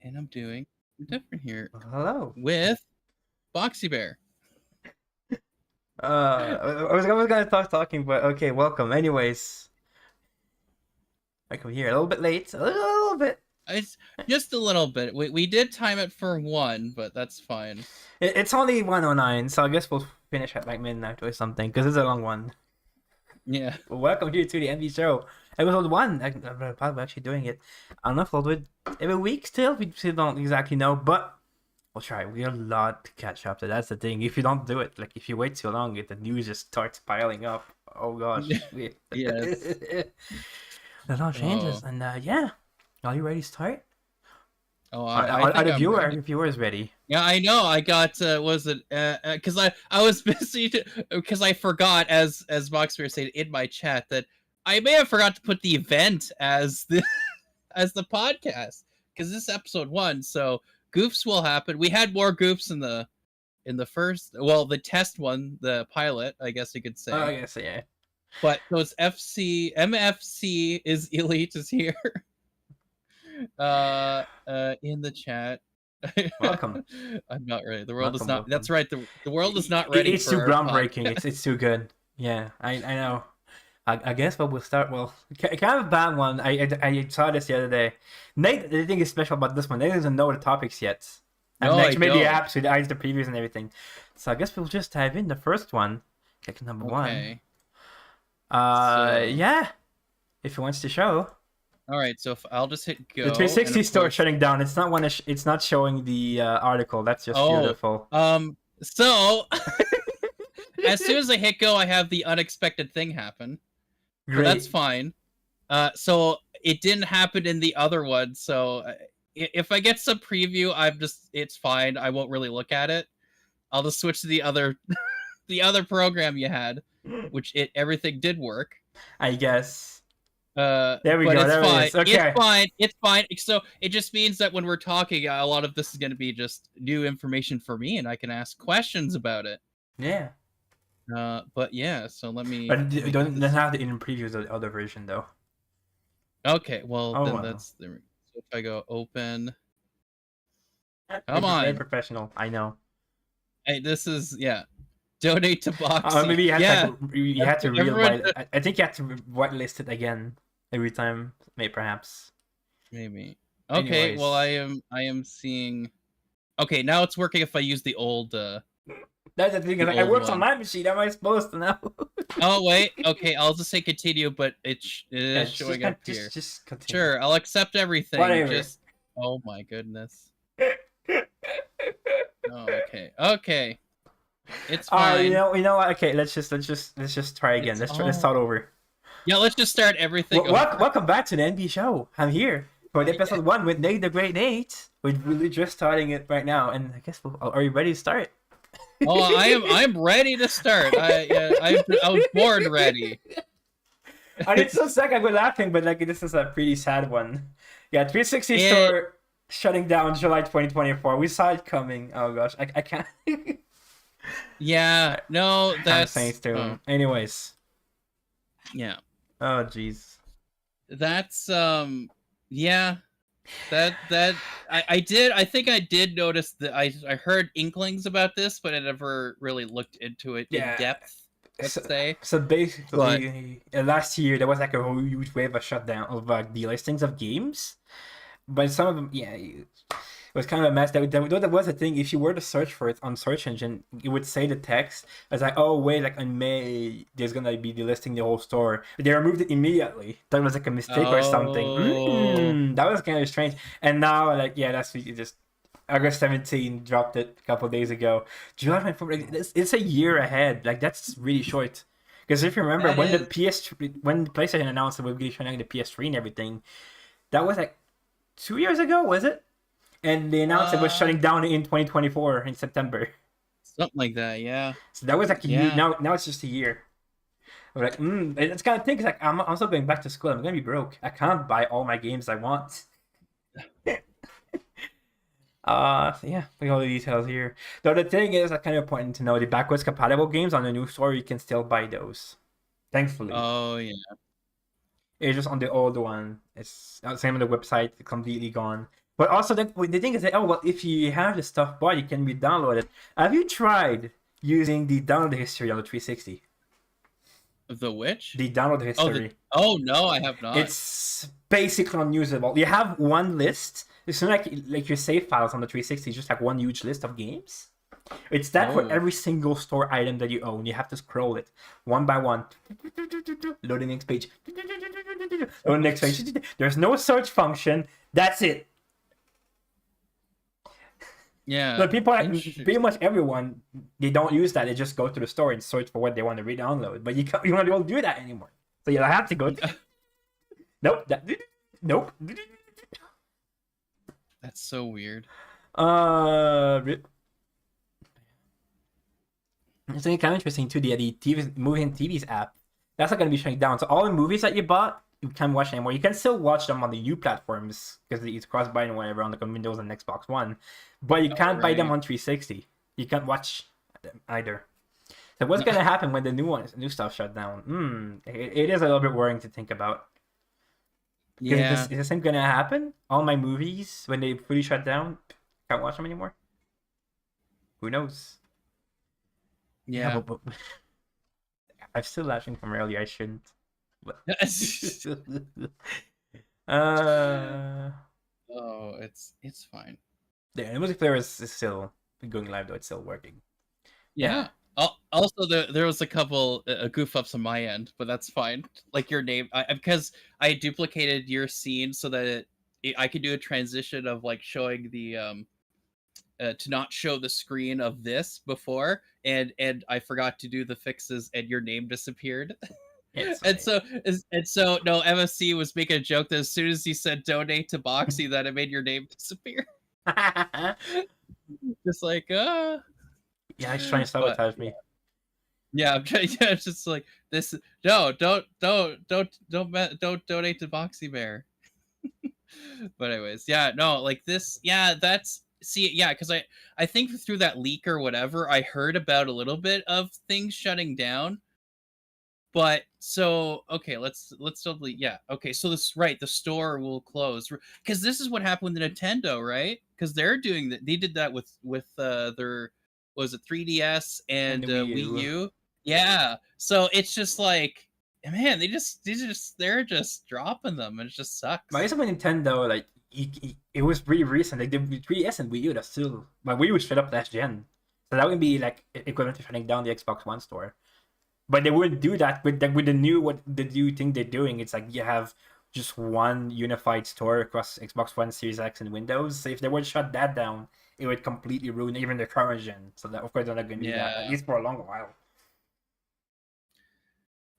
And I'm doing different here Hello. with Boxy Bear. I was gonna start talking, but okay, welcome. Anyways, I come here a little bit late, a little bit. It's just a little bit. We did time it for 1, but that's fine. It's only 1:09, so I guess we'll finish at like midnight or something, because it's a long one. Yeah. Well, welcome here to the MV show. Episode 1. I'm probably actually doing it. I don't know if we'll do it every week still. We still don't exactly know, but we'll try. We have a lot to catch up to. That's the thing. If you don't do it, like if you wait too long, the news just starts piling up. Oh gosh. Yes. That all changes, and yeah. Are you ready to start? Oh, are the viewers ready? Yeah, I know. I got was it because I was busy because I forgot as Boxer said in my chat that I may have forgot to put the event as the as the podcast because this is episode 1, so goofs will happen. We had more goofs in the first, well, the test one, the pilot, I guess you could say. Oh, I guess yeah. But so it's MFC is Elite is here. In the chat. Welcome. I'm not ready. The world welcome, is not. welcome. That's right. The world is not ready. It's too groundbreaking. It's too good. Yeah, I know. I guess we'll start. Well, kind of a bad one. I saw this the other day. Nate, the thing is special about this one, Nate doesn't know the topics yet. And no, Nate made the apps with the previews and everything. So I guess we'll just dive in. The first one, click number 1. Yeah. If he wants to show. All right, so if I'll just hit go. The 360 store shutting down. It's not it's not showing the article. That's just beautiful. So as soon as I hit go, I have the unexpected thing happen. Great. That's fine. So it didn't happen in the other one. So if I get some preview, it's fine. I won't really look at it. I'll just switch to the other the other program you had, which everything did work. I guess. There we go. It's fine. It is. Okay. It's fine. So it just means that when we're talking, a lot of this is going to be just new information for me, and I can ask questions about it. Yeah. But yeah. So let me. But you don't have the in previews of the other version though. Okay. Well, then that's the. So if I go open. Come on. Very professional. I know. Hey, this is Donate to Boxy. Maybe you had to realize. I think you have to whitelist it again every time. Perhaps. Maybe. Okay. Anyways. Well, I am seeing. Okay, now it's working. If I use the old. That's the thing. I worked on my machine. Am I supposed to know? Oh wait. Okay, I'll just say continue, but it is showing up here. Just continue. Sure, I'll accept everything. Whatever. Oh my goodness. Okay. It's fine. You know what? Okay, let's just try again. Let's start over. Yeah, let's just start everything. Welcome back to the NB show. I'm here for episode 1 with Nate the Great Nate. We're really just starting it right now, and I guess are you ready to start? Oh, I'm ready to start. I was born ready. And it's so sad I go laughing, but like this is a pretty sad one. Yeah, 360 store shutting down July 2024. We saw it coming. Oh gosh, I can't. Yeah, no, that's thanks to anyways. Yeah. Oh jeez. That's yeah. That I think I did notice that I heard inklings about this, but I never really looked into it in depth. Let's say. So basically, last year there was like a huge wave of shutdown of delistings of games, but some of them, it was kind of a mess. There was a thing. If you were to search for it on search engine, it would say the text as like, "Oh wait, like in May, there's gonna be delisting the whole store." But they removed it immediately. That was like a mistake or something. That was kind of strange. And now, that's just August 17 dropped it a couple of days ago. July 24, it's a year ahead. Like that's really short. Because if you remember when PlayStation announced that we would be showing the PS3 and everything, that was like 2 years ago, was it? And they announced it was shutting down in 2024 in September. Something like that, yeah. So that was like a year. Now it's just a year. I'm like, it's kind of thing. Like I'm also going back to school. I'm gonna be broke. I can't buy all my games I want. We got the details here. Though the thing is, it's kind of important to know the backwards compatible games on the new store. You can still buy those. Thankfully. Oh yeah. It's just on the old one. It's same on the website. It's completely gone. But also, the thing is that, oh, well, if you have the stuff bought, you can re-download it. Have you tried using the download history on the 360? The which? The download history. Oh no, I have not. It's basically unusable. You have one list. It's not like your save files on the 360, just like one huge list of games. It's that for every single store item that you own. You have to scroll it one by one. Load the next page. Load the next page. There's no search function. That's it. Yeah. So people, pretty much everyone, they don't use that. They just go to the store and search for what they want to re-download. But you can't, you don't do that anymore. So you have to go. Nope. Nope. That's so weird. It's kind of interesting too. The TV movie and TVs app, that's not going to be shutting down. So all the movies that you bought, you can't watch anymore. You can still watch them on the U platforms because it's cross-buy and whatever on the Windows and Xbox One, but you can't buy them on 360. You can't watch them either. So what's going to happen when the new stuff shut down? It is a little bit worrying to think about. Yeah. Is the same going to happen? All my movies, when they fully shut down, can't watch them anymore? Who knows? Yeah. But I'm still laughing from earlier. I shouldn't. But... Oh, it's fine. Yeah, the multiplayer is still going live though. It's still working. Yeah. Also, there was a couple goof ups on my end, but that's fine. Like your name, because I duplicated your scene so that I could do a transition of like showing the to not show the screen of this before, and I forgot to do the fixes, and your name disappeared. And so no, MSC was making a joke that as soon as he said donate to Boxy, that it made your name disappear. Just like yeah, he's trying to sabotage me. Yeah, I'm trying. Yeah, it's just like this. No, don't donate to Boxy Bear. But anyways, yeah, no, like this. Yeah, that's because I think through that leak or whatever, I heard about a little bit of things shutting down. But so okay, let's totally okay. So the store will close because this is what happened with Nintendo, right? Because they're doing that. They did that with their was it 3DS and Wii U. Yeah. So it's just like, man, they're just dropping them, and it just sucks. But I guess with Nintendo, like it was really recent. Like the 3DS and Wii U, that's still Wii U was straight up last gen, so that would be like equivalent to shutting down the Xbox One store. But they wouldn't do that with the new thing they're doing. It's like you have just one unified store across Xbox One, Series X, and Windows. So if they were to shut that down, it would completely ruin even the current gen. So that of course they're not going to do that, at least for a long while.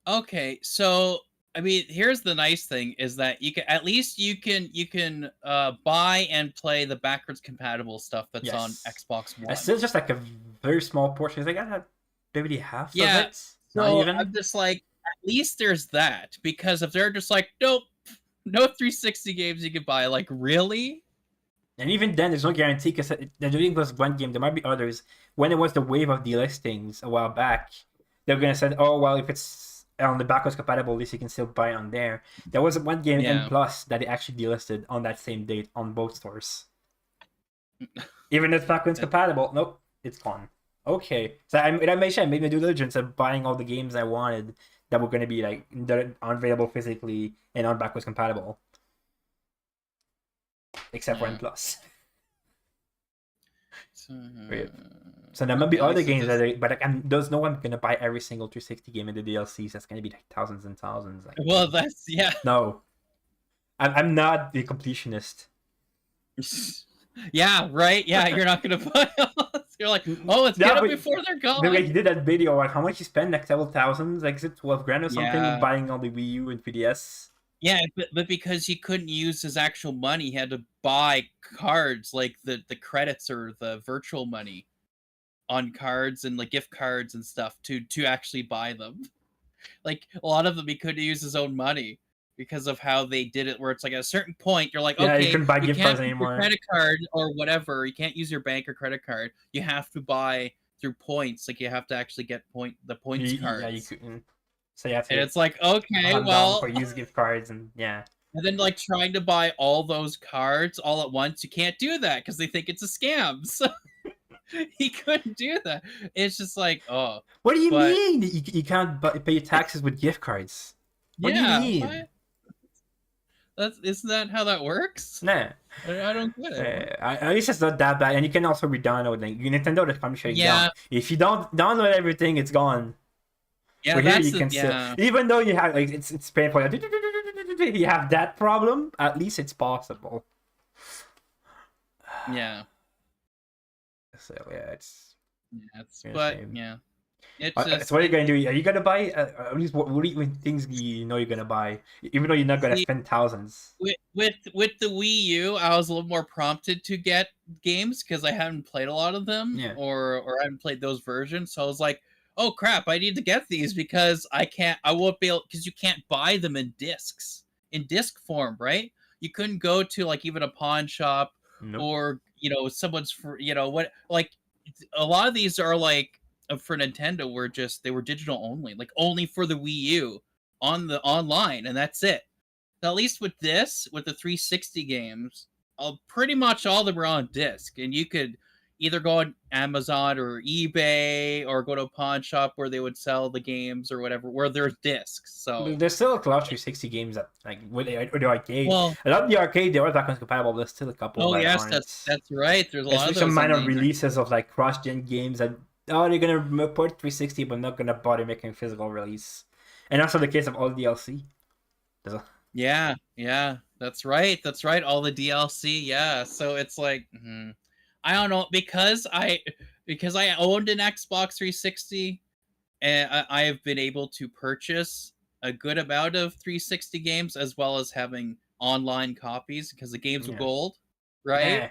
Okay, so I mean, here's the nice thing is that you can buy and play the backwards compatible stuff that's on Xbox One. It's still just like a very small portion. It's like I have maybe half of it. So I'm just like, at least there's that, because if they're just like, nope, no 360 games you can buy, like, really? And even then, there's no guarantee, because they're doing was one game. There might be others. When it was the wave of delistings a while back, they were gonna say, oh well, if it's on the backwards compatible list, you can still buy it on there. There was one game N Plus that they actually delisted on that same date on both stores. Even if it's backwards compatible, nope, it's gone. Okay, so I made my due diligence of buying all the games I wanted that were going to be like unavailable physically and on backwards compatible, except for N Plus. So there might be other games but there's no one going to buy every single 360 game in the DLCs. That's going to be like thousands and thousands. Like, well, that's No, I'm not the completionist. Yeah, right. Yeah, you're not going to buy all. You're like, oh, let's get them before they're gone. Like, you did that video, like how much you spend, like several thousands, like is it 12 grand or something, buying all the Wii U and 3DS? Yeah, but because he couldn't use his actual money, he had to buy cards, like the credits or the virtual money on cards and like gift cards and stuff to actually buy them. Like a lot of them, he couldn't use his own money because of how they did it, where it's like at a certain point you're like, okay, you couldn't buy gift cards anymore. Your credit card or whatever, you can't use your bank or credit card. You have to buy through points. Like you have to actually get the points cards. Yeah, you couldn't. So you have to. And it's like, okay, well, for use gift cards and And then like trying to buy all those cards all at once, you can't do that because they think it's a scam. So he couldn't do that. It's just like, oh, What do you but mean you can't pay your taxes with gift cards? What do you yeah, mean? what? Isn't that how that works? Nah. I don't get it. At least it's not that bad, and you can also re-download it. Nintendo is probably shutting down. Yeah, If you don't download everything, it's gone. yeah, But here that's you the can still, yeah, even though you have like it's painful. You have that problem. At least it's possible. yeah, So yeah, it's a but shame. yeah, it So just what are you gonna do? Are you gonna buy at least what are you, things you know you're gonna buy, even though you're not gonna see spend thousands? with the Wii U, I was a little more prompted to get games because I hadn't played a lot of them Yeah, or I hadn't played those versions. So I was like, oh crap, I need to get these because I won't be able because you can't buy them in disc form, right? You couldn't go to like even a pawn shop nope. or someone's for what like a lot of these are like for Nintendo were just they were digital only, like only for the Wii U on the online, and that's it. Now, at least with the 360 games, pretty much all of them are on disc, and you could either go on Amazon or eBay or go to a pawn shop where they would sell the games or whatever, where there's discs. So, There's still a lot of 360 games that like with the arcade. well, A lot of the arcade they are backwards compatible. There's still a couple oh that yes, aren't. that's right. There's a lot of Especially some those minor indie. releases of like cross-gen games that they're gonna port 360 but not gonna bother making physical release. And also the case of all DLC. Yeah, yeah, that's right. That's right. All the DLC. Yeah. So it's like, I don't know because I owned an Xbox 360 and I have been able to purchase a good amount of 360 games as well as having online copies because the games were Yeah. gold, right? Eh.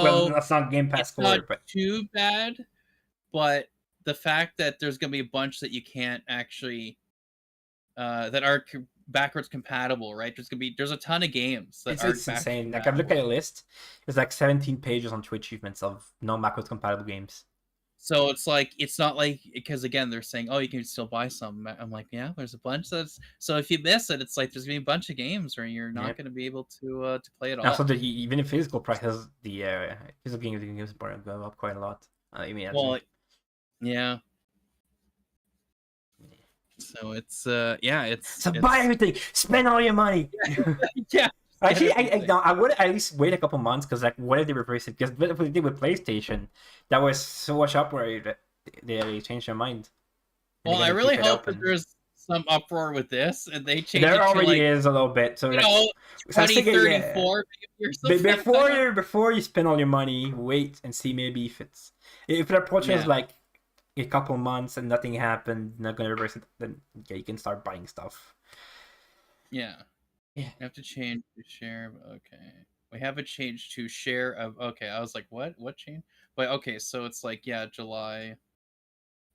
Well, So that's not Game Pass it's not core, but too bad, but the fact that there's gonna be a bunch that you can't actually that are backwards compatible, right? There's a ton of games that aren't it's backwards insane. Like I've looked at compatible. a list. There's like 17 pages on Twitch achievements of no backwards compatible games. So it's like it's not like because again they're saying oh you can still buy some. I'm like yeah there's a bunch that's so if you miss it it's like there's gonna be a bunch of games where you're not Yep. gonna be able to play it Also, all. even the physical prices, the physical games go up quite a lot. I mean, Well, yeah. So it's yeah so buy everything, spend all your money. yeah. Actually, I Everything. no, I would at least wait a couple months because like what if they replace it? Because what they did with PlayStation, that was so much uproar that they changed their mind. And Well, they're I gonna keep really it hope that open. there's some uproar with this and they change There it to already like is a little bit. So you like, know so I was thinking, yeah, 2034 maybe or something. I don't. before you spend all your money, wait and see maybe if it approaches Yeah. like a couple months and nothing happened, not gonna reverse it, then yeah, you can start buying stuff. Yeah. Yeah. We have to change to share. Okay. We have a change to share of. Okay. I was like, what? What change? But okay. So it's like, yeah, July.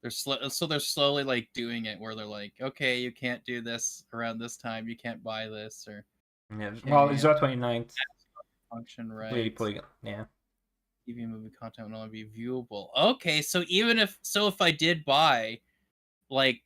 They're slowly like doing it where they're like, okay, you can't do this around this time. You can't buy this or Yeah. Well, it's can't July 29th. function Really right. putting yeah. TV movie content will only be viewable. Okay. So if I did buy like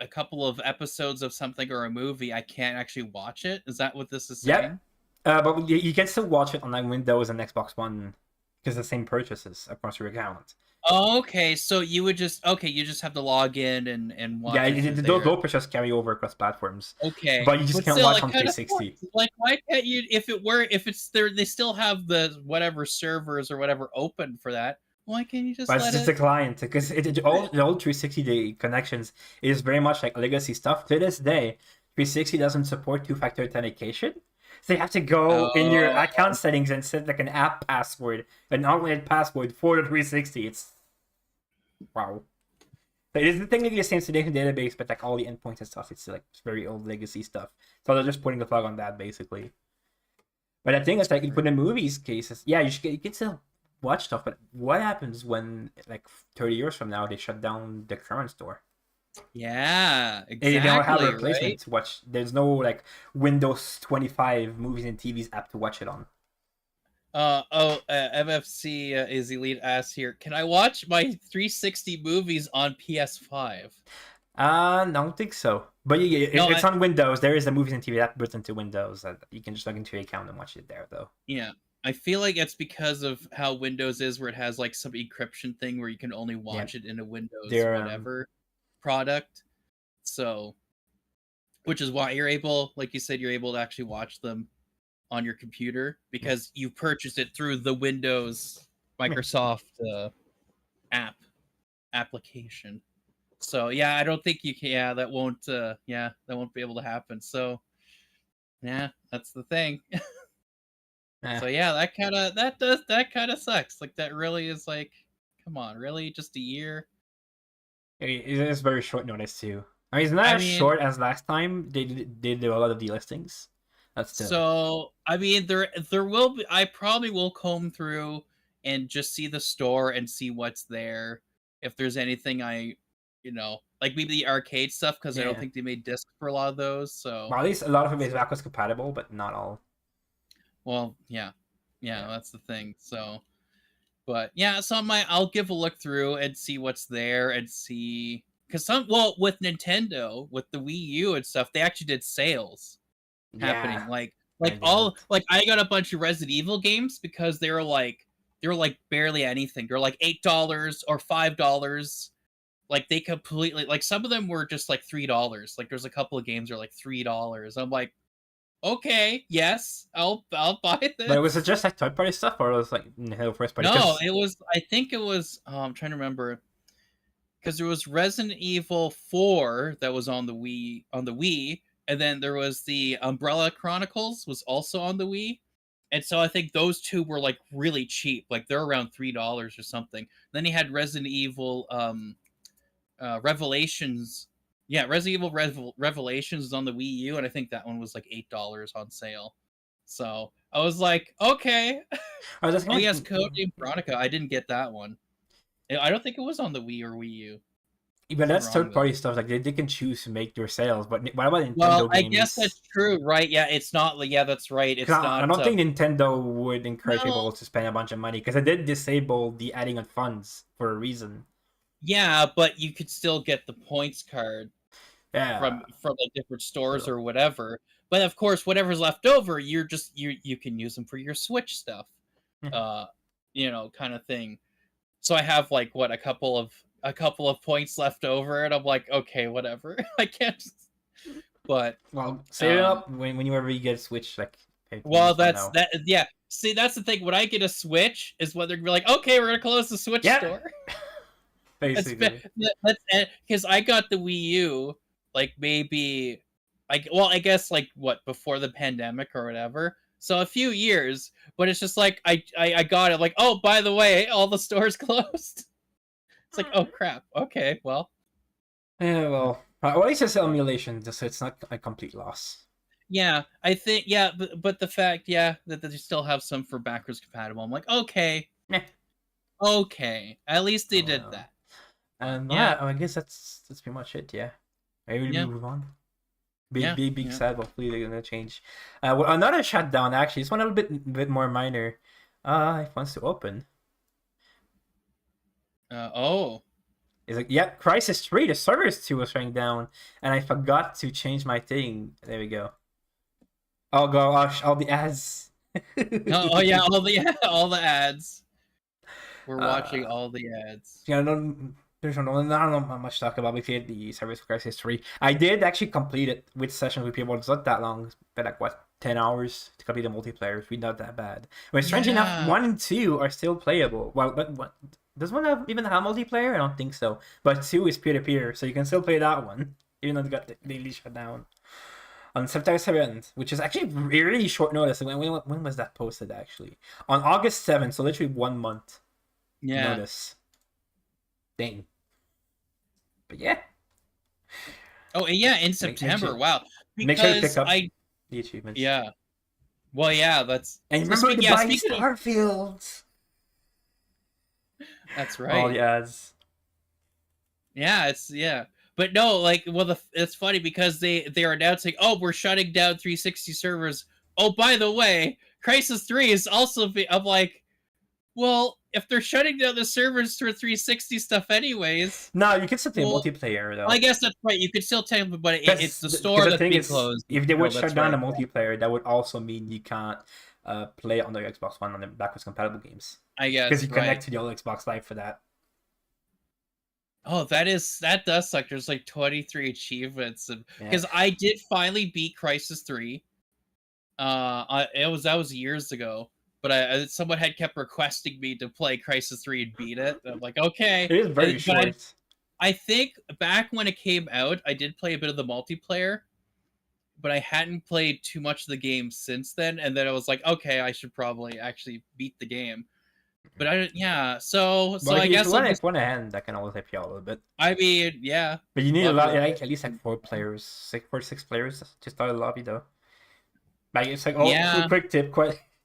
a couple of episodes of something or a movie, I can't actually watch it. Is that what this is Yep. saying? But you can still watch it on like Windows and Xbox One because the same purchases across your account. Okay, so you just have to log in and Yeah, watch it through those there. purchases carry over across platforms, Okay, but you just but can't still, watch like, on kind of 360. like why can't you? If it's there, they still have the whatever servers or whatever open for that. Why can't you just But it's let just it? a client because all the old 360 connections is very much like legacy stuff. To this day, 360 doesn't support two-factor authentication. So you have to go in your Oh, account settings and set like an app password, an augmented password for the 360. It's wow. So it is technically the same sedation database, but like all the endpoints and stuff, it's like very old legacy stuff. So they're just putting the plug on that basically. But the thing is, like for the movies cases, yeah, you can still watch stuff. But what happens when like 30 years from now they shut down the current store? yeah, And they don't have a exactly, right? replacement to watch. There's no like Windows 25 movies and TVs app to watch it on. MFC is elite ass here. Can I watch my 360 movies on PS5? I don't think so. But No, it's on Windows. There is a movies and TV app built into Windows that you can just log into your account and watch it there, though. yeah. I feel like it's because of how Windows is, where it has like some encryption thing where you can only watch it in a Windows They're, whatever product. So, which is why you're able, like you said, you're able to actually watch them on your computer because you purchased it through the Windows Microsoft application. So yeah, I don't think you can. Yeah, that won't. Yeah, that won't be able to happen. So yeah, that's the thing. So yeah, that kind of sucks. Like that really is like, come on, really, just a year. It is very short notice too. I mean, it's not as short as last time. They did a lot of delistings. That's still. So I mean, there will be. I probably will comb through and just see the store and see what's there. If there's anything like maybe the arcade stuff, because I don't think they made discs for a lot of those. So well, at least a lot of it is backwards compatible, but not all. Well, yeah, that's the thing. So, but yeah, so I'll give a look through and see what's there and see because with Nintendo with the Wii U and stuff, they actually did sales happening. Like I got a bunch of Resident Evil games because they were like barely anything. They're like $8 or $5. Like they completely like some of them were just like $3. Like there's a couple of games that are like $3. I'm like, okay, yes, I'll buy this. But was it just like third party stuff, or was it like Nintendo first party? No, it was. I think it was. I'm trying to remember, because there was Resident Evil 4 that was on the Wii, and then there was the Umbrella Chronicles was also on the Wii, and so I think those two were like really cheap, like they're around $3 or something. Then he had Resident Evil Revelations. Yeah, Resident Evil Revelations is on the Wii U, and I think that one was like $8 on sale. So I was like, okay. Oh yes, Code Veronica. I didn't get that one. I don't think it was on the Wii or Wii U. But that's third party stuff. Like they can choose to make your sales. But what about Nintendo games? I guess that's true, right? Yeah, it's not. Yeah, that's right. It's not. I don't think Nintendo would encourage people to spend a bunch of money because they did disable the adding of funds for a reason. Yeah, but you could still get the points card. Yeah. From like different stores or whatever. But of course, whatever's left over, you can use them for your Switch stuff. Kind of thing. So I have like a couple of points left over, and I'm like, okay, whatever. I can't. But save it up whenever you get a Switch. Like, that. Yeah. See, that's the thing. When I get a Switch, is when they're gonna be like, okay, we're gonna close the Switch store. Basically, because I got the Wii U. Like maybe, I guess like before the pandemic or whatever. So a few years, but it's just like I got it. Like, oh, by the way, all the stores closed. It's like, oh crap. Okay, well. Yeah, well, at least it's an emulation, so it's not a complete loss. Yeah, I think but the fact that they still have some for backwards compatible. I'm like, okay, okay, at least they did that. And I guess that's pretty much it. Yeah. Maybe we move on. Big sad. Hopefully they're gonna change. Another shutdown. Actually, it's one a little bit more minor. It wants to open. It's like Crysis 3. The servers 2 was shutting down, and I forgot to change my thing. There we go. Oh gosh, all the ads. all the ads. We're watching all the ads. Yeah, there's not much to talk about. We played the service for Crysis 3. I did actually complete it with sessions with people. It's not that long. It's been like 10 hours to complete the multiplayer. It's really not that bad. But strangely enough, 1 and 2 are still playable. Well, but does 1 even have multiplayer? I don't think so. But 2 is peer-to-peer, so you can still play that one, even though they got the daily shutdown on September 7th, which is actually really short notice. When was that posted? Actually, on August 7th, so literally 1 month. Notice. Dang. But yeah. Oh yeah, in September. Wow. Make sure to pick up the achievements. Yeah. Well, yeah, that's. And remember to buy Starfield. That's right. All the ads. Yeah, but no, it's funny because they're announcing, oh, we're shutting down 360 servers. Oh, by the way, Crysis 3 is also. I'm like, Well, if they're shutting down the servers for 360 stuff anyways, No, you can still play well, multiplayer though. I guess that's right. You could still technically, but it's the Because store the that's thing being is, closed. if they would No, shut down right. the multiplayer, that would also mean you can't play on the Xbox One on the backwards compatible games. I guess Because you connect right. to the old Xbox Live for that. Oh, that does suck. There's like 23 achievements, and Yeah. because I did finally beat Crysis 3. That was years ago, but someone had kept requesting me to play Crysis 3 and beat it. And I'm like, okay. It is very But short. I think back when it came out, I did play a bit of the multiplayer, but I hadn't played too much of the game since then. And then I was like, okay, I should probably actually beat the game. But so Well, I if guess you I'll want just, one hand, that can always help you out a little bit. I mean, yeah. But you need a Love lot, it. like at least like 4 players, 6 players to start a lobby though. Like it's like Yeah. quick tip,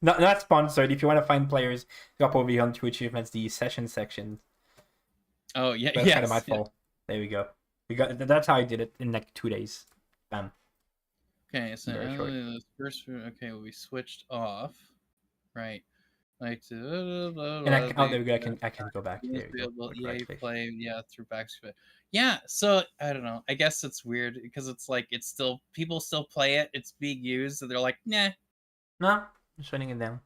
not sponsored. If you want to find players, go up over here on Two Achievements, the session section. Oh yeah, That's kind of my yes. fault. There we go. That's how I did it in like 2 days. Bam. Okay, so Very short. first, okay, we switched off, right? Like And there we go. I can go back. There we go. EA play, yeah, through Backspin. Yeah, so I don't know. I guess it's weird because it's like it's still people still play it. It's being used, and they're like, nah. No, I'm shutting it down.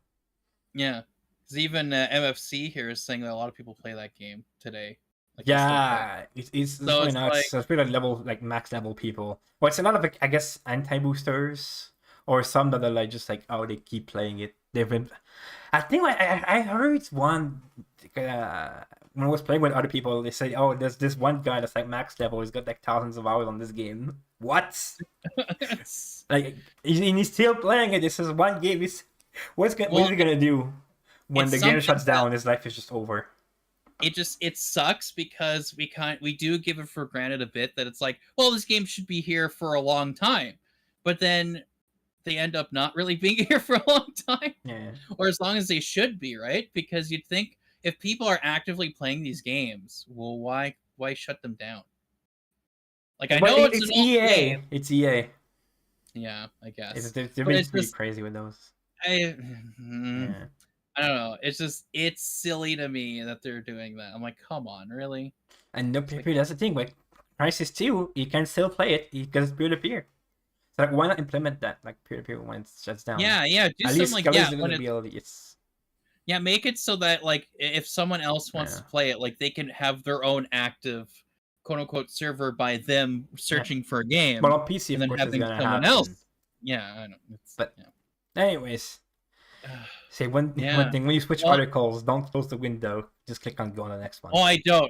Yeah, because even MFC here is saying that a lot of people play that game today. Like yeah, it's so really it's nuts. like, So it's pretty like max level people. Well, it's a lot of I guess anti-boosters or some that are like just like they keep playing it. They've been. I think I heard one when I was playing with other people. They say, "Oh, there's this one guy that's like max level. He's got like thousands of hours on this game." What? Like he's still playing it. This is one game. What is he gonna do when the game shuts down? His life is just over. It sucks because we do give it for granted a bit that it's like, well, this game should be here for a long time, but then they end up not really being here for a long time. Yeah. Or as long as they should be, right? Because you'd think if people are actively playing these games, well, why shut them down? Like I know it's EA. Game. It's EA. Yeah, I guess. They're being pretty crazy with those. I don't know. It's silly to me that they're doing that. I'm like, come on, really? And no peer-to-peer. That's the thing. Like Crysis 2, you can still play it because it's peer-to-peer. So like, why not implement that like peer-to-peer when it shuts down? Yeah. Do at something least, like yeah, make it so that like if someone else wants to play it, like they can have their own active quote unquote server by them searching for a game. But on PC, and then having someone else. Yeah, I know. Anyways. Say one thing: when you switch articles, don't close the window. Just click on go on the next one. Oh, I don't.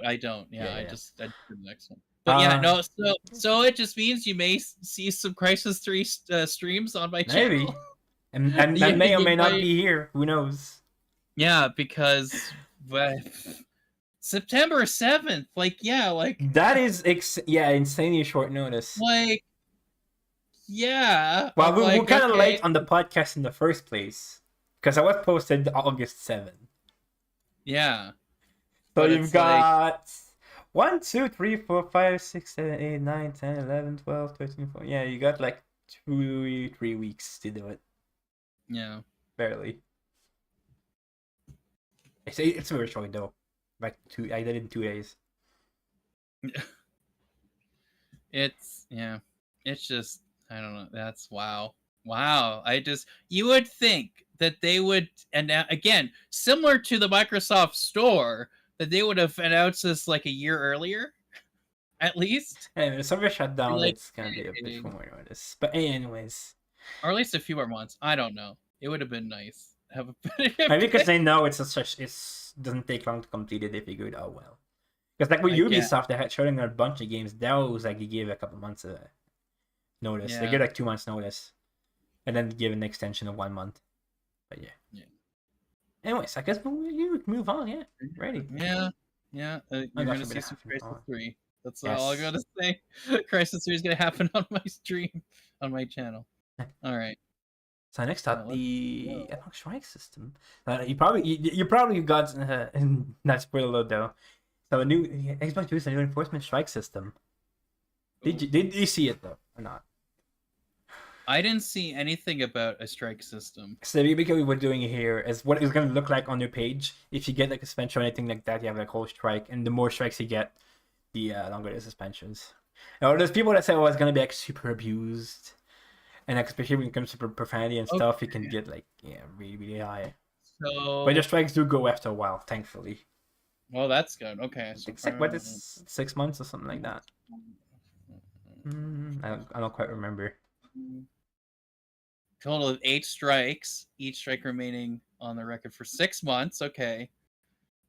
Yeah, I just did the next one. But so it just means you may see some Crysis 3 streams on my channel. Maybe, and that may or may not be here. Who knows? Yeah, because September 7th. That is insanely short notice. Yeah. Well, we're kind of late on the podcast in the first place. Because I was posted August 7th. Yeah. So you've got 1, 2, 3, 4, 5, 6, 7, 8, 9, 10, 11, 12, 13, 14. Yeah, you got like 2, 3 weeks to do it. Yeah. Barely. It's very short though. Like I did it in 2 days. It's just, I don't know. That's wow. You would think that they would, and now again, similar to the Microsoft Store, that they would have announced this like a year earlier, at least. Anyway, the server shut down. It's gonna be a bit more notice, but anyways, or at least a few more months. I don't know. It would have been nice to have maybe because they know it doesn't take long to complete it. They figured, oh well, because like with Ubisoft, they had showing a bunch of games. That was like you gave a couple months of notice. They give like 2 months notice, and then give an extension of 1 month. But yeah. Anyways, I guess you move on. Yeah, ready. Yeah. You're gonna see some Crysis 3. That's all I gotta say. Crysis 3 is gonna happen on my stream, on my channel. All right. So next up, the Epoch Strike system. You probably got not spoiler alert though. So a new Xbox introduced a new enforcement strike system. Did you see it though or not? I didn't see anything about a strike system. So because we were doing here is what it's gonna look like on your page. If you get like a suspension or anything like that, you have like whole strike, and the more strikes you get, the longer the suspensions. Now there's people that say, "Oh, it's gonna be like super abused," and like, especially when it comes to profanity and stuff, you can get like really really high. So, But the strikes do go after a while, thankfully. well, that's good. Okay, so It's like, what is 6 months or something like that? I don't quite remember. Total of 8 strikes. Each strike remaining on the record for 6 months. Okay.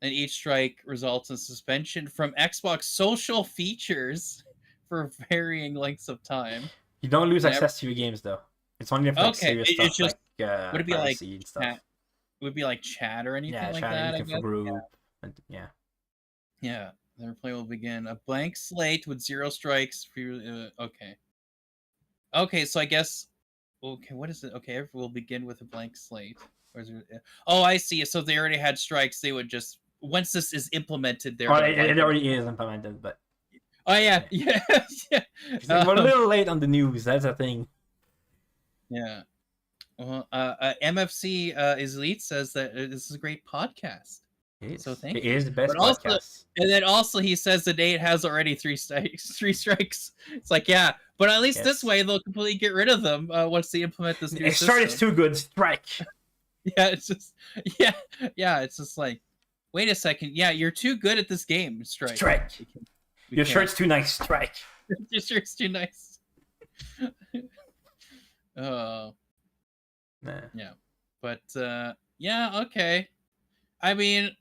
And each strike results in suspension from Xbox social features for varying lengths of time. You don't lose access to your games though. It's only for like Okay, serious it's stuff just like would it be like privacy and stuff. chat? Would it be like chat or anything Yeah, like chat, that? I anything for guess. group, and Yeah. The replay will begin a blank slate with 0 strikes. Okay. Okay, so I guess. Okay, what is it? Okay, we'll begin with a blank slate. Or is it, oh, I see. So they already had strikes. They would just once this is implemented, they're. Well, it already is implemented, but. Oh yeah, yeah, yeah. We're a little late on the news. That's a thing. Yeah. Well, MFC is Elite says that this is a great podcast. So thank you. It is the best But also, podcast. and then also he says that Nate has already 3 strikes. It's like, yeah, but at least this way they'll completely get rid of them once they implement this new system. Strike is too good. Strike. Yeah, it's just yeah. It's just like, wait a second. Yeah, you're too good at this game. Strike. Strike. Your shirt's too nice. Strike. Your shirt's too nice. Oh. Nah. Yeah, but yeah, okay. I mean,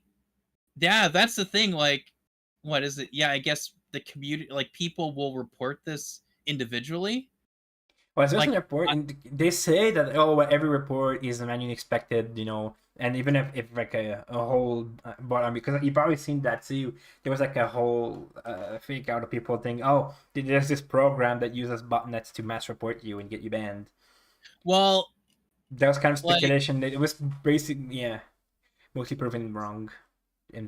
yeah, that's the thing. Like, what is it? Yeah, I guess the community, like, people will report this individually. Well, there's an report, and they say that every report is manually expected, and even if like a whole, but because you probably seen that too, there was like a whole fake out of people think, oh, there's this program that uses botnets to mass report you and get you banned. Well, that was kind of speculation. It was basically mostly proven wrong.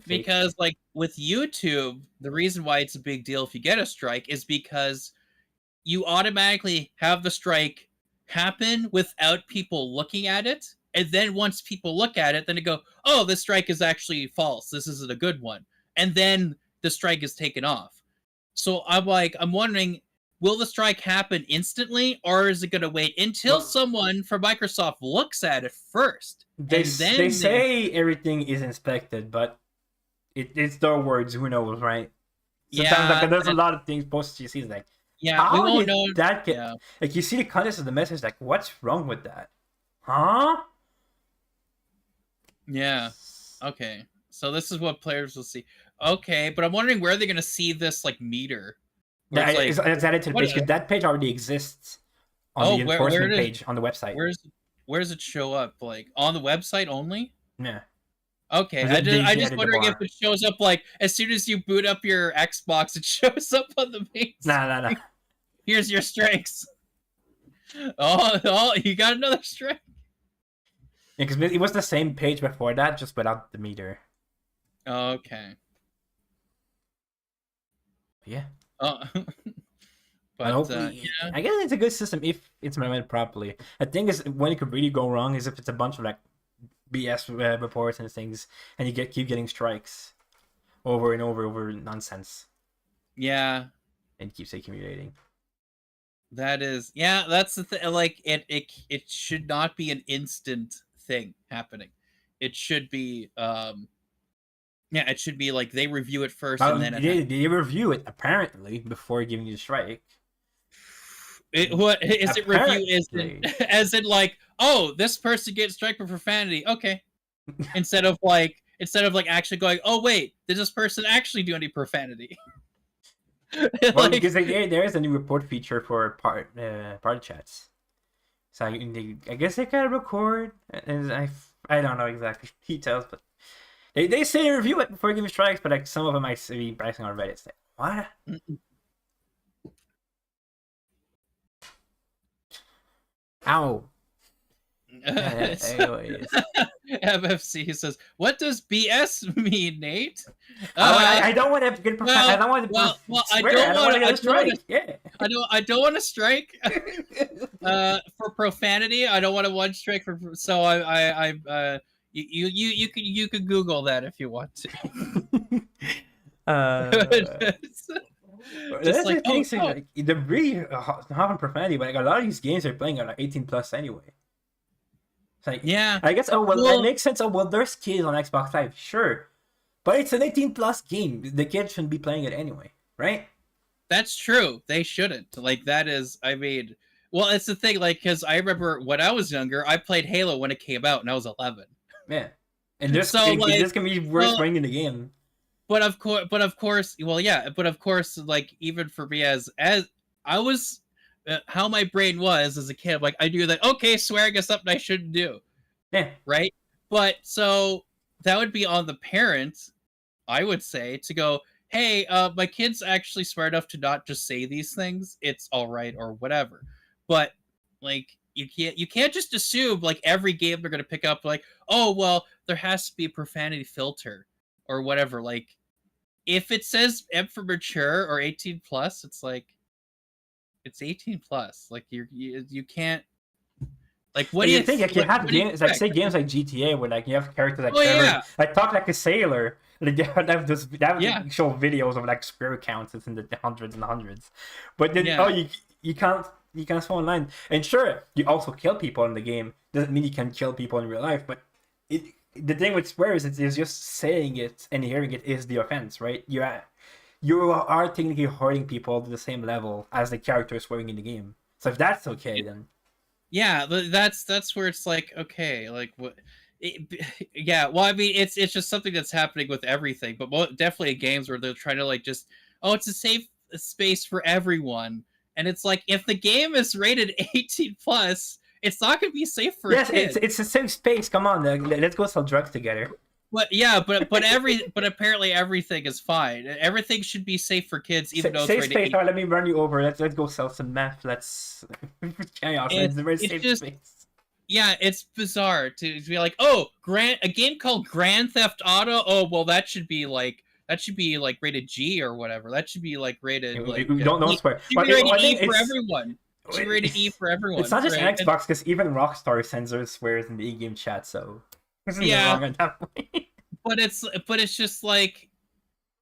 Because like with YouTube, the reason why it's a big deal if you get a strike is because you automatically have the strike happen without people looking at it. And then once people look at it, then they go, oh, this strike is actually false. This isn't a good one. And then the strike is taken off. So I'm wondering, will the strike happen instantly, or is it going to wait until someone from Microsoft looks at it first? They say everything is inspected, but it's their words. Who knows, right? Sometimes there's a lot of things posted. You see, like, we won't know. That like, you see the context of the message, like, what's wrong with that? Huh? Yeah. Okay. So this is what players will see. Okay, but I'm wondering where they're going to see this like meter. Yeah, it's added to the page because that page already exists on the enforcement page on the website. Where does it show up? Like on the website only? Yeah. Okay, I just wondering if it shows up like as soon as you boot up your Xbox, it shows up on the page. Nah. Here's your strikes. Oh, you got another strike. Yeah, because it was the same page before that, just without the meter. Okay. Yeah. But I guess it's a good system if it's implemented properly. I think is when it could really go wrong is if it's a bunch of like BS reports and things, and you keep getting strikes over and over nonsense. Yeah. And it keeps accumulating. That's the thing. Like it should not be an instant thing happening. It should be it should be like they review it first and then they review it apparently before giving you the strike. What is it review as in like, oh, this person gets strike for profanity, okay. instead of like actually going, oh wait, did this person actually do any profanity? Well, because there is a new report feature for party chats, so I guess they can record, and I don't know exactly details, but they say review it before giving strikes, but like some of them I see pricing on Reddit say, what? Ow. Anyways. MFC says, "What does BS mean, Nate?" I don't want to get. Well, I don't want to well, I swear. don't I don't want want to to. get a strike. Yeah. I don't want to strike for profanity. I don't want to one strike for. So you can Google that if you want to. That's like, the thing. So, like, they're really having profanity, but like a lot of these games are playing at like 18 plus anyway. It's like, yeah, I guess. Oh well, that makes sense. Oh well, there's kids on Xbox Live, sure, but it's an 18 plus game. The kids shouldn't be playing it anyway, right? that's true. They shouldn't. Like that is. I mean, well, it's the thing. Like, because I remember when I was younger, I played Halo when it came out, and I was 11. Yeah, and this So, like, this can be worse playing in the game. But of course, well, yeah. But of course, like even for me, as I was, how my brain was as a kid, like I knew that okay, swearing is something I shouldn't do. Yeah. Right. But so that would be on the parents, I would say, to go, hey, my kid's actually smart enough to not just say these things. It's all right or whatever. But like you can't just assume like every game they're gonna pick up like, oh well, there has to be a profanity filter or whatever. Like if it says M for mature or 18 plus, it's like it's 18 plus. Like you can't. Like what do you think? Like you have games like say games like GTA where like you have characters like Trevor, like talk like a sailor. Like they have this show videos of like square counts. It's in the hundreds and hundreds. But then you can't swim online. And sure, you also kill people in the game. Doesn't mean you can kill people in real life, but the thing with swears is just saying it and hearing it is the offense, right? You are technically hurting people to the same level as the character swearing in the game. So if that's okay, then yeah, that's where it's like okay, like what? Yeah, well, I mean, it's just something that's happening with everything, but definitely games where they're trying to like just it's a safe space for everyone, and it's like if the game is rated 18 plus. It's not going to be safe for kids. It's a safe space. Come on, let's go sell drugs together. But yeah, but apparently everything is fine. Everything should be safe for kids, even though it's safe space. Right, let me run you over. Let's go sell some meth. Let's chaos. It's a very safe space. Yeah, it's bizarre to be like, oh, a game called Grand Theft Auto. Oh, well, that should be like rated G or whatever. That should be like rated. Don't swear. But rated E for everyone. It's rated E for everyone. It's not just an Xbox because even Rockstar censors swears in the in-game chat. So yeah, wrong that way. but it's just like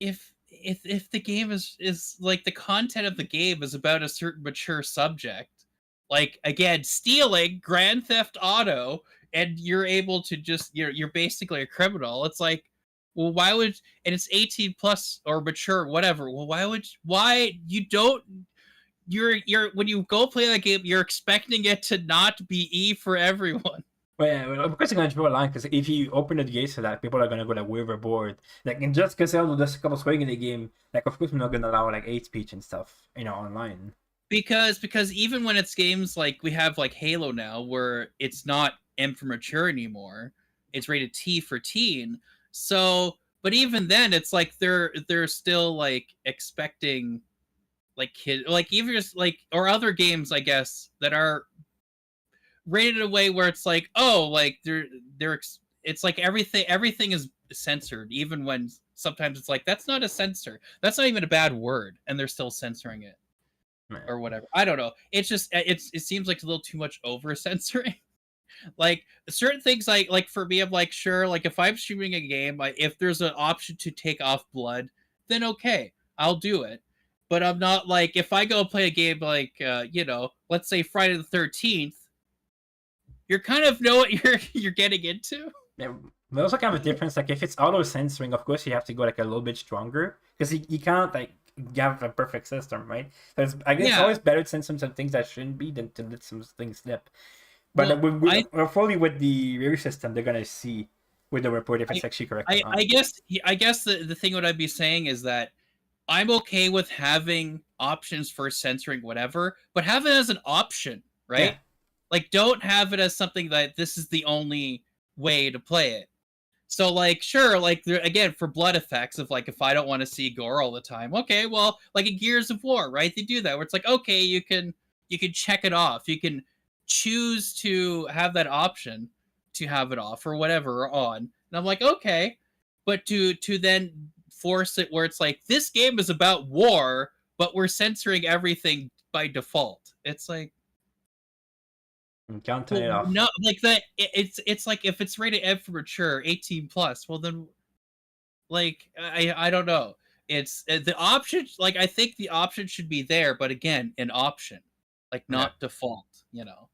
if the game is like the content of the game is about a certain mature subject, like again stealing Grand Theft Auto, and you're able to just you're basically a criminal. It's like, well, why would and it's 18 plus or mature whatever. Well, why you don't. You're when you go play that game, you're expecting it to not be E for everyone. Well, yeah, of course, you're gonna draw a line because if you open the gates to that, people are gonna go like overboard. Like, and just because there's a couple swearing in the game, like of course we're not gonna allow like hate speech and stuff, online. Because even when it's games like we have like Halo now, where it's not M for mature anymore, it's rated T for teen. So, but even then, it's like they're still like expecting. Like kid, like even just like or other games, I guess that are rated in a way where it's like, oh, like it's like everything is censored, even when sometimes it's like that's not a censor, that's not even a bad word, and they're still censoring it or whatever. I don't know. It's just it seems like a little too much over censoring. Like certain things, like for me, I'm like sure, like if I'm streaming a game, if there's an option to take off blood, then okay, I'll do it. But I'm not like if I go play a game like let's say Friday the 13th, you kind of know what you're getting into. Yeah, we also kind of a difference. Like if it's auto censoring, of course you have to go like a little bit stronger because you can't like have a perfect system, right? So I guess it's always better to censor some things that shouldn't be than to let some things slip. But we're fully with the review system. They're gonna see with the report if it's actually correct. I guess the thing what I'd be saying is that. I'm okay with having options for censoring whatever, but have it as an option, right? Yeah. Like, don't have it as something that this is the only way to play it. So, like, sure, like, again, for blood effects of, like, if I don't want to see gore all the time, okay, well, like in Gears of War, right? They do that, where it's like, okay, you can check it off. You can choose to have that option to have it off or whatever or on. And I'm like, okay, but to then force it where it's like this game is about war, but we're censoring everything by default. It's like, You can't turn it off. no, like that. It's like if it's rated M for mature, 18 plus. Well, then, like I don't know. It's the option. Like I think the option should be there, but again, an option, like not default. You know,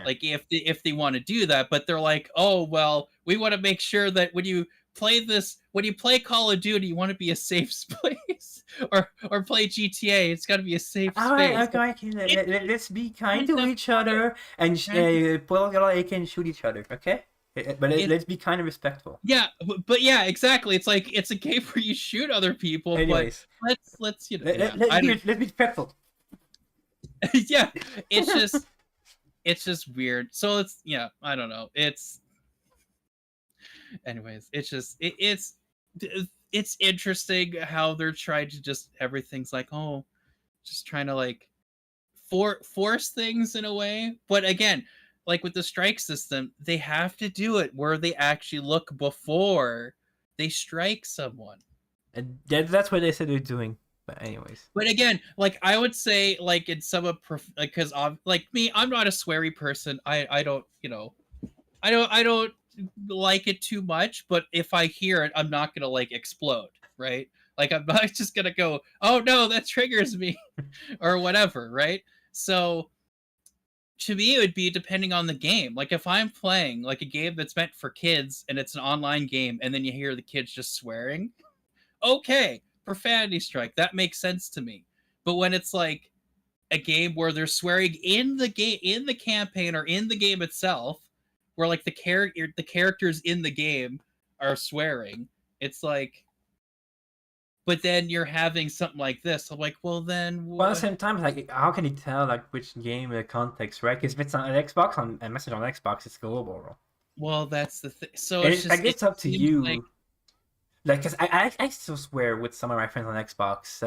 like if they want to do that, but they're like, oh well, we want to make sure that when you play Call of Duty, you want to be a safe space, or play GTA, it's got to be a safe space. Okay. Let's be kind to each other and pull out AK and shoot each other, okay? But let's be kind and respectful. Yeah, but yeah, exactly. It's like it's a game where you shoot other people. Anyways, but let's you know, let's be respectful. Yeah, it's just weird. So I don't know. Anyways, it's interesting how they're trying to just everything's like, oh, just trying to like force things in a way. But again, like with the strike system, they have to do it where they actually look before they strike someone. And that's what they said they're doing. But anyways. But again, like I would say, like in some of because like me, I'm not a sweary person. I don't, I don't like it too much. But if I hear it, I'm not gonna like explode, right? Like I'm not just gonna go, oh no, that triggers me, or whatever, right? So to me, it would be depending on the game. Like if I'm playing like a game that's meant for kids and it's an online game, and then you hear the kids just swearing, okay, profanity strike, that makes sense to me. But when it's like a game where they're swearing in the game, in the campaign, or in the game itself, where like the characters in the game are swearing, it's like, but then you're having something like this. I'm like, well then. Well, at the same time, like, how can you tell like which game the context, right? Because if it's on Xbox, on a message on Xbox, it's global. Well, that's the thing. So it's up to you. Like, cause I still swear with some of my friends on Xbox,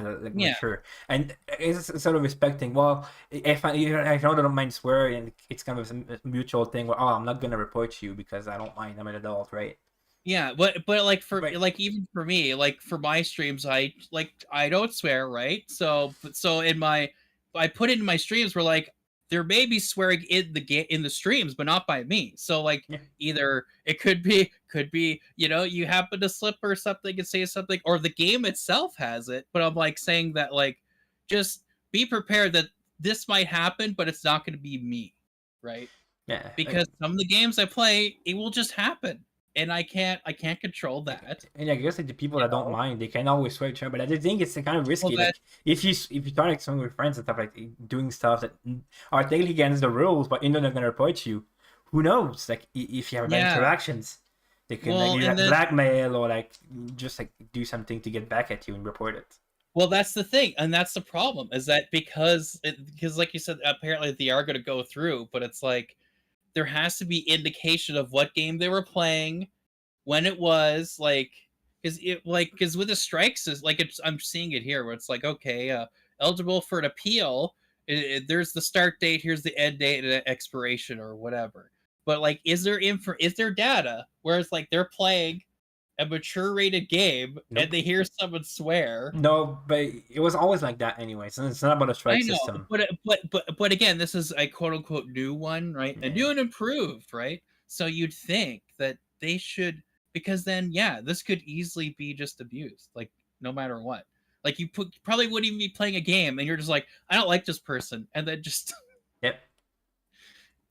sure, and it's sort of respecting. Well, if I know they don't mind swearing, it's kind of a mutual thing. Where I'm not gonna report you because I don't mind. I'm an adult, right? Yeah, but like like even for me, like for my streams, I don't swear, right? So I put it in my streams where like there may be swearing in the streams, but not by me. So like either it could be you happen to slip or something and say something, or the game itself has it. But I'm like saying that like just be prepared that this might happen, but it's not going to be me, right? Yeah. Because some of the games I play, it will just happen. And I can't control that. And I guess like the people that don't mind, they can always swear each other. But I think it's kind of risky. Well, like if you start like some of your friends and stuff like doing stuff that are technically against the rules, but they're gonna report you. Who knows? Like if you have bad interactions, they can blackmail or like just like do something to get back at you and report it. Well, that's the thing, and that's the problem. Is that because like you said, apparently they are going to go through, but it's like. There has to be indication of what game they were playing, when it was, like, because with the strikes is like I'm seeing it here where it's like, okay, eligible for an appeal. There's the start date, here's the end date and expiration or whatever. But like, is there data where it's like they're playing a mature rated game and they hear someone swear? No, but it was always like that anyways, and it's not about a strike system. But again, this is a quote unquote new one, right? A new and improved, right? So you'd think that they should, because then this could easily be just abused, like no matter what. Like you probably wouldn't even be playing a game and you're just like, I don't like this person, and then just Yep.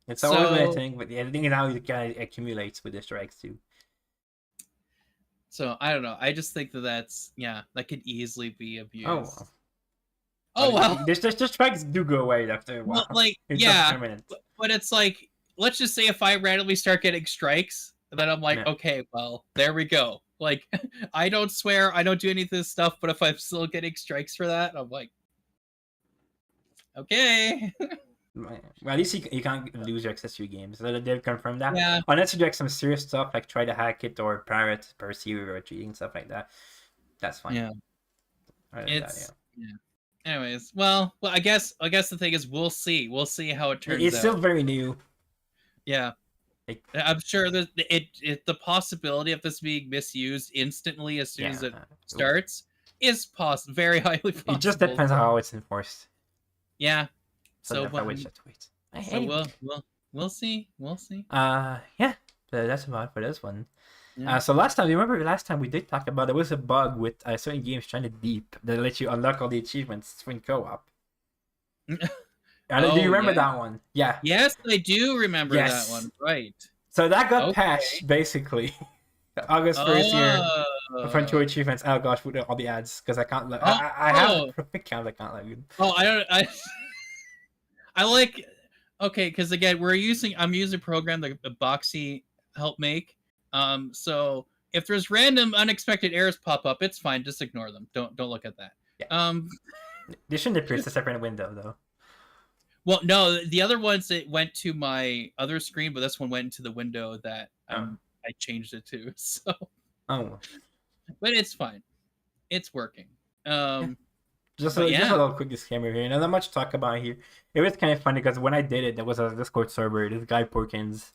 It's always been a thing, but I think how it kind of accumulates with the strikes too. So I don't know. I just think that could easily be abused. Oh well. The strikes do go away after a while. Well, like but it's like, let's just say if I randomly start getting strikes, then I'm like, okay, well, there we go. Like I don't swear, I don't do any of this stuff, but if I'm still getting strikes for that, I'm like, okay. Well, at least you can't lose your access to your games. They've confirmed that. Yeah. Unless you do like some serious stuff, like try to hack it or pirate, pursue, or cheating, stuff like that. That's fine. Yeah. Anyways, well, I guess the thing is we'll see. We'll see how it turns out. It's still very new. Yeah. Like, I'm sure that the possibility of this being misused instantly as soon as it starts is very highly possible. It just depends on how it's enforced. Yeah. So that's why we should wait. So Anyway. we'll see. We'll see. Yeah. That's about it for this one. Yeah. So last time, you remember last time we did talk about there was a bug with certain games trying to deep that let you unlock all the achievements in co-op. Do you remember that one? Yeah. Yes, I do remember that one. Right. So that got patched basically. August 1st year. Frontier achievements. Oh gosh, with all the ads because I can't. I have a perfect count. I can't let you. Oh, I like. Okay, because again, I'm using a program that Boxy helped make. So if there's random unexpected errors pop up, it's fine. Just ignore them. Don't look at that. Yeah. They shouldn't appear a separate window though. Well, no, the other ones it went to my other screen, but this one went into the window that I changed it to. So. Oh. But it's fine. It's working. Just a little quick disclaimer here. Not much to talk about here. It was kind of funny because when I did it, there was a Discord server. This guy Porkins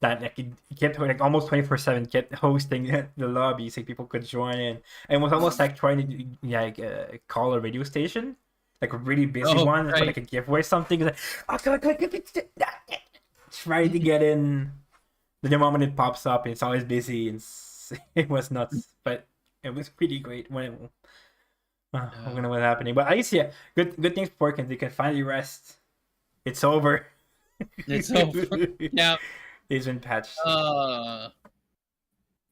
that he kept almost 24/7 kept hosting the lobby so people could join in, and it was almost like trying to call a radio station, like a really busy one, for like a giveaway or something. Like, trying to get in. The moment it pops up, it's always busy, and it was nuts, but it was pretty great when I don't know what's happening. But at least, good things for Porkins. They can finally rest. It's over. It's over. Yeah. It's been patched.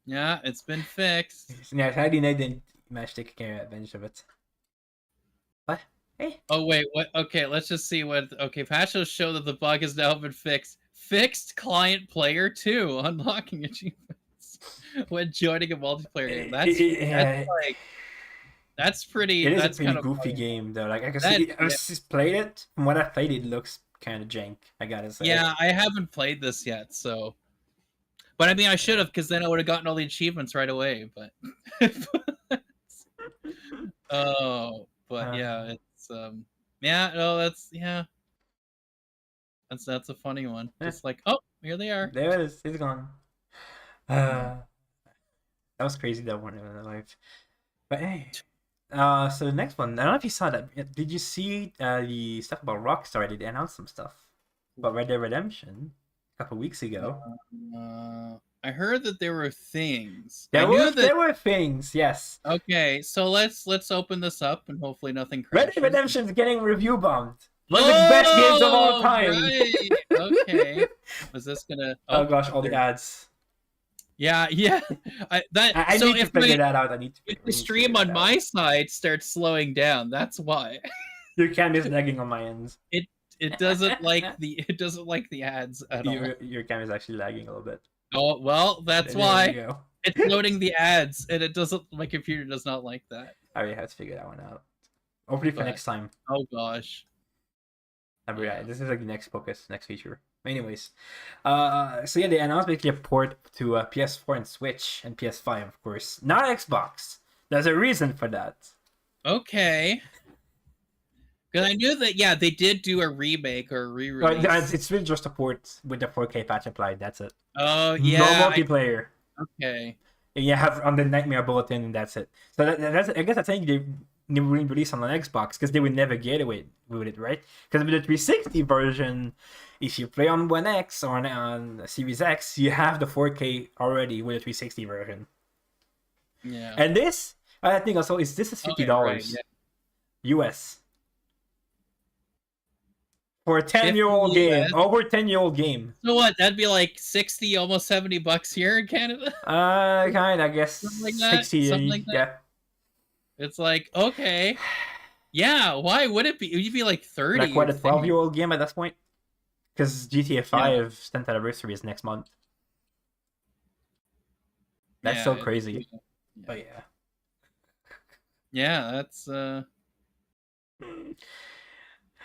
Yeah, it's been fixed. Yeah, Friday night didn't manage to take advantage of it. What? Hey. Oh wait, what? Okay, let's just see what. Okay, patches show that the bug has now been fixed. Fixed client player 2, unlocking achievements when joining a multiplayer game. That's pretty. It is that's a pretty goofy game though. Like I can see, I've just played it. From what I played, it looks kind of jank. I gotta say. Yeah, I haven't played this yet, so. But I mean, I should have, because then I would have gotten all the achievements right away. But. Yeah, it's That's a funny one. Just like, oh, here they are. There it is. It's gone. That was crazy. That one in my life. But hey. So the next one, I don't know if you saw that. Did you see the stuff about Rockstar? They announced some stuff about Red Dead Redemption a couple weeks ago. I heard that there were things. There were things, yes. Okay, so let's open this up and hopefully nothing crashes. Red Dead Redemption is getting review bombed. One of the best games of all time. Right. Okay. Was this gonna? Oh gosh, all the ads. Yeah. I need to figure that out. If the stream on my side starts slowing down, that's why. Your cam is lagging on my ends. It doesn't like the ads at all. Your cam is actually lagging a little bit. Oh well, that's why. It's loading the ads, and it doesn't. My computer does not like that. I really have to figure that one out. Hopefully for next time. Oh gosh. This is like the next feature. Anyways, so yeah, they announced basically a port to PS4 and Switch and PS5, of course, not Xbox. There's a reason for that. Okay. Because I knew that, they did do a remake or a re-release. It's really just a port with the 4K patch applied. That's it. Oh yeah. No multiplayer. Okay. And you have on the Nightmare Bulletin, and that's it. So that's I guess I think they wouldn't release on an Xbox because they would never get away with it, right? Because with the 360 version, if you play on One X or on Series X, you have the 4K already with the 360 version. Yeah. And this, I think also, this is $50 US for a 10-year-old game, over 10-year-old game. So what? That'd be like 60, almost $70 here in Canada. Kind of, I guess. Something like that. 60, something like that. Yeah. It's like, okay. Yeah, why would it be? It would be like 30. Like what, a 12-year-old game at this point? Because GTA 5's 10th anniversary is next month. That's so crazy. Yeah. But yeah. Yeah, that's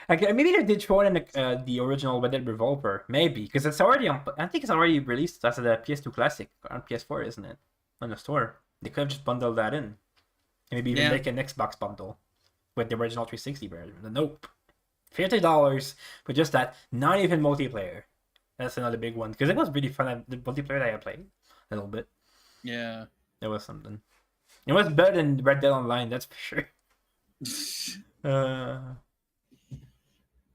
Like maybe they did throw in the original Red Dead Revolver, maybe, because it's already on. I think it's already released as a PS2 Classic on PS4, isn't it? On the store, they could have just bundled that in, and maybe even make an Xbox bundle with the original 360 version. Nope, $50 for just that. Not even multiplayer. That's another big one because it was really fun. The multiplayer that I played a little bit. Yeah. There was something. It was better than Red Dead Online, that's for sure.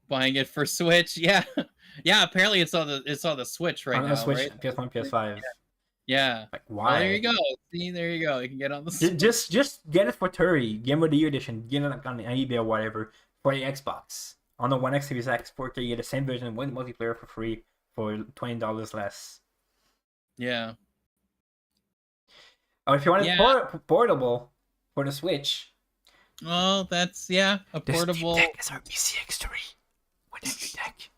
Buying it for Switch, yeah, yeah. Apparently, it's on the Switch right on now, Switch, right? PS1, PS5. Yeah. Like Oh, why? there you go. See, there you go. You can get on the Switch. Just get it for 30. Game of the Year edition. Get it on eBay or whatever for the Xbox. On the One X Series X, 4K, you get the same version with multiplayer for free for $20 less. Yeah. Or if you want it portable for the Switch. Well, that's a portable. The Steam Deck is our PCX3 with a Steam Deck.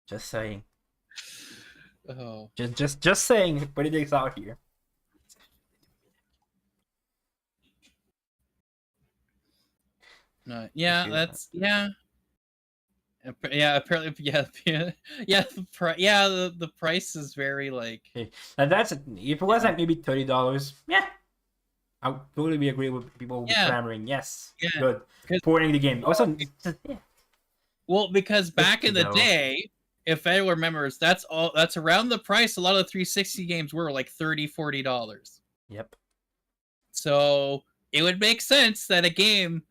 Just saying. Oh. Just saying. Put it out here. No, yeah, that's apparently the price is very like. Okay. And that's if it was like maybe $30, yeah, I would totally agree with people clamoring. Yes, good porting the game. Also, well, because back in the day, if anyone remembers, that's around the price a lot of the 360 games were, like $30-$40. Yep. So it would make sense that a game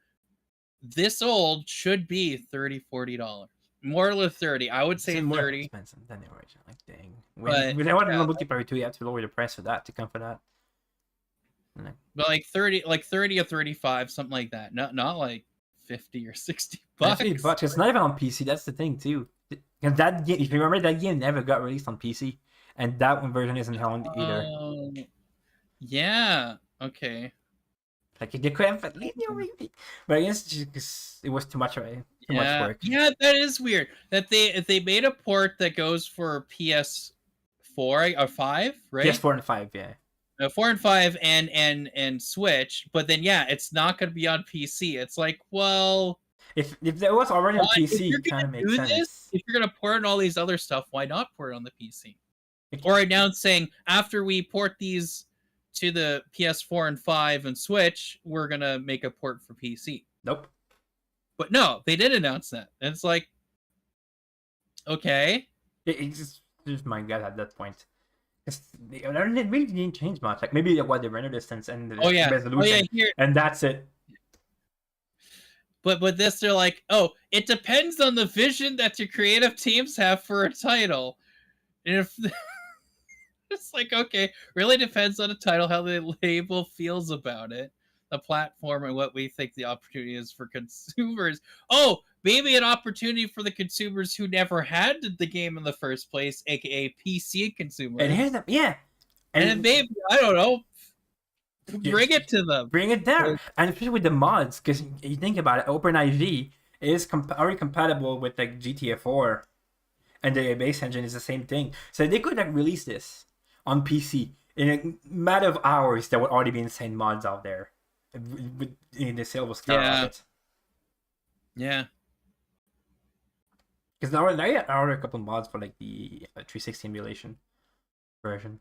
this old should be $30-$40. More than 30. I would say more 30. Expensive than the original. Like dang. When I want to multiplayer 2, you have to lower the price for that to come for that. But like 30 or 35, something like that. Not like 50 or 60 bucks. $50. It's not even on PC. That's the thing too. Because that game, if you remember, that game never got released on PC, and that one version isn't on either. Yeah. Okay. Like they could have, but I guess it was too much much work. Yeah, that is weird. That they made a port that goes for PS4 or 5, right? PS4 and 5, yeah. 4 and 5 and Switch, but then it's not going to be on PC. It's like, well, if there was already on PC, it kind of makes sense. If you're going to port in all these other stuff, why not port it on the PC? Or announcing after we port these to the PS4 and 5 and Switch, we're going to make a port for PC. Nope. But no, they did announce that. And it's like, okay. It's just my gut at that point. It really didn't change much. Like maybe the render distance and the resolution, and that's it. But with this, they're like, it depends on the vision that your creative teams have for a title. And if it's like, okay, really depends on the title, how the label feels about it, the platform, and what we think the opportunity is for consumers. Oh, maybe an opportunity for the consumers who never had the game in the first place, aka PC consumers. And then maybe, I don't know, bring it to them. Bring it there. And especially with the mods, because you think about it, OpenIV is already compatible with like GTA 4. And the base engine is the same thing. So they could have released this on PC in a matter of hours. There would already be insane mods out there in the sale will skyrocket. Yeah. Because now I ordered a couple of mods for like the 360 emulation version.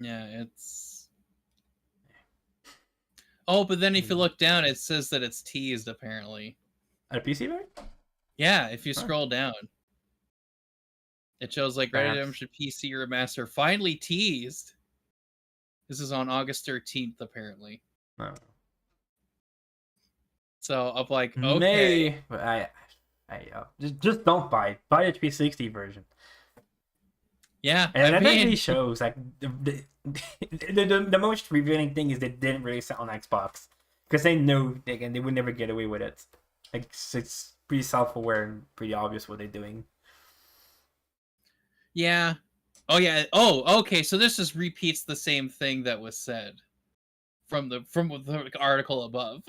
Yeah, it's. Oh, but then if you look down, it says that it's teased apparently. At a PC version? Yeah, if you scroll down. It shows like Red Dead Redemption PC Remaster finally teased. This is on August 13th, apparently. Oh. So I'm like, okay. But I just don't buy it. Buy the 360 version. Yeah, and that really shows like the most revealing thing is they didn't release it on Xbox because they knew they would never get away with it. Like it's pretty self-aware and pretty obvious what they're doing. Yeah. Oh yeah. Oh, okay. So this just repeats the same thing that was said from the article above,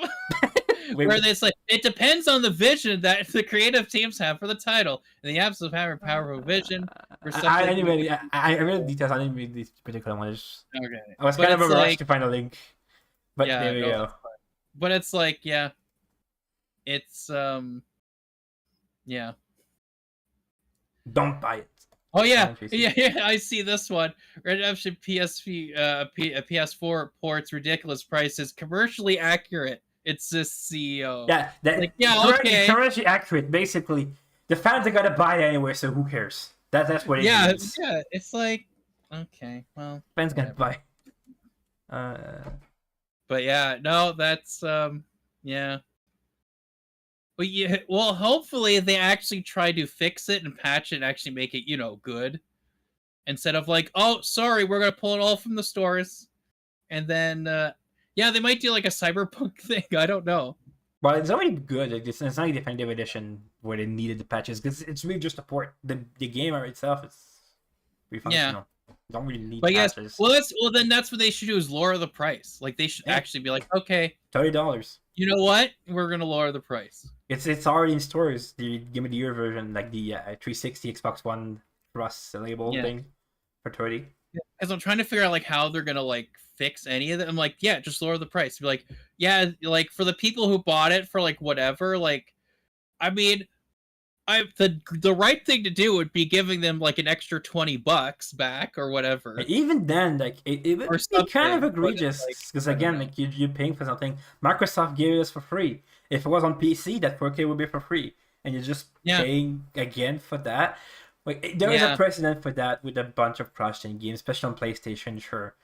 where they say it depends on the vision that the creative teams have for the title, and the absence of having powerful vision. I read the details. I didn't read these particular ones. Okay. I was kind of a rush to find a link, but there we go. But it's like, it's Don't buy it. Oh yeah, I see this one. Red Redemption PS4 ports ridiculous prices, commercially accurate. It's this CEO. Yeah, okay. Commercially accurate. Basically, the fans are gonna buy it anyway, so who cares? That's what it Yeah, means. yeah. It's like, okay, well, Ben's gonna whatever. buy. But yeah, no, that's yeah. But yeah, well, hopefully they actually try to fix it and patch it and actually make it, good. Instead of like, oh, sorry, we're gonna pull it all from the stores, and then yeah, they might do like a cyberpunk thing. I don't know. Well, it's already good. Like, it's not a definitive edition where they needed the patches because it's really just a port. The game itself is pretty Yeah, functional. You don't really need but yes, patches. well then that's what they should do is lower the price. Like they should Yeah. actually be like, okay, $30. you know what? We're gonna lower the price. It's already in stores. The Game of the Year version, like the 360 Xbox One Plus label Yeah. thing, for 30. Because I'm trying to figure out like how they're gonna like fix any of it. I'm like, yeah, just lower the price. Be like, yeah, like for the people who bought it for like whatever, like, I mean, the right thing to do would be giving them like an extra $20 back or whatever. Even then, like it would be kind of egregious because again, like you're paying for something. Microsoft gave it us for free. If it was on PC, that 4K would be for free, and you're just paying again for that. Like there is a precedent for that with a bunch of cross-gen games, especially on PlayStation, sure.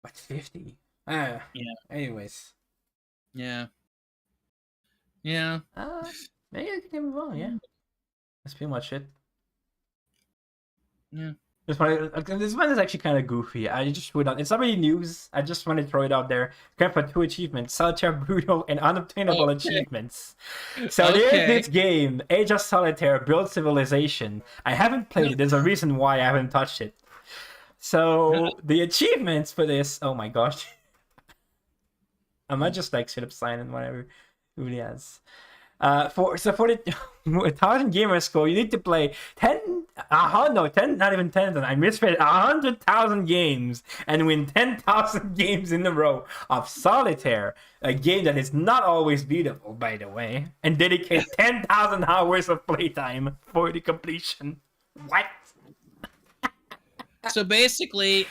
But 50? Yeah. Anyways. Yeah. Maybe I can move on. Yeah. That's pretty much it. Yeah. This one is actually kind of goofy. I just put on. It's not really news. I just want to throw it out there. Going for 2 achievements: Solitaire, Brutal, and Unobtainable achievements. So there's this game, Age of Solitaire: Build Civilization. I haven't played it. There's a reason why I haven't touched it. So the achievements for this. Oh my gosh. I might just like sit up silent whatever it really has. For the 1,000 gamer score, you need to play 10, not even 10. I misread 100,000 games and win 10,000 games in a row of Solitaire, a game that is not always beatable, by the way, and dedicate 10,000 hours of playtime for the completion. What? So basically,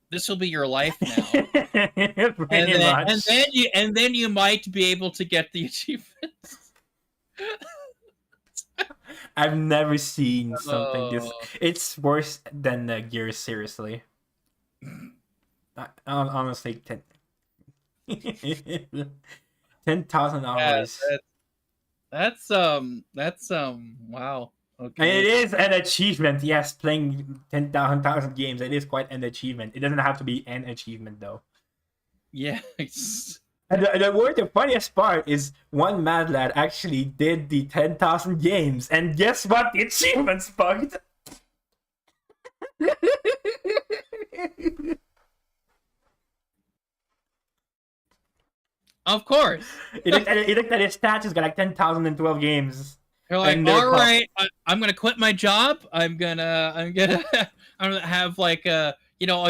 this will be your life now, and then you might be able to get the achievements. I've never seen something this. It's worse than Gears, seriously. Honestly, 10,000 hours. That's wow. Okay. And it is an achievement, yes. Playing 10,000 games, it is quite an achievement. It doesn't have to be an achievement, though. Yeah. And the funniest part is one mad lad actually did the 10,000 games, and guess what? The achievement's bugged. Of course. It looked at his stats. He's got like 10,012 games. You're like, all right, I'm gonna quit my job. I'm gonna have like a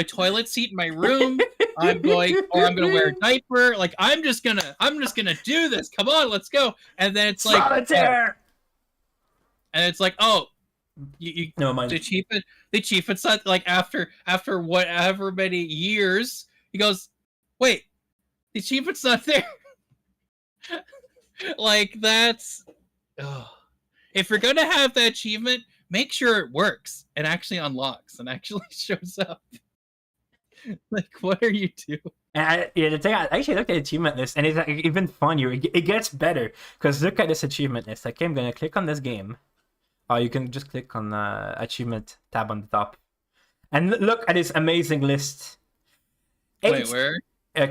toilet seat in my room. I'm gonna wear a diaper. Like I'm just gonna do this. Come on, let's go. And then it's like Solitaire. And it's like, oh, you no mind. The achievement not like after whatever many years, he goes, wait, the achievement's not there. Like that's. Oh. If you're gonna have that achievement, make sure it works and actually unlocks and actually shows up. Like, what are you doing? And the thing, I actually looked at the achievement list, and it's like, even funnier. It gets better because look at this achievement list. Okay, I'm gonna click on this game. Or you can just click on the achievement tab on the top, and look at this amazing list. Wait, where?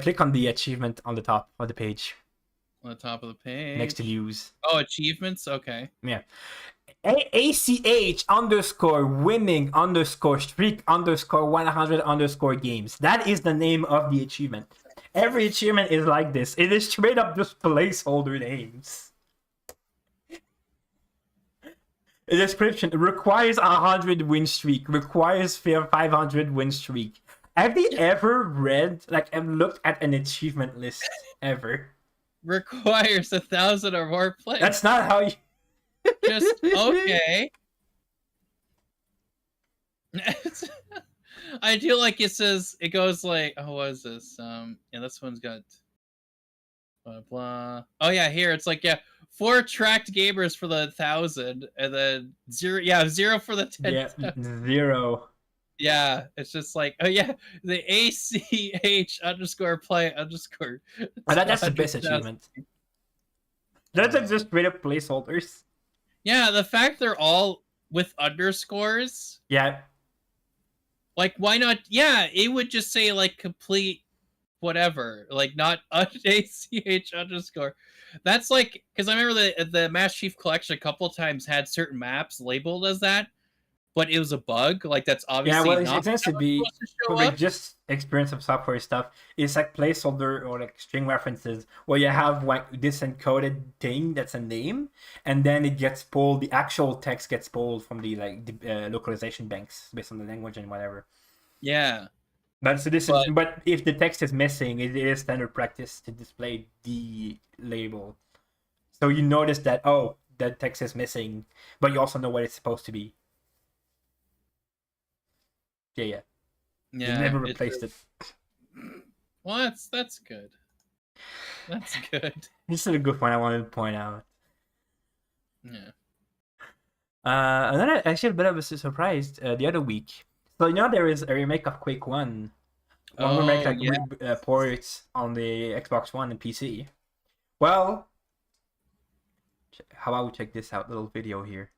Click on the achievement on the top of the page. On the top of the page. Next to news. Oh, achievements? Okay. Yeah. ACH_winning_streak_100_ games. That is the name of the achievement. Every achievement is like this. It is straight up just placeholder names. The description requires 100 win streak. Requires 500 win streak. Have you ever read, like, and looked at an achievement list ever? Requires 1,000 or more plays. That's not how you. Just okay. I do like it says it goes like, oh, what is this? Yeah, this one's got blah blah. Oh yeah, here it's like 4 tracked gamers for the 1,000, and then 0. Yeah, 0 for the 10,000. Yeah, 0. Yeah, it's just like, oh yeah, the ACH underscore play underscore. That's the best achievement. That's just straight up placeholders. Yeah, the fact they're all with underscores. Yeah. Like, why not? Yeah, it would just say like complete whatever, like not ACH underscore. That's like, because I remember the Master Chief Collection a couple times had certain maps labeled as that, but it was a bug. Like that's obviously it tends to be from just experience of software stuff. It's like placeholder or like string references where you have like this encoded thing that's a name, and then it gets pulled. The actual text gets pulled from the localization banks based on the language and whatever. Yeah. But if the text is missing, it is standard practice to display the label. So you notice that that text is missing, but you also know what it's supposed to be. Yeah. You never replaced it. Well, that's good. That's good. This is a good point I wanted to point out. Yeah. And then actually a bit of a surprise the other week. So there is a remake of Quake 1. Remake ports on the Xbox One and PC. Well, how about we check this out? Little video here.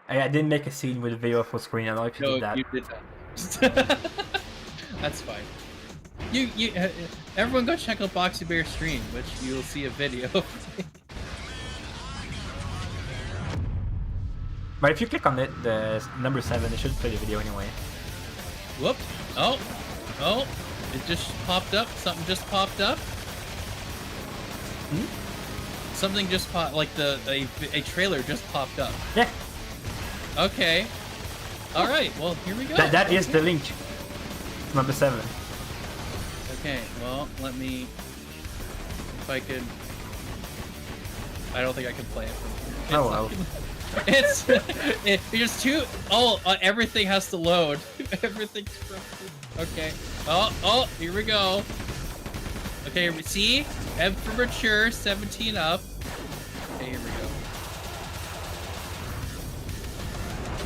I didn't make a scene with a video full screen. I don't know if you did that. You did that. That's fine. Everyone go check out Boxy Bear's stream, which you will see a video. But if you click on it, the number 7, it should play the video anyway. Whoop! Oh! It just popped up. Something just popped up. Something just popped. Like a trailer just popped up. Yeah. Okay. All right. Well, here we go. That is the link. Number 7. Okay. Well, let me. If I could. I don't think I can play it from here. Oh well. It's just too. Everything has to load. Everything's okay. Oh, here we go. Okay, see, M for mature, 17 up. Okay, here we go.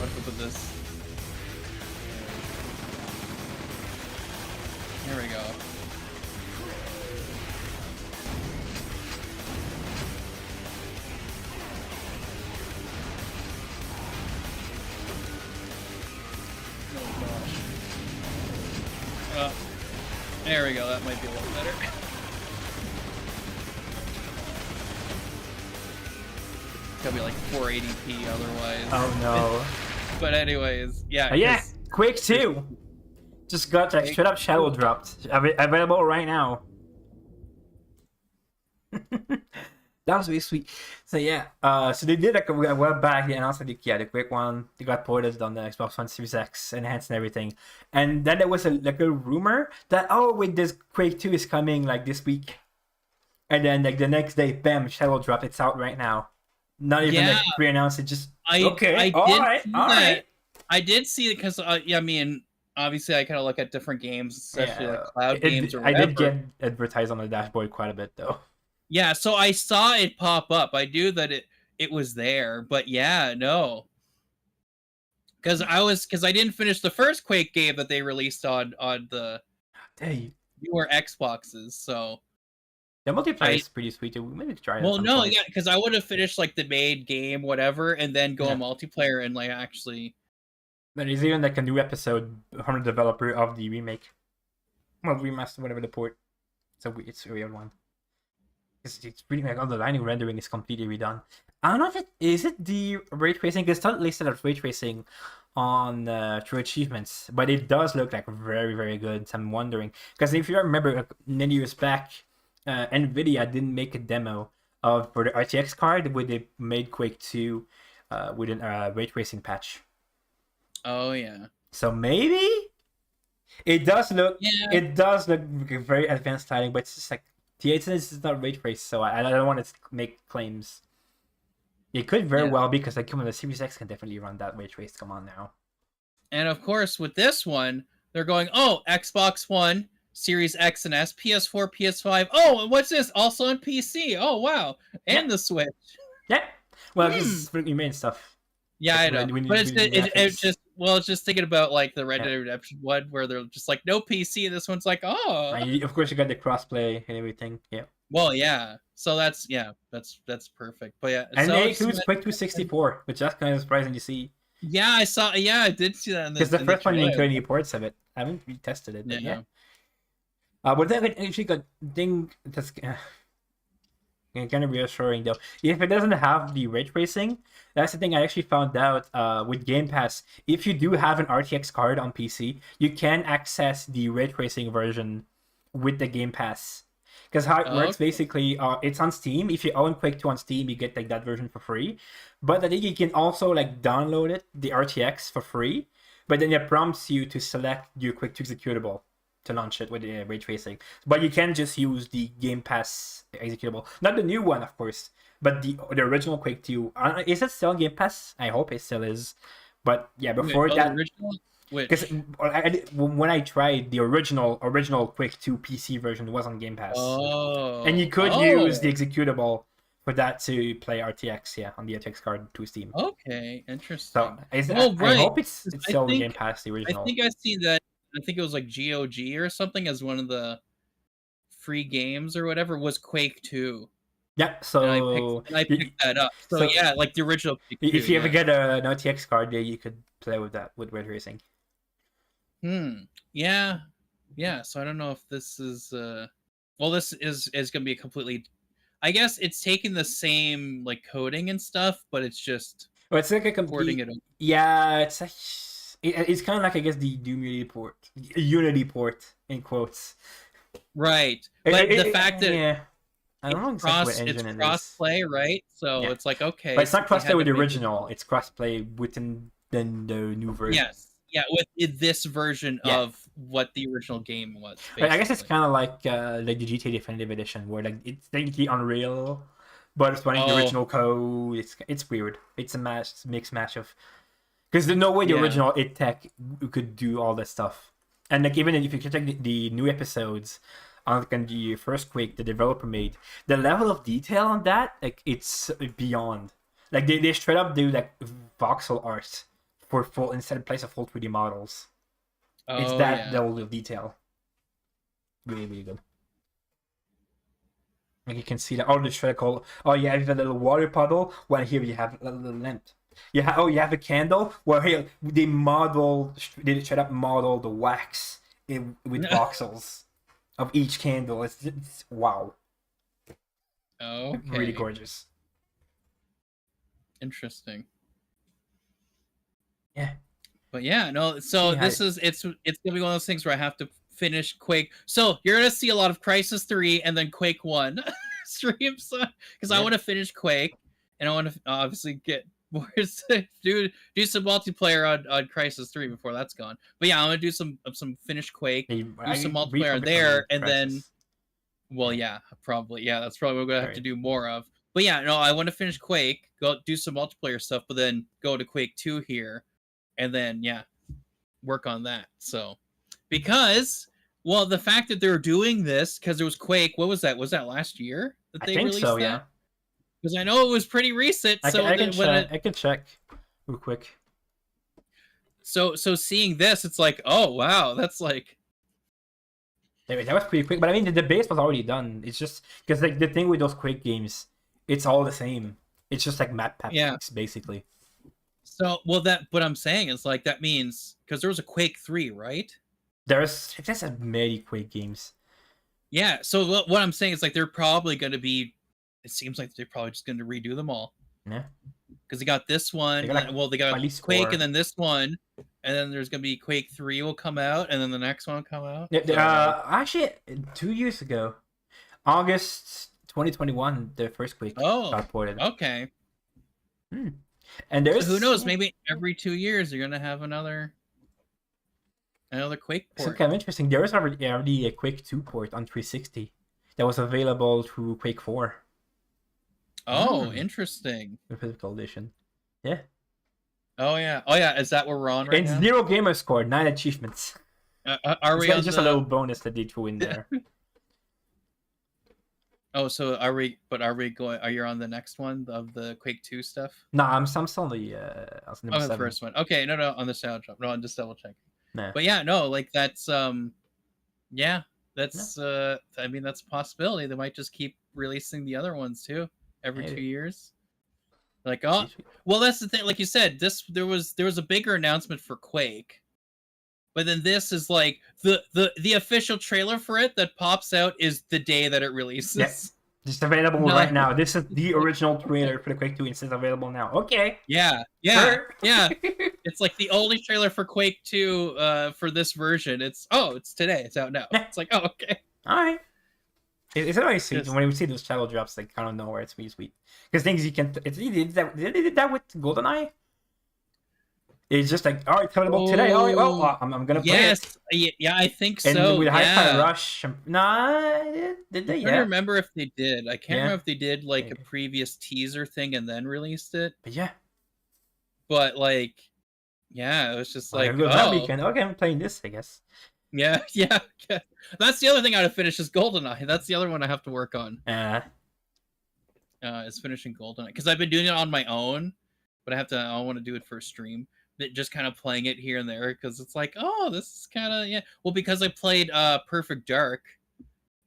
What's up with this? Here we go. There we go, that might be a little better. Gotta be like 480p otherwise. Oh no. But anyways, yeah. Yeah, Quake 2! Just got like straight up shadow dropped. Available right now. That was really sweet. So yeah, so they did like a while back. They announced like the Quake 1. They got ported on the Xbox One Series X, enhanced and everything. And then there was a rumor that wait, this Quake 2 is coming like this week. And then like the next day, bam, shadow drop. It's out right now. Not even like pre-announced. It just okay. All right. I did see it because I mean, obviously I kind of look at different games, especially like cloud games or whatever. I did get advertised on the dashboard quite a bit though. Yeah, so I saw it pop up. I knew that it was there, but yeah, no. Because I didn't finish the first Quake game that they released on the newer Xboxes, so the multiplayer is pretty sweet too. We maybe try it. Well, no, yeah, because I would have finished like the main game, whatever, and then go on multiplayer and like actually. There's even like a new episode from the developer of the remake. Well, remaster, whatever the port. So it's a weird one. It's pretty like all the lining rendering is completely redone. I don't know if is the ray tracing. It's not listed as ray tracing on True Achievements, but it does look like very, very good. So I'm wondering because if you remember, like, many years back, Nvidia didn't make a demo for the RTX card where they made Quake 2 with a ray tracing patch. Oh yeah. So maybe it does look. Yeah. It does look like very advanced lighting, but it's just like. T8 is not ray trace, so I don't want to make claims. It could very well because like the Series X can definitely run that ray trace. Come on now. And of course, with this one, they're going, oh, Xbox One, Series X and S, PS4, PS5. Oh, and what's this? Also on PC. Oh, wow. Yeah. And the Switch. Yeah. Well, this is for main stuff. Yeah, Like, I know. when you- But it's when you it's graphics. just it's just thinking about like the Red Yeah. Dead Redemption one where they're just like no PC, and this one's like, oh. And of course, you got the crossplay and everything. Yeah. Well, yeah. So that's perfect. But yeah, And so it just includes went- Quake 264, which that's kind of surprising to see. yeah, I saw. Yeah, I did see that in Because the in first one didn't trailer. include any ports of it. I haven't retested it, but Yeah. but then actually got thing that's kind of reassuring though. If it doesn't have the ray tracing, that's the thing I actually found out with Game Pass. If you do have an RTX card on PC, you can access the ray tracing version with the Game Pass. Because how it works, Okay. basically, it's on Steam. If you own Quake 2 on Steam, you get like that version for free. But I think you can also like download it, the RTX, for free. But then it prompts you to select your Quake 2 executable to launch it with ray tracing. But you can just use the Game Pass executable, not the new one, of course, but the original Quake 2. Is it still on Game Pass? I hope it still is. But yeah, before Wait, that, the original. Which? because when I tried the original Quake 2 PC version was on Game Pass, Oh. and you could use the executable for that to play RTX, on the RTX card to Steam. Okay, interesting. So Oh, I right. hope it's I still on think- Game Pass, the I original. think I seen that. I think it was like GOG or something as one of the free games or whatever was Quake 2. Yeah, so And I picked that up. So, so- yeah, like the original Quake 2. if you ever yeah. get an RTX card, you could play with that with ray tracing. Yeah. Yeah, so I don't know if this is well, this is going to be a completely, I guess it's taking the same like coding and stuff, but it's just Well, it's like a porting complete. it over. Yeah, it's like it's kind of like, I guess, the Unity port in quotes. Right. But the fact that yeah, I don't know it's exactly what engine it is. cross-play, right? So Yeah. it's like, okay. But it's not so they had crossplay with to the make it- original. It's crossplay within the new version. Yes. Yeah, with this version Yeah. of what the original game was. But I guess it's basically. kind of like the GTA Definitive Edition, where like it's technically Unreal, but it's running the Oh. original code. It's weird. It's a mixed match of, because there's no way the Yeah. original id Tech could do all that stuff. And like, even if you check the new episodes on like, the first Quake the developer made, the level of detail on that, like, it's beyond. Like they straight up do like voxel art for full, instead of place of full 3D models. It's Oh, that yeah. level of detail. Really, really good. Like, you can see that. Oh, the shred. Oh, you have a little water puddle. Well, here you have a little lamp. You have a candle. Well, here they straight up model the wax with voxels of each candle. It's wow, Okay. really gorgeous. Interesting. Yeah. But yeah, no. So Yeah. this is it's gonna be one of those things where I have to finish Quake. So you're gonna see a lot of Crysis 3 and then Quake 1 streams because I Yeah. want to finish Quake and I want to obviously get more do some multiplayer on Crysis 3 before that's gone. But yeah, I'm gonna do some finish Quake. Do some multiplayer there, and then well, yeah, probably. Yeah, that's probably what we're gonna have to Right. do more of. But yeah, no, I want to finish Quake, go do some multiplayer stuff, but then go to Quake 2 here, and then yeah, work on that. So because well, the fact that they're doing this because there was Quake, what was that? Was that last year that I they think released so. that? Yeah. Because I know it was pretty recent. I So can check real quick. so seeing this, it's like, oh wow, that's like That was pretty quick, but I mean the base was already done. It's just because like the thing with those Quake games, it's all the same. It's just like map Yeah. packs basically. so well that what I'm saying is like that means because there was a Quake 3, right? There's many Quake games. Yeah, so what I'm saying is like they're probably going to be. It seems like they're probably just going to redo them all Yeah. because they got this one. They got, like, well, they got at least Quake 4. and then this one, and then there's going to be Quake 3 will come out, and then the next one will come out. Yeah, So, actually 2 years ago, August 2021, the first Quake got ported. okay. And So there's who knows? Maybe every 2 years you're going to have another Quake It's port. kind of interesting. There was already a Quake 2 port on 360 that was available through Quake 4. Oh, interesting. The physical edition. Yeah. Oh yeah. Is that where we're on right And now? 0 gamer score, 9 achievements. Are we on It's just a little bonus that they threw in there. Oh, so are we? But are we going? Are you on the next one of the Quake 2 stuff? No, I'm still on the number Oh, the 7. first one. Okay, no, on the sound drop. No, I'm just double checking. Nah. But yeah, no, like that's yeah, No. that's I mean that's a possibility. They might just keep releasing the other ones too every Maybe. 2 years. Like, oh, well, that's the thing. Like you said, there was a bigger announcement for Quake, but then this is like the official trailer for it that pops out is the day that it releases. Yeah. Just available right now. This is the original trailer for the Quake 2. It's available now. Okay. Yeah. Sure. Yeah. It's like the only trailer for Quake 2 for this version. It's today. It's out now. Yeah. It's like, oh, okay. All right. It's always sweet when we see those shadow drops, like kind of nowhere. It's really sweet because things you can. They did that with GoldenEye. It's just like, all right, available today. Oh, well, I'm gonna play it. Yeah, I think so. And with Hi-Fi Rush, nah, did they? I don't remember if they did. I can't remember if they did like Maybe. a previous teaser thing and then released it. But yeah. But like, yeah, it was just like, that weekend. Okay, I'm playing this, I guess. Yeah. That's the other thing I gotta finish is GoldenEye. That's the other one I have to work on. Is finishing GoldenEye because I've been doing it on my own, but I want to do it for a stream. Just kind of playing it here and there because it's like, oh, this is kind of well, because I played Perfect Dark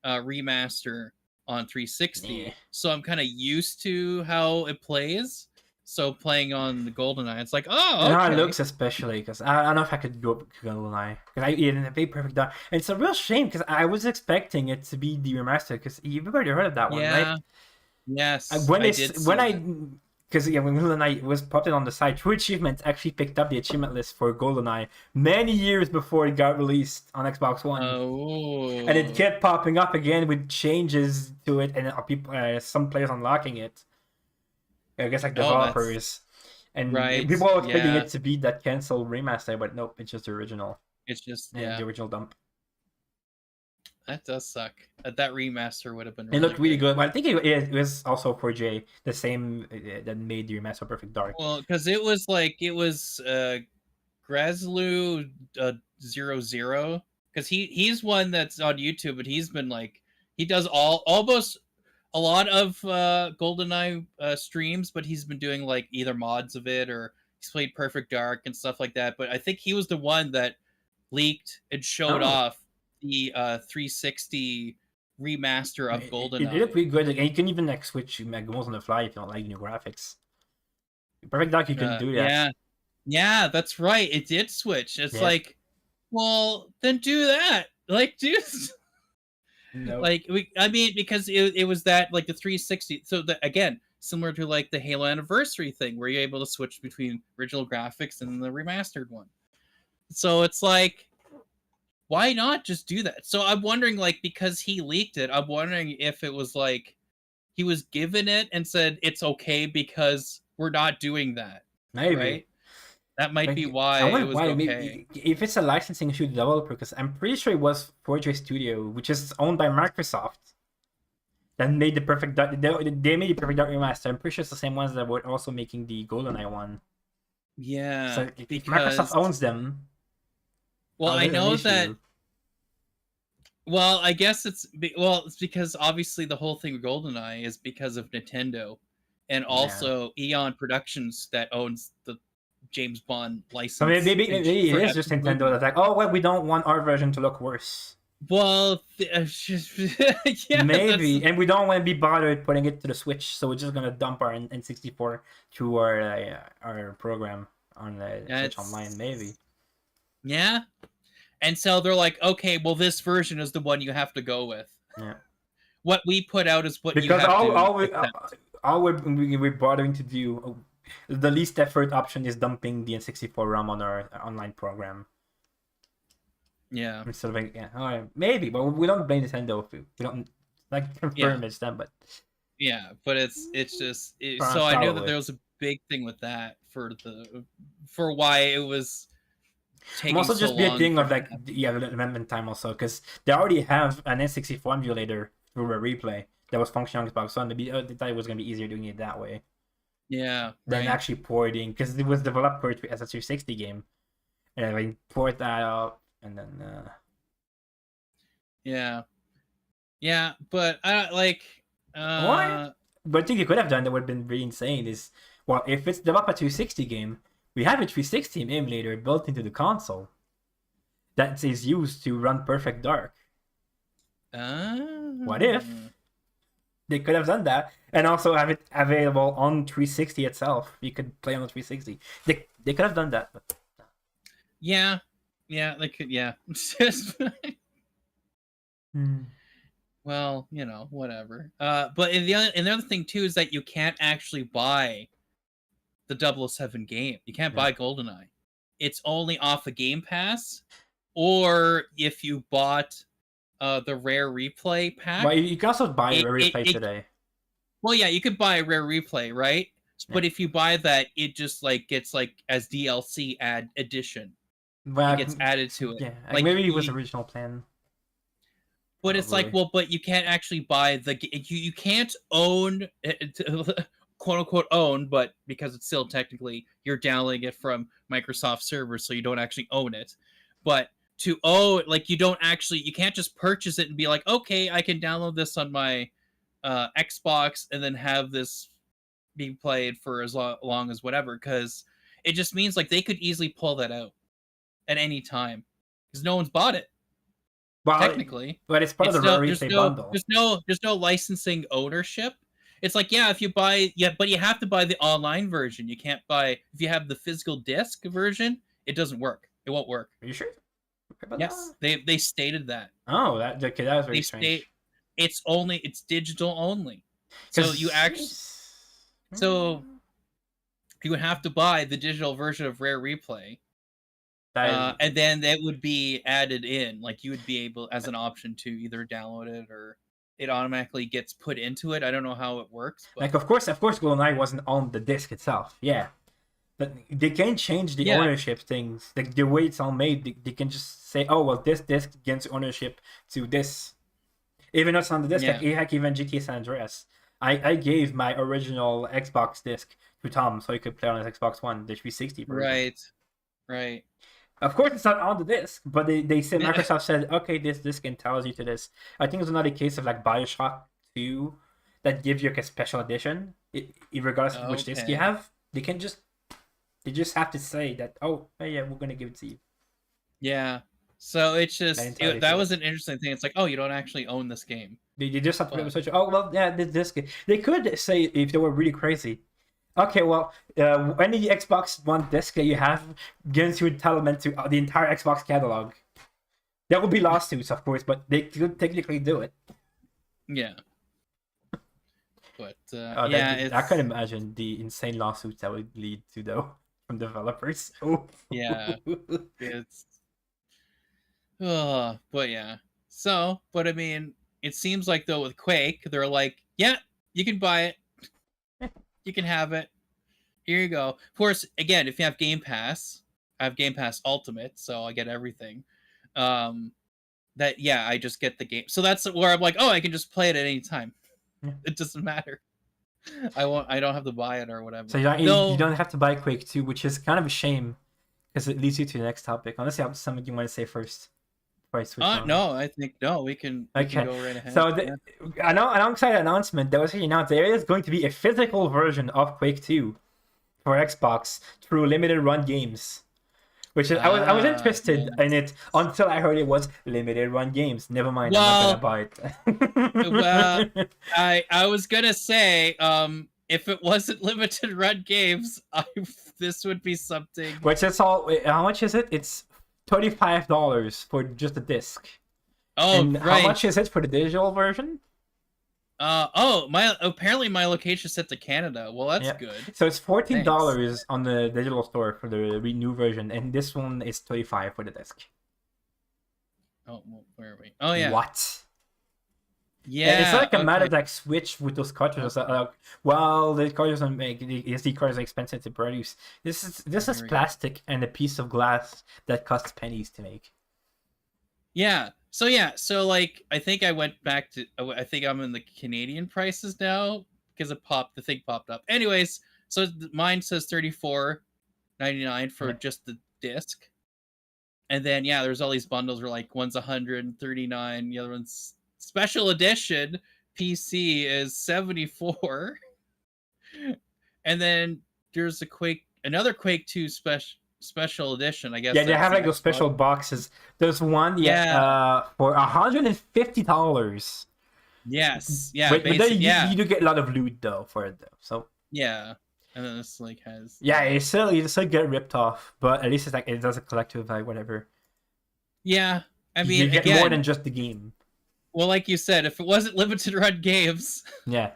remaster on 360, so I'm kind of used to how it plays. So playing on the GoldenEye, it's like, oh, okay. How it looks, especially because I don't know if I could go GoldenEye because I didn't play Perfect Dark. And it's a real shame because I was expecting it to be the remaster because you've already heard of that one, right? Yes. Because when GoldenEye was popped on the site, True Achievements actually picked up the achievement list for GoldenEye many years before it got released on Xbox One. Oh. And it kept popping up again with changes to it, and some players unlocking it. I guess like developers. And people were expecting it to be that canceled remaster, but nope, it's just the original. It's just the original dump. That does suck. That remaster would have been. It looked really good. But I think it was also 4J, the same that made the remaster Perfect Dark. Well, because it was Grazlu 00, because he's one that's on YouTube, but he's been like he does almost a lot of GoldenEye streams, but he's been doing like either mods of it or he's played Perfect Dark and stuff like that. But I think he was the one that leaked and showed off the 360 remaster of GoldenEye. It looked really good. Like, and you can even like switch modes on the fly if you don't like new graphics. Perfect Dark, you can do that. Yeah, that's right. It did switch. It's like, well, then do that. Like, dude. Nope. Like because it was that like the 360. So again, similar to like the Halo Anniversary thing, where you're able to switch between original graphics and the remastered one. So it's like, why not just do that? So I'm wondering, like, because he leaked it, I'm wondering if it was like he was given it and said it's okay because we're not doing that. Maybe. Right? That might be why it was okay. Maybe, if it's a licensing issue to the developer, because I'm pretty sure it was 4J Studio, which is owned by Microsoft, that made the Perfect Dark. They made the Perfect Dark remaster. I'm pretty sure it's the same ones that were also making the GoldenEye one. Yeah. So if Microsoft owns them. Well, I know that. Well, I guess it's because obviously the whole thing with GoldenEye is because of Nintendo, and also Eon Productions that owns the James Bond license. So maybe it is just Nintendo that's like, oh well, we don't want our version to look worse. Well, maybe, and we don't want to be bothered putting it to the Switch, so we're just gonna dump our N64 to our program on the Switch Online. Maybe. Yeah. And so they're like, okay, well, this version is the one you have to go with. Yeah. What we put out is what because you have all we're bothering to do, the least effort option is dumping the N64 ROM on our online program. Yeah. Instead of maybe, but we don't blame Nintendo if we don't like confirm it's them, but. Yeah, but it's just so I knew that there was a big thing with that for why it was. Also, just be a thing of like the development time also, because they already have an N64 emulator through a replay that was functioning on Xbox One. They thought it was gonna be easier doing it that way. Yeah. Than actually porting, because it was developed as a 360 game, and port that out and then yeah, but I like But I think you could have done that would have been really insane is, well, if it's developed a 360 game, we have a 360 emulator built into the console that is used to run Perfect Dark. What if they could have done that and also have it available on 360 itself? You could play on the 360. They could have done that. But... yeah, they could. Yeah. Well, you know, whatever. But the other thing too is that you can't actually buy the 007 game. You can't buy GoldenEye. It's only off a Game Pass, or if you bought the Rare Replay pack. But you can also buy a Rare Replay today. Well, yeah, you could buy a Rare Replay, right? Yeah. But if you buy that, it just like gets like as DLC edition. Well, it gets added to it. Yeah, like maybe it was original plan. But it's like, well, but you can't actually buy you can't own, quote unquote own, but because it's still technically you're downloading it from Microsoft servers, so you don't actually own it. But to own, like, you can't just purchase it and be like, okay, I can download this on my Xbox and then have this being played for as long as whatever, because it just means like they could easily pull that out at any time because no one's bought it. Well, technically, but it's part of the Rare Replay bundle. There's no licensing ownership. It's like, yeah, if you buy, but you have to buy the online version. You can't buy if you have the physical disc version. It doesn't work. It won't work. Are you sure? Yes, they stated that. Oh, that was very strange. It's digital only. So you actually, you would have to buy the digital version of Rare Replay. And then that would be added in, like you would be able as an option to either download it or it automatically gets put into it. I don't know how it works. But... Like, of course, GoldenEye wasn't on the disc itself. Yeah, but they can change the ownership things. Like the way it's all made, they can just say, oh, well, this disc gains ownership to this, even though it's on the disc. Like even GTA San Andreas, I gave my original Xbox disc to Tom so he could play on his Xbox One, the 360 version. Right. Of course, it's not on the disc, but they said Microsoft said, okay, this disc entitles you to this. I think it's another case of like BioShock 2 that gives you like a special edition, regardless of which disc you have. They just have to say that, oh yeah, we're gonna give it to you. Yeah. So it's just that was an interesting thing. It's like, oh, you don't actually own this game. They just have to be able to say, oh well, yeah, this disc. They could say if they were really crazy. Okay, well, any Xbox One disc that you have gives you entitlement to the entire Xbox catalog. That would be lawsuits, of course, but they could technically do it. Yeah. But I can imagine the insane lawsuits that would lead to, though, from developers. Oh. Yeah. It's. But yeah. So, but I mean, it seems like though with Quake, they're like, yeah, you can buy it. You can have it. Here you go. Of course, again, if you have Game Pass, I have Game Pass Ultimate, so I get everything. I just get the game. So that's where I'm like, oh, I can just play it at any time. Yeah. It doesn't matter. I don't have to buy it or whatever. So you don't have to buy Quake 2, which is kind of a shame because it leads you to the next topic. Unless you have something you want to say first. No, I think we can go right ahead. So alongside the announcement, there was announced there is going to be a physical version of Quake 2 for Xbox through limited run games. Which is, I was interested in it until I heard it was limited run games. Never mind, I'm not gonna buy it. Well, I was gonna say, if it wasn't limited run games, this would be something. Which is all. How much is it? It's $35 for just the disc. Oh, and right. How much is it for the digital version? Apparently my location is set to Canada. Well, that's good. So it's $14 on the digital store for the new version, and this one is $35 for the disc. Oh, well, where are we? Oh yeah. What? Yeah. It's like a matter of like Switch with those cartridges. Well, the cartridges don't make the SD cards are expensive to produce. This is plastic and a piece of glass that costs pennies to make. Yeah. So like I think I went back to. I think I'm in the Canadian prices now because the thing popped up. Anyways, so mine says $34.99 for just the disc, And then yeah, there's all these bundles where like one's 139, the other one's special edition PC is 74. And then there's another Quake 2 special edition, I guess. Yeah, they have like those Xbox. special boxes. There's one for $150. Yes, yeah, but then yeah. you do get a lot of loot though for it though. So yeah, and then this like has you still get ripped off, but at least it's like it does a collective like whatever. Yeah, I mean, you get more than just the game. Well, like you said, if it wasn't limited run games. Yeah,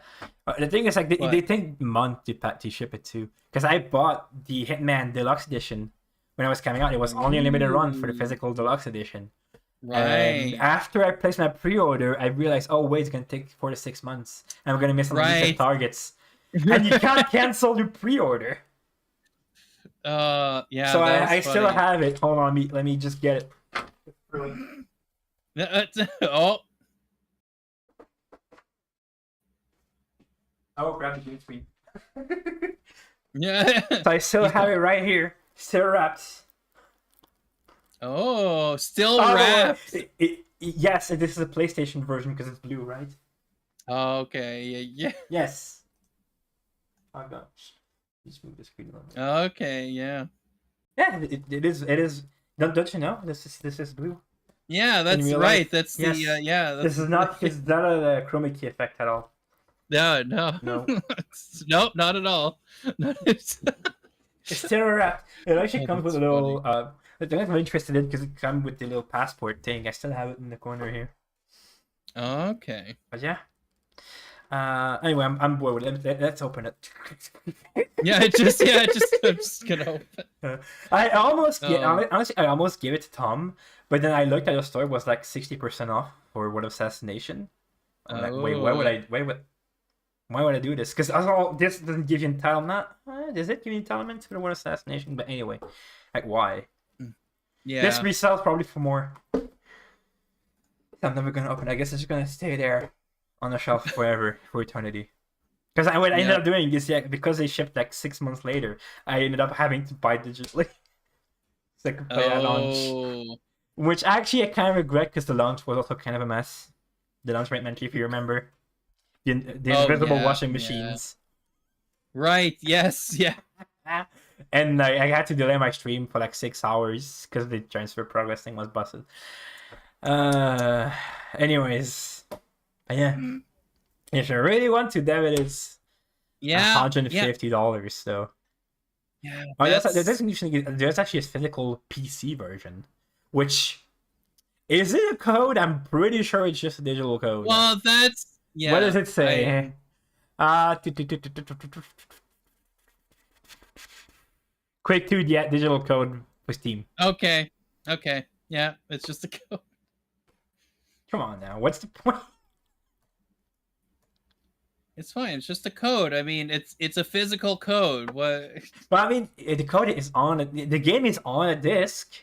the thing is like they take month to ship it too. Because I bought the Hitman Deluxe Edition when it was coming out. It was only a limited run for the physical Deluxe Edition. Right. And after I placed my pre-order, I realized, oh wait, it's gonna take 4 to 6 months, and I'm gonna miss some decent targets. And you can't cancel your pre-order. Yeah. So I still have it. Hold on, let me just get it. Oh. Oh, grab the green screen. Yeah. So I still have it right here, still wrapped. Oh, still wrapped. Yes, this is a PlayStation version because it's blue, right? Oh, okay. Yeah. Yes. Oh gosh. Just move the screen a little bit. Okay. Yeah. Yeah, it is. Don't you know? This is blue. Yeah, that's right. That's the yeah. This is not a chroma key effect at all. No. Nope, not at all. It's still wrapped. It actually comes with a little. The thing I'm interested in because it comes with the little passport thing. I still have it in the corner here. Okay. But yeah. Anyway, I'm bored with it. Let's open it. I'm just gonna open. I almost honestly, I almost gave it to Tom, but then I looked at the store, it was like 60% off for Word of Assassination. I'm like, wait, why would I do this? Because this doesn't give you entitlement. Does it give you entitlement to the Word of Assassination? But anyway, like why? Yeah. This resells probably for more. I'm never gonna open it. I guess it's just gonna stay there on the shelf forever, for eternity. Because what I ended up doing is, because they shipped like 6 months later, I ended up having to buy digitally. So I could play at launch. Which actually I kind of regret because the launch was also kind of a mess. The launch right, if you remember. The invisible washing machines. Yeah. Right, yes, yeah. And I had to delay my stream for like 6 hours because the transfer progress thing was busted. Anyways, yeah. If you really want to, there it is. Yeah, $150 though. Yeah. There's actually a physical PC version, which is it a code? I'm pretty sure it's just a digital code. Well, that's What does it say? Quake 2 digital code for Steam. Okay. Yeah, it's just a code. Come on now, what's the point? It's fine. It's just a code. I mean, it's a physical code. What? But I mean, the code is on the game is on a disc.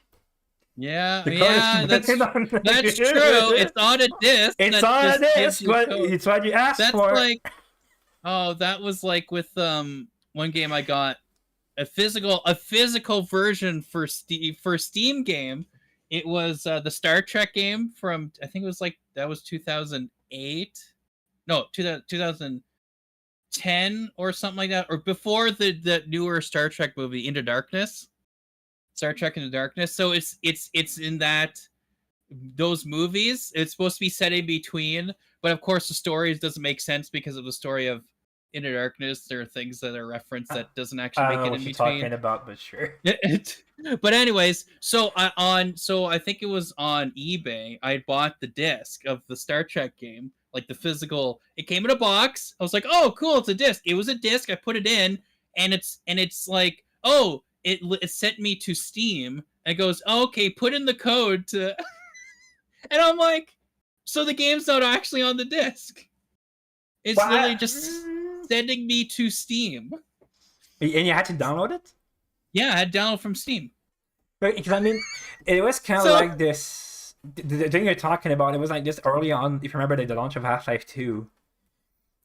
Yeah, that's true. It's on a disc. It's on a disc, but it's what you asked for. Like, that was like with one game I got a physical version for Steam game. It was the Star Trek game from, I think it was like, that was 2008. No, 2010 or something like that, or before the newer Star Trek movie Into Darkness. Star Trek Into Darkness. So it's in those movies. It's supposed to be set in between, but of course the story doesn't make sense because of the story of Into Darkness. There are things that are referenced that doesn't actually make it in between. Talking about, but sure. But anyways, so I think it was on eBay. I bought the disc of the Star Trek game, like the physical. It came in a box. I was like, oh, cool, it's a disc. It was a disc. I put it in, and it's like, oh, it sent me to Steam. And it goes, oh, okay, put in the code to, and I'm like, so the game's not actually on the disc. It's literally just sending me to Steam. And you had to download it? Yeah, I had to download from Steam. Because I mean, it was kind of like this. The thing you're talking about, it was like this early on. If you remember the launch of Half-Life 2,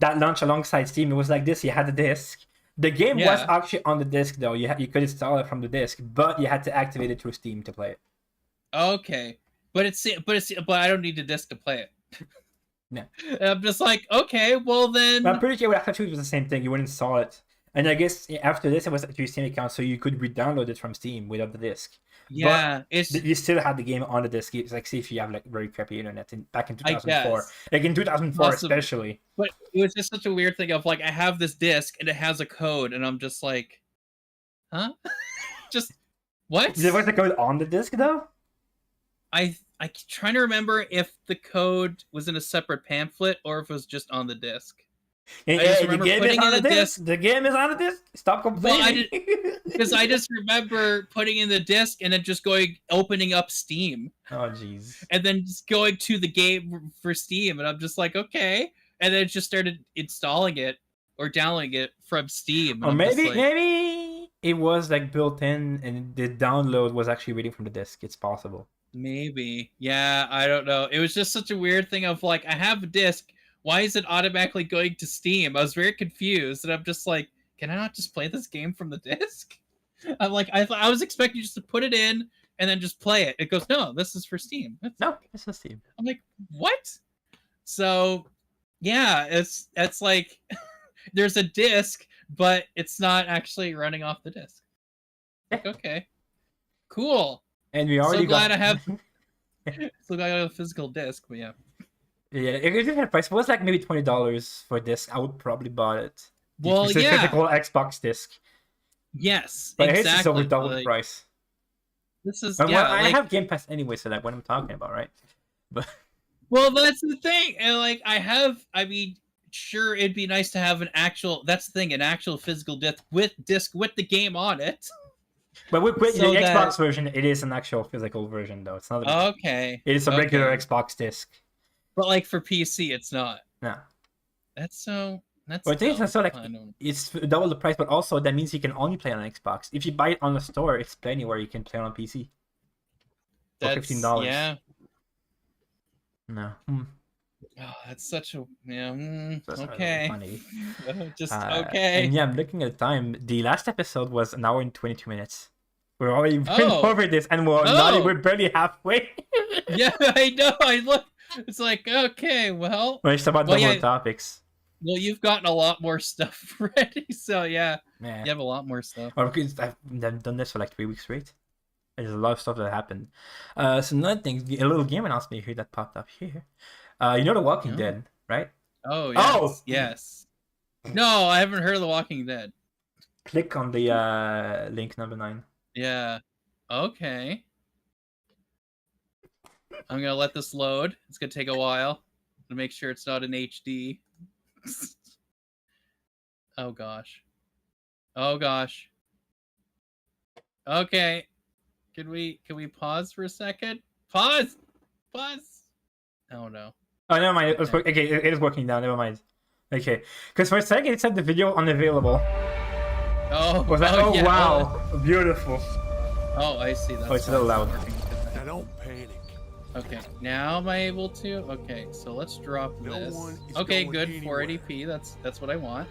that launch alongside Steam, it was like this. You had the disc. The game was actually on the disc though. You could install it from the disc, but you had to activate it through Steam to play it. Okay, but but I don't need a disc to play it. No. And I'm just like, okay, well then. But I'm pretty sure actually it was the same thing. You would install it, and I guess after this it was to your Steam account, so you could re-download it from Steam without the disc. Yeah, But you still had the game on the disc. It's like, see if you have like very crappy internet back in I 2004, guess. like in 2004 Possibly. especially. But it was just such a weird thing of like, I have this disc and it has a code, and I'm just like, huh? Just what? Did it was the code on the disc though? I'm trying to remember if the code was in a separate pamphlet or if it was just on the disc. And, I just the remember game is putting on in the the disc. The game is on the disc. Stop complaining. Because I just remember putting in the disc and then just opening up Steam. Oh jeez. And then just going to the game for Steam, and I'm just like, okay. And then it just started installing it or downloading it from Steam. Or maybe it was like built in, and the download was actually reading from the disc. It's possible. Maybe. Yeah, I don't know. It was just such a weird thing of like, I have a disc. Why is it automatically going to Steam? I was very confused, and I'm just like, can I not just play this game from the disc? I'm like, I was expecting just to put it in and then just play it. It goes, no, this is for Steam. No, it's not Steam. I'm like, what? So, yeah, it's like there's a disc, but it's not actually running off the disc. Like, okay, cool. And we already glad I have. So glad I have a physical disc, but yeah. Yeah, if you had a price, it was like maybe $20 for this. I would probably bought it. Well, it's a yeah. physical Xbox disc. Yes, But exactly. it's over double the price. This is Well, yeah. I have Game Pass anyway, so that's what I'm talking about, right? But well, that's the thing, and like I mean, sure, it'd be nice to have an actual. That's the thing, an actual physical disc with the game on it. But with So the that- Xbox version, it is an actual physical version, though. It's not. Okay. It is a regular Xbox disc. But like for PC, it's not. No. That's so. That's. But I think dumb. it's so like I don't- it's double the price, but also that means you can only play on Xbox. If you buy it on the store, it's plenty where you can play on PC. For $15. Yeah. No. Oh, that's such a yeah. That's not Okay. funny. Just okay. And yeah, I'm looking at the time. The last episode was an hour and 22 minutes. We're already been Oh. over this, and we're barely halfway. Yeah, I know. I look. It's like okay, well. We're just about Well, double yeah. the topics. Well, you've gotten a lot more stuff ready, so yeah, Yeah. you have a lot more stuff. Or because I've done this for like 3 weeks straight. There's a lot of stuff that happened. So another thing, a little game announcement here that popped up here. You know The Walking Oh. Dead, right? Oh yes, Oh! yes. No, I haven't heard of The Walking Dead. Click on the link number 9. Yeah. Okay. I'm gonna let this load. It's gonna take a while to make sure it's not in HD. Oh gosh. Oh gosh. Okay. Can we pause for a second? Pause. Pause. Oh no. Oh, never mind. Okay, it is working now. Never mind. Okay, because for a second it said the video unavailable. Oh. Was that? Oh, yeah. wow, beautiful. Oh, I see. That's Oh, it's a little why loud. working. Now don't panic. Okay, now am I able to? Okay, so let's drop No this. one is Okay, going good. anywhere. 480p. That's what I want.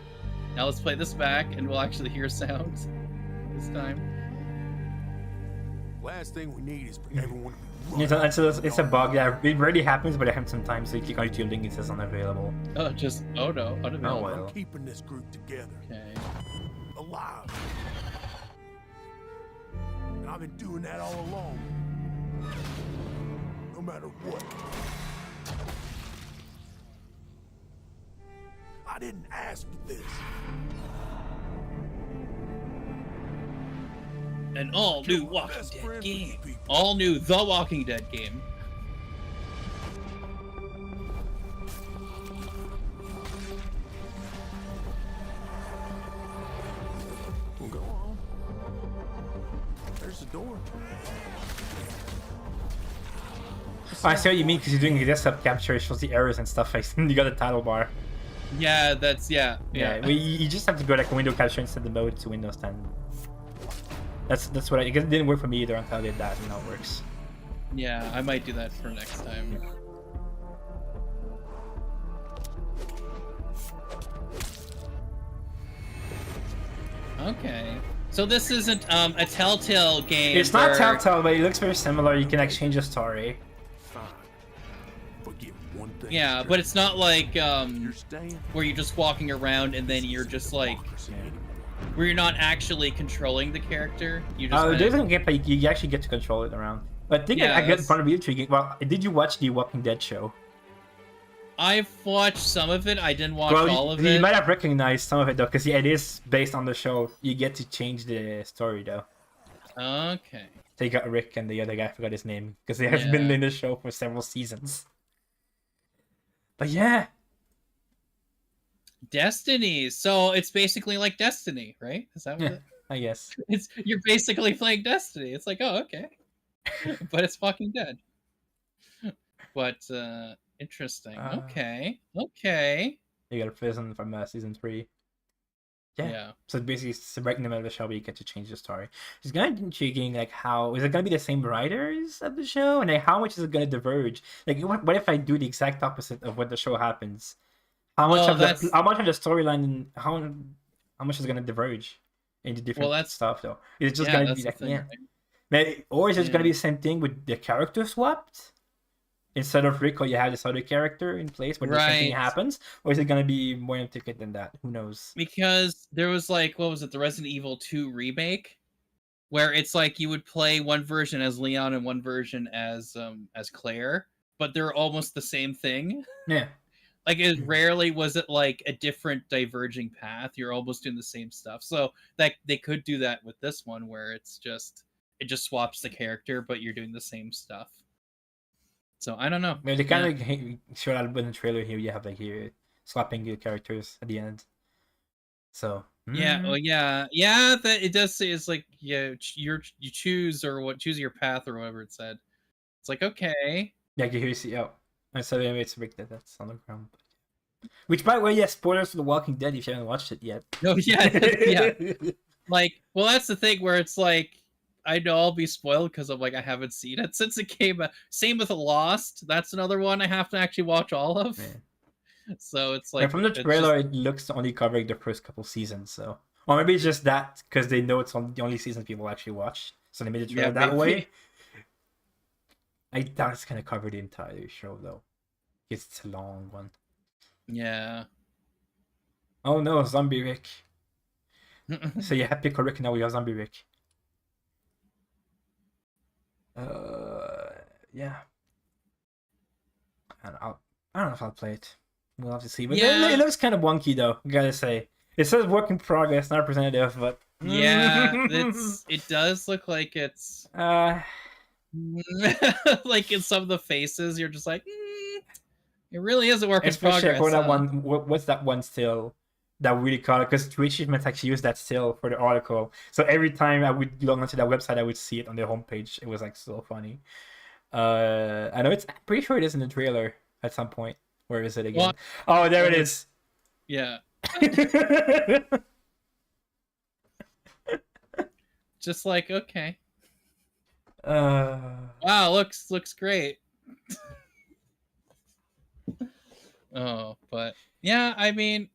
Now let's play this back, and we'll actually hear sounds this time. Last thing we need is for everyone to be It's a bug. Yeah, it rarely happens, but it happens sometimes. So you click on YouTube link, it says unavailable. Oh, just oh no, unavailable. Oh, well. I'm keeping this group together, Okay. alive. And I've been doing that all along. No matter what. I didn't ask for this. An all new my Walking best Dead friend for game. these people. All new The Walking Dead game. Well, go on. There's the door. Oh, I see what you mean because you're doing a desktop capture. It shows the errors and stuff. Like you got a title bar. Yeah, that's yeah. You just have to go like window capture instead of mode to Windows 10. That's what it didn't work for me either until I did that, and now it works. Yeah, I might do that for next time. Okay. So this isn't a Telltale game. It's not Telltale, but it looks very similar. You can exchange a story. Fine. Forget one thing. Yeah, but it's not like You're staying. where you're just walking around and then you're just like where you're not actually controlling the character. You just It kinda- doesn't get like you actually get to control it around. But I think Yeah, I get that's- part of the intriguing. Well, did you watch the Walking Dead show? I've watched some of it. I didn't watch Well, all of you it. might have recognized some of it though, because it is based on the show. You get to change the story though. Okay. So you got Rick and the other guy, I forgot his name, because they have been Yeah. in the show for several seasons. But yeah, Destinies. So it's basically like Destiny, right? Is that what Yeah. I guess. it's? You're basically playing Destiny. It's like, oh, okay, but it's fucking dead. But interesting. Okay. You got a prison from season 3. Yeah. Yeah. So basically, it's right in the middle of the show, but you get to change the story. It's kind of intriguing, like how is it going to be the same writers of the show, and like how much is it going to diverge? Like, what if I do the exact opposite of what the show happens? How much Well, of that's- the storyline and how much is going to diverge into different that's- stuff though? Is it just Yeah, going to that's be the like thing, yeah, right? Maybe, or is it going to be Yeah. the same thing with the character swapped? Instead of Rico, you have this other character in place when the same thing Right. happens, or is it going to be more intricate than that? Who knows? Because there was like, what was it, the Resident Evil 2 remake, where it's like you would play one version as Leon and one version as Claire, but they're almost the same thing. Yeah. Like it rarely was it like a different diverging path. You're almost doing the same stuff. So that they could do that with this one, where it just swaps the character, but you're doing the same stuff. So I don't know. Maybe they kind of show that in the trailer here. You have like here swapping your characters at the end. So Yeah, well, yeah. That it does say it's like you choose choose your path or whatever it said. It's like okay. yeah, you hear see I said it's Rick that's on the ground. Which, by the way, yes, spoilers for The Walking Dead if you haven't watched it yet. No, yeah. Like, well, that's the thing where it's like I know I'll be spoiled because I'm like I haven't seen it since it came out. Same with Lost. That's another one I have to actually watch all of. Yeah. So it's Like like from the it's trailer, just- it looks only covering the first couple seasons. So, or maybe it's just that because they know it's the only seasons people actually watch, so they made the trailer that maybe. way. I doubt it's gonna cover the entire show though. It's a long one. Yeah. Oh no, Zombie Rick. So you have Pickle Rick now. We have Zombie Rick. Yeah. I don't know if I'll play it. We'll have to see. But Yeah. it looks kind of wonky though. Gotta say, it says work in progress, not representative, but Yeah, it does look like it's like in some of the faces you're just like it really is a work in especially progress. for that huh? one. What's that one still? That really caught it because Twitch Achievements actually used that still for the article. So every time I would log onto that website, I would see it on their homepage. It was like so funny. I know I'm pretty sure it is in the trailer at some point. Where is it again? Well, oh, there it is. Yeah, just like okay. Wow, looks great. Oh, but yeah, I mean,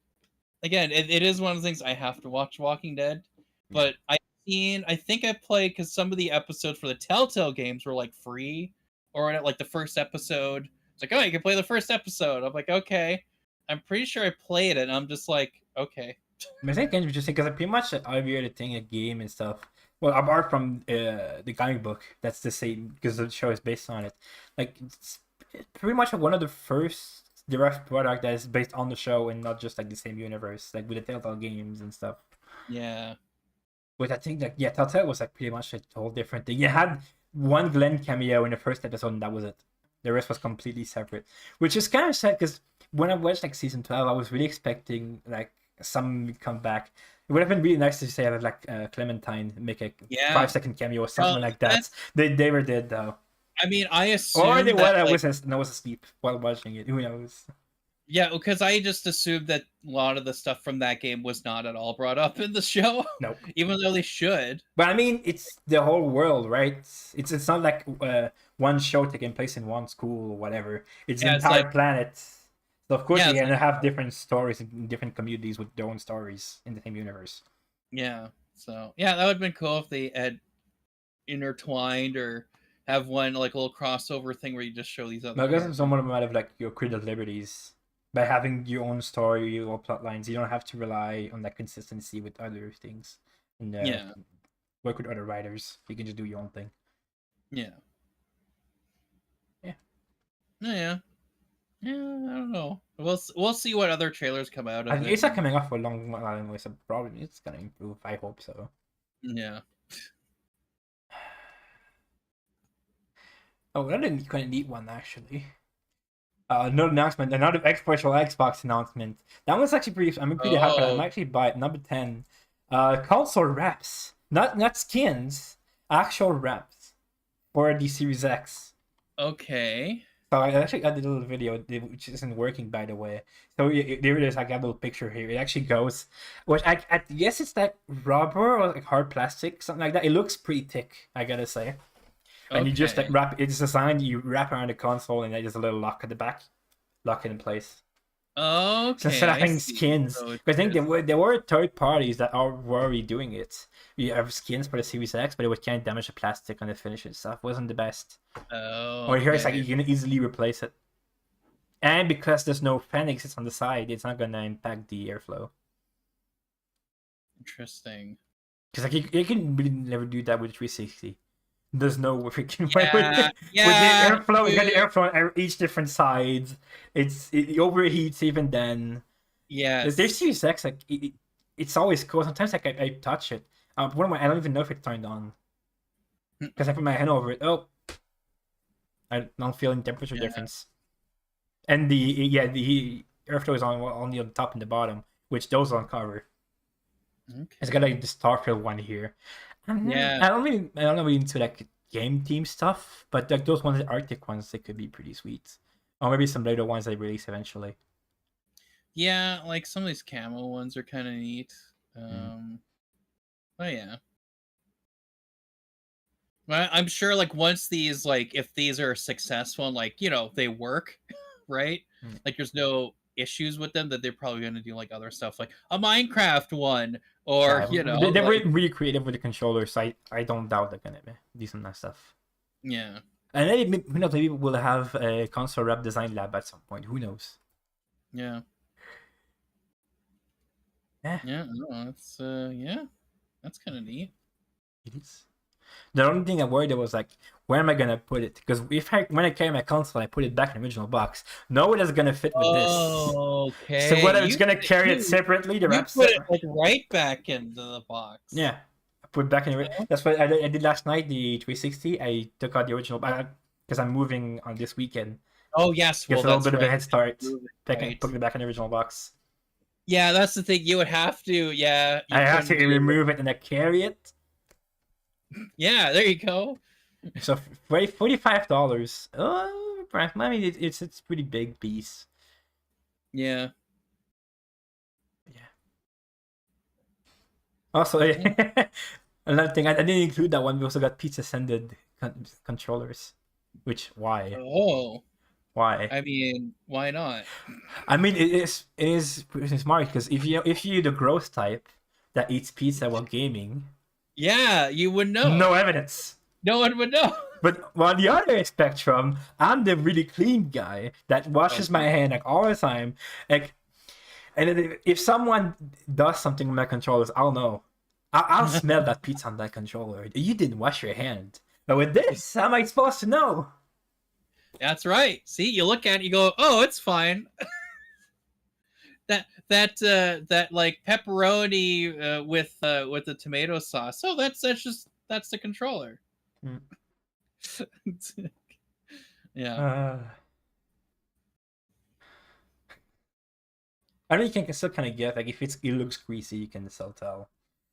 again, it is one of the things I have to watch Walking Dead, but I think I played because some of the episodes for the Telltale games were like free, or like the first episode. It's like, oh, you can play the first episode. I'm like, okay. I'm pretty sure I played it. And I'm just like, okay. I think it's interesting because pretty much every other thing, a game and stuff. Well, apart from the comic book, that's the same because the show is based on it. Like it's pretty much one of the first direct product that is based on the show and not just like the same universe, like with the Telltale games and stuff. Yeah. But I think that Telltale was like pretty much a whole different thing. You had one Glenn cameo in the first episode, and that was it. The rest was completely separate, which is kind of sad because when I watched like season 12, I was really expecting like some come back. It would have been really nice to say like Clementine make a 5-second cameo or something like that. They never did though. I mean, I assume Or they that, was asleep while watching it. Who knows? yeah, because I just assumed that a lot of the stuff from that game was not at all brought up in the show. Nope. Even though they should. But I mean, it's the whole world, right? It's not like one show taking place in one school or whatever. It's the entire planet. So of course you're gonna have different stories in different communities with their own stories in the same universe. Yeah. So yeah, that would have been cool if they had intertwined or have one like a little crossover thing where you just show these other. But I guess characters. someone might have like your creative liberties by having your own story, your own plot lines. You don't have to rely on that consistency with other things and Yeah. work with other writers. You can just do your own thing. Yeah. Yeah. Yeah. Yeah, I don't know. We'll see what other trailers come out of it. It's not coming off for a long while anyway, so probably it's gonna improve. I hope so. Yeah. Oh, that didn't kind of neat one actually. Another announcement, another Xbox announcement. That one's actually pretty. I'm pretty happy. I'm actually buy it. Number 10. Console wraps, not skins, actual wraps for the Series X. Okay. So I actually got the little video, which isn't working by the way. So there it is. I got a little picture here. It actually goes, which I guess it's like rubber or like hard plastic, something like that. It looks pretty thick, I gotta say. And you just like wrap. It's designed. You wrap around the console, and there's a little lock at the back, lock it in place. Okay. So instead of having skins, So because I think there were third parties that were already doing it. You have skins for the Series X, but it would kind of damage the plastic on the finish and stuff. Wasn't the best. Oh. Or here it's like you can easily replace it. And because there's no fan exits on the side, it's not gonna impact the airflow. Interesting. Because like you can really never do that with 360. There's no freaking Yeah, with the airflow. You got the airflow on each different sides. It overheats even then. Yeah. There's Series X, like it's always cool. Sometimes like I touch it. I don't even know if it's turned on because I put my hand over it. Oh, I don't feel any temperature difference. And the airflow is on the top and the bottom, which those don't cover. Okay. It's got like the Starfield one here. Yeah. I don't know really into like game team stuff, but like those ones, the Arctic ones, they could be pretty sweet. Or maybe some later ones they release eventually. Yeah, like some of these camo ones are kind of neat. Oh yeah. Well, I'm sure like once these like if these are successful and like they work, right? Like there's no issues with them that they're probably going to do like other stuff like a Minecraft one or they like, were really creative with the controllers, so I don't doubt they're gonna do some nice stuff. Yeah. And maybe we'll have a console rep design lab at some point. Who knows? Yeah. Yeah. Yeah. No, that's that's kind of neat. It is. The only thing I worried about was like, where am I gonna put it? Because when I carry my console, I put it back in the original box. No one is gonna fit with this. Okay. So whether it's gonna carry it separately, the wrap put it like right back into the box. Yeah, I put it back in. That's what I did last night. The 360. I took out the original because I'm moving on this weekend. Oh yes, Gets a little bit of a head start. Put it back in the original box. Yeah, that's the thing. You would have to. Yeah. I have to remove it and I carry it. Yeah, there you go. So $45. Oh, I mean it's pretty big piece. Yeah. Yeah. Also, another thing I didn't include that one. We also got pizza sended controllers. Which why? Oh. Why? I mean, why not? I mean, it is pretty smart because if you're the gross type that eats pizza while gaming. Yeah, you would know. No evidence. No one would know. But on the other spectrum, I'm the really clean guy that washes my hand like all the time. Like, and if someone does something with my controllers, I'll know. I'll smell that pizza on that controller. You didn't wash your hand. But with this, how am I supposed to know? That's right. See, you look at it, you go, "Oh, it's fine." that like pepperoni with the tomato sauce. Oh, that's the controller. Yeah. I mean, you can still kind of get like if it looks greasy, you can still tell.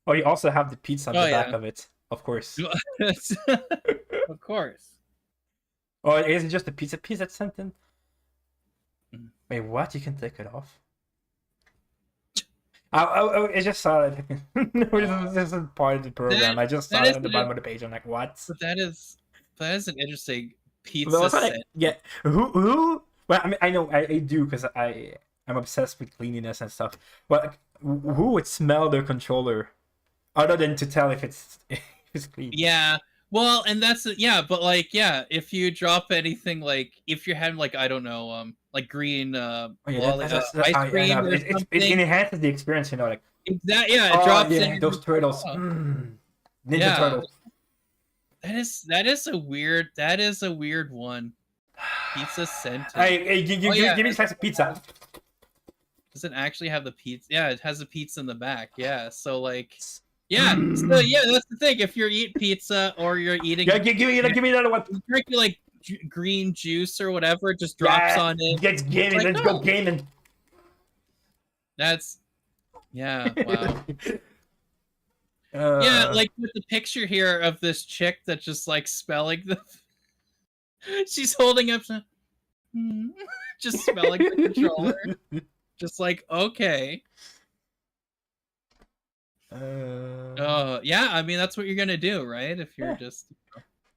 Oh, you also have the pizza on the back of it, of course. Of course. Oh, it isn't just the pizza piece that's sent in. Wait, what? You can take it off. I just saw it. No, this isn't part of the program. I just saw it on the bottom of the page. I'm like, what? But that is an interesting pizza set. Yeah. Who? Well, I mean, I know I do because I'm obsessed with cleanliness and stuff. But who would smell their controller other than to tell if it's if it's clean. Yeah. Well, and that's yeah, but like yeah, if you drop anything like if you're having like I don't know like green Oh yeah, ice I cream know. or It something. enhances the experience, you know, like Exactly. Yeah, it oh drops yeah, in. And those it's like, turtles. oh, Ninja yeah, turtles. that is a weird one. Pizza scented. Hey, Oh yeah, give me a slice of pizza. does it actually have the pizza? Yeah, it has the pizza in the back. Yeah, so like, yeah, so Mm. yeah, that's the thing. If you're eating pizza or you're eating, Yeah, give me another one. drinking like green juice or whatever, it just drops Yeah, on it. get gaming. Like, Let's go oh, gaming. that's yeah, wow. Yeah, like with the picture here of this chick that's just like spelling the. She's holding up, just spelling the controller. Just like okay. Yeah, I mean that's what you're gonna do, right? If you're Yeah. just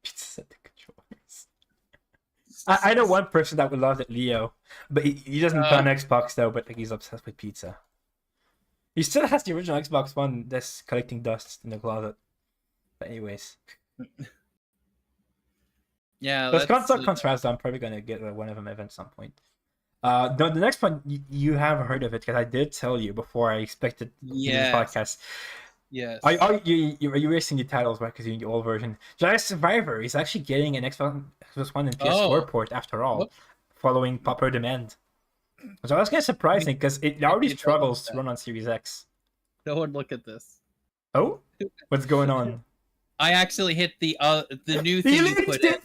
Pizza the controllers. I know one person that would love it, Leo, but he doesn't play on Xbox though. But like he's obsessed with pizza. He still has the original Xbox One that's collecting dust in the closet. But anyways, yeah, those that's console contrasts. I'm probably gonna get one of them at some point. The next one you have heard of it because I did tell you before I expected yes. the podcast. Yes. Are you racing the titles right? Because you're in the old version. Jedi Survivor is actually getting an Xbox One and PS4 port after all, following popular demand. So that's kind of surprising because it already struggles to run on Series X. No one look at this. Oh, what's going on? I actually hit the new thing you put in.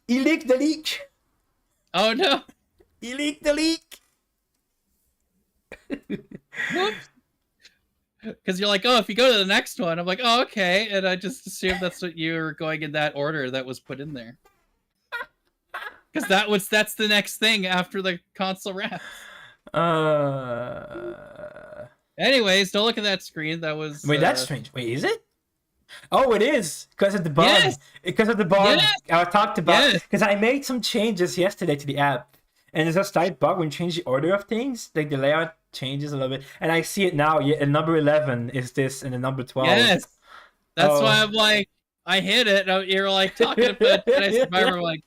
He leaked the leak. Oh no! He leaked the leak. Whoops. Because you're like, oh, if you go to the next one, I'm like, oh, okay, and I just assumed that's what you were going in that order that was put in there. Because that's the next thing after the console wraps. Anyways, don't look at that screen. That was. Wait, that's strange. Wait, is it? Oh, it is because of the bug. Yes! Because of the bug. Yes! I talked about Yes! because I made some changes yesterday to the app, and there's a slight bug when you change the order of things. Like the layout changes a little bit, and I see it now. Yeah, and number 11 is this, and the number 12. Yes. That's why I'm like, I hit it. You're like talking about Jedi Survivor. I'm like,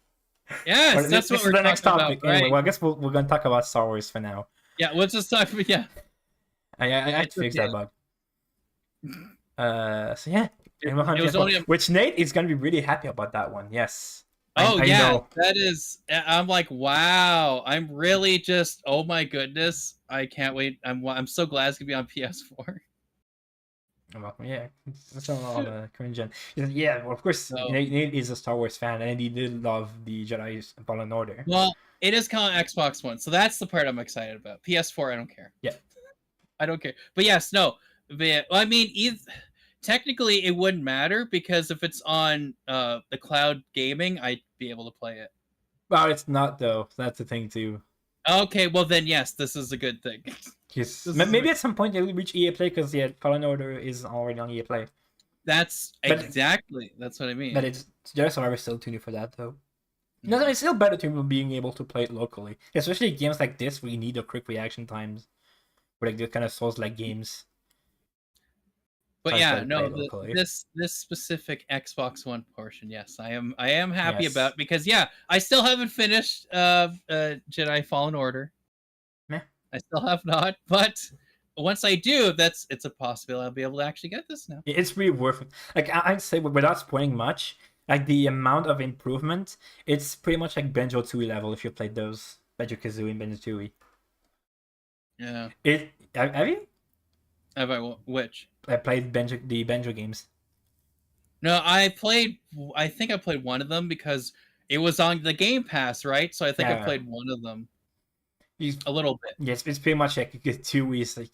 yes, Well, that's what we're the talking next topic. about, right? Anyway, well, I guess we're gonna talk about Star Wars for now. Yeah, we'll just talk. Yeah. I had to fix that bug. So yeah. It was only which Nate is gonna be really happy about that one. Yes. Oh I yeah, know. that is. I'm like, wow. I'm really just. Oh my goodness, I can't wait. I'm so glad it's gonna be on PS4. Well, yeah, that's all the current gen. Yeah, well, of course, So, Nate is a Star Wars fan, and he did love the Jedi Fallen Order. well, it is called Xbox One, so that's the part I'm excited about. PS4, I don't care. Yeah, I don't care. But yes, no. But, well, I mean, technically, it wouldn't matter because if it's on the cloud gaming, I'd be able to play it. well, it's not though. That's the thing too. Okay, well then, yes, this is a good thing. Yes, maybe at some point they'll reach EA Play because yeah, Fallen Order is already on EA Play. That's exactly. That's what I mean. But it's Jedi Survivor still too new for that though. No, it's still better to being able to play it locally, especially games like this where you need a quick reaction times, or like the kind of Souls-like games. But yeah, no, this specific Xbox One portion, yes, I am happy about because yeah, I still haven't finished Jedi Fallen Order. Meh. I still have not, but once I do, it's a possibility I'll be able to actually get this now. It's really worth it. Like I'd say, without spoiling much, like the amount of improvement, it's pretty much like Banjo-Tooie level if you played those Banjo-Kazooie and Banjo-Tooie. Yeah. Have you? Have I which? I played the Banjo games. No, I think I played one of them because it was on the Game Pass, right? So I think I played one of them. A little bit. Yes, it's pretty much like Tooie is like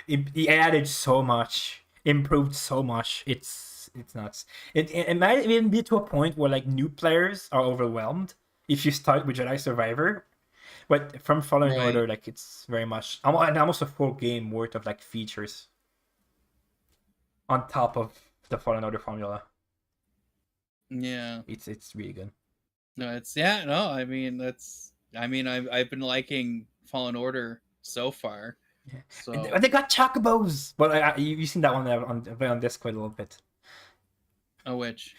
it added so much, improved so much. It's nuts. It might even be to a point where like new players are overwhelmed if you start with Jedi Survivor. But from Fallen Order, like it's very much almost a full game worth of like features on top of the Fallen Order formula. Yeah, it's really good. No, I mean I've been liking Fallen Order so far. So And they got chocobos. Well, you seen that one on Discord a little bit. oh, which?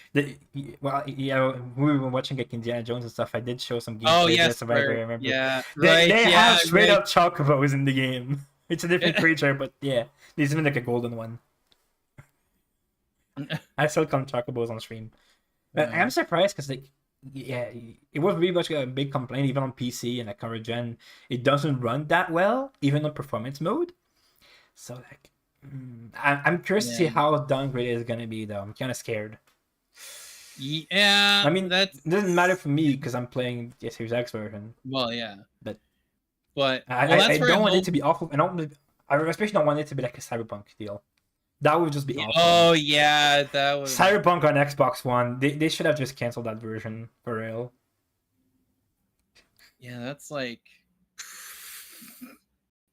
Well, yeah, we were watching like Indiana Jones and stuff. I did show some gameplay. Oh Jedi yes, Survivor, I right. remember. Yeah, They right. have straight right. up chocobos in the game. It's a different creature, but yeah, there's even like a golden one. I still call them chocobos on stream. But I'm surprised because like, yeah, it was really much a big complaint even on PC and like current gen. It doesn't run that well, even on performance mode. So like, I'm curious to see Yeah. how downgraded it's gonna be though. I'm kind of scared. Yeah, I mean, that's it doesn't matter for me because I'm playing the Series X version. well, yeah. But I I don't want it to be awful. I especially don't want it to be like a Cyberpunk deal. That would just be awful. Oh yeah, that was Cyberpunk on Xbox One. They should have just canceled that version for real. yeah. That's like,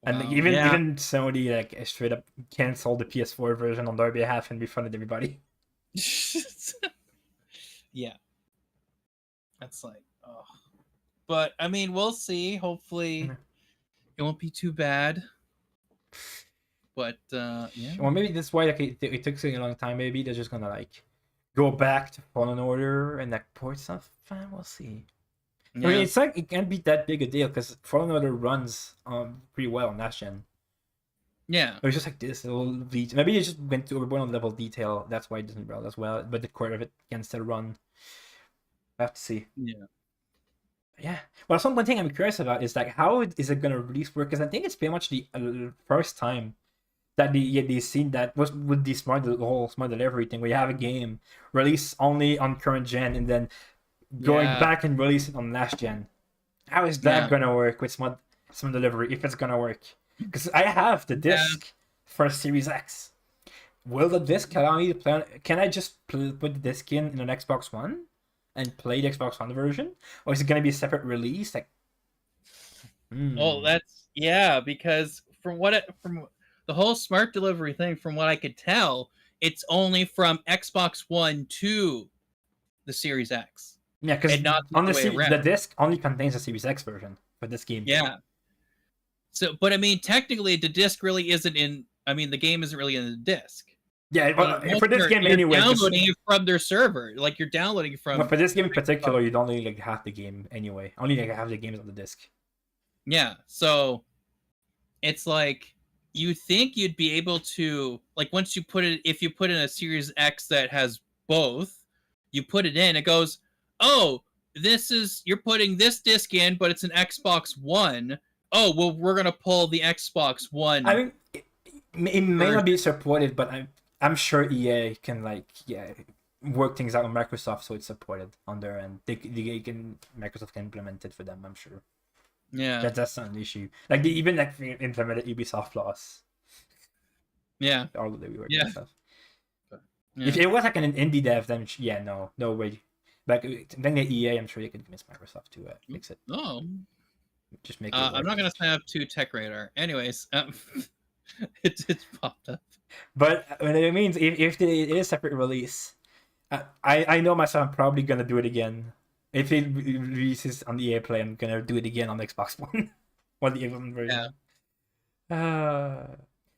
And wow, even yeah. even Sony like straight up canceled the PS4 version on their behalf and refunded everybody. Yeah, that's like, oh. But I mean, we'll see. Hopefully, it won't be too bad. But yeah. Or maybe that's why like it took such a long time. Maybe they're just gonna like go back to Fallen Order and like port stuff. We'll see. Yeah. I mean, it's like it can't be that big a deal because Fallen Order runs pretty well on last gen. Yeah. It was just like this little detail. Maybe it just went to overboard on level of detail. That's why it doesn't run as well. But the core of it can still run. I have to see. Yeah. Yeah. Well, one thing I'm curious about is like how is it gonna release work? Because I think it's pretty much the first time that they seen that was with the whole smart delivery thing where you have a game release only on current gen and then going back and release it on last gen. How is that gonna work with smart delivery if it's gonna work? Because I have the disc for Series X. Will the disc allow me to play on, can I just put the disc in an Xbox One and play the Xbox One version? Or is it gonna be a separate release? Like Oh, that's because from the whole smart delivery thing, from what I could tell, it's only from Xbox One to the Series X. Yeah, because on the disc only contains the Series X version for this game. Yeah. So, but I mean, technically, the disc really isn't in. I mean, the game isn't really in the disc. Yeah, for this game anyway. You're downloading it from their server. Like you're downloading from. But for this game in particular, you don't only like half the game anyway. Only like half the game is on the disc. Yeah, so it's like you think you'd be able to like once you put it, if you put in a Series X that has both, you put it in, it goes, oh, you're putting this disc in, but it's an Xbox One. Oh, well, we're gonna pull the Xbox One. I mean, it may not be supported, but I'm sure EA can work things out with Microsoft so it's supported on their end. Microsoft can implement it for them. I'm sure. Yeah, that's not an issue. Like they even like implemented Ubisoft Plus. Yeah, all the way we work and stuff. Yeah. If it was like an indie dev, then no way. Like then the EA, I'm sure they could convince Microsoft to fix it. Oh, just make it. I'm not gonna sign up to Tech Radar. Anyways, it's popped up. But it means if it is a separate release, I know myself. I'm probably gonna do it again. If it releases on the EA Play, I'm gonna do it again on the Xbox One, or the Xbox version. Yeah.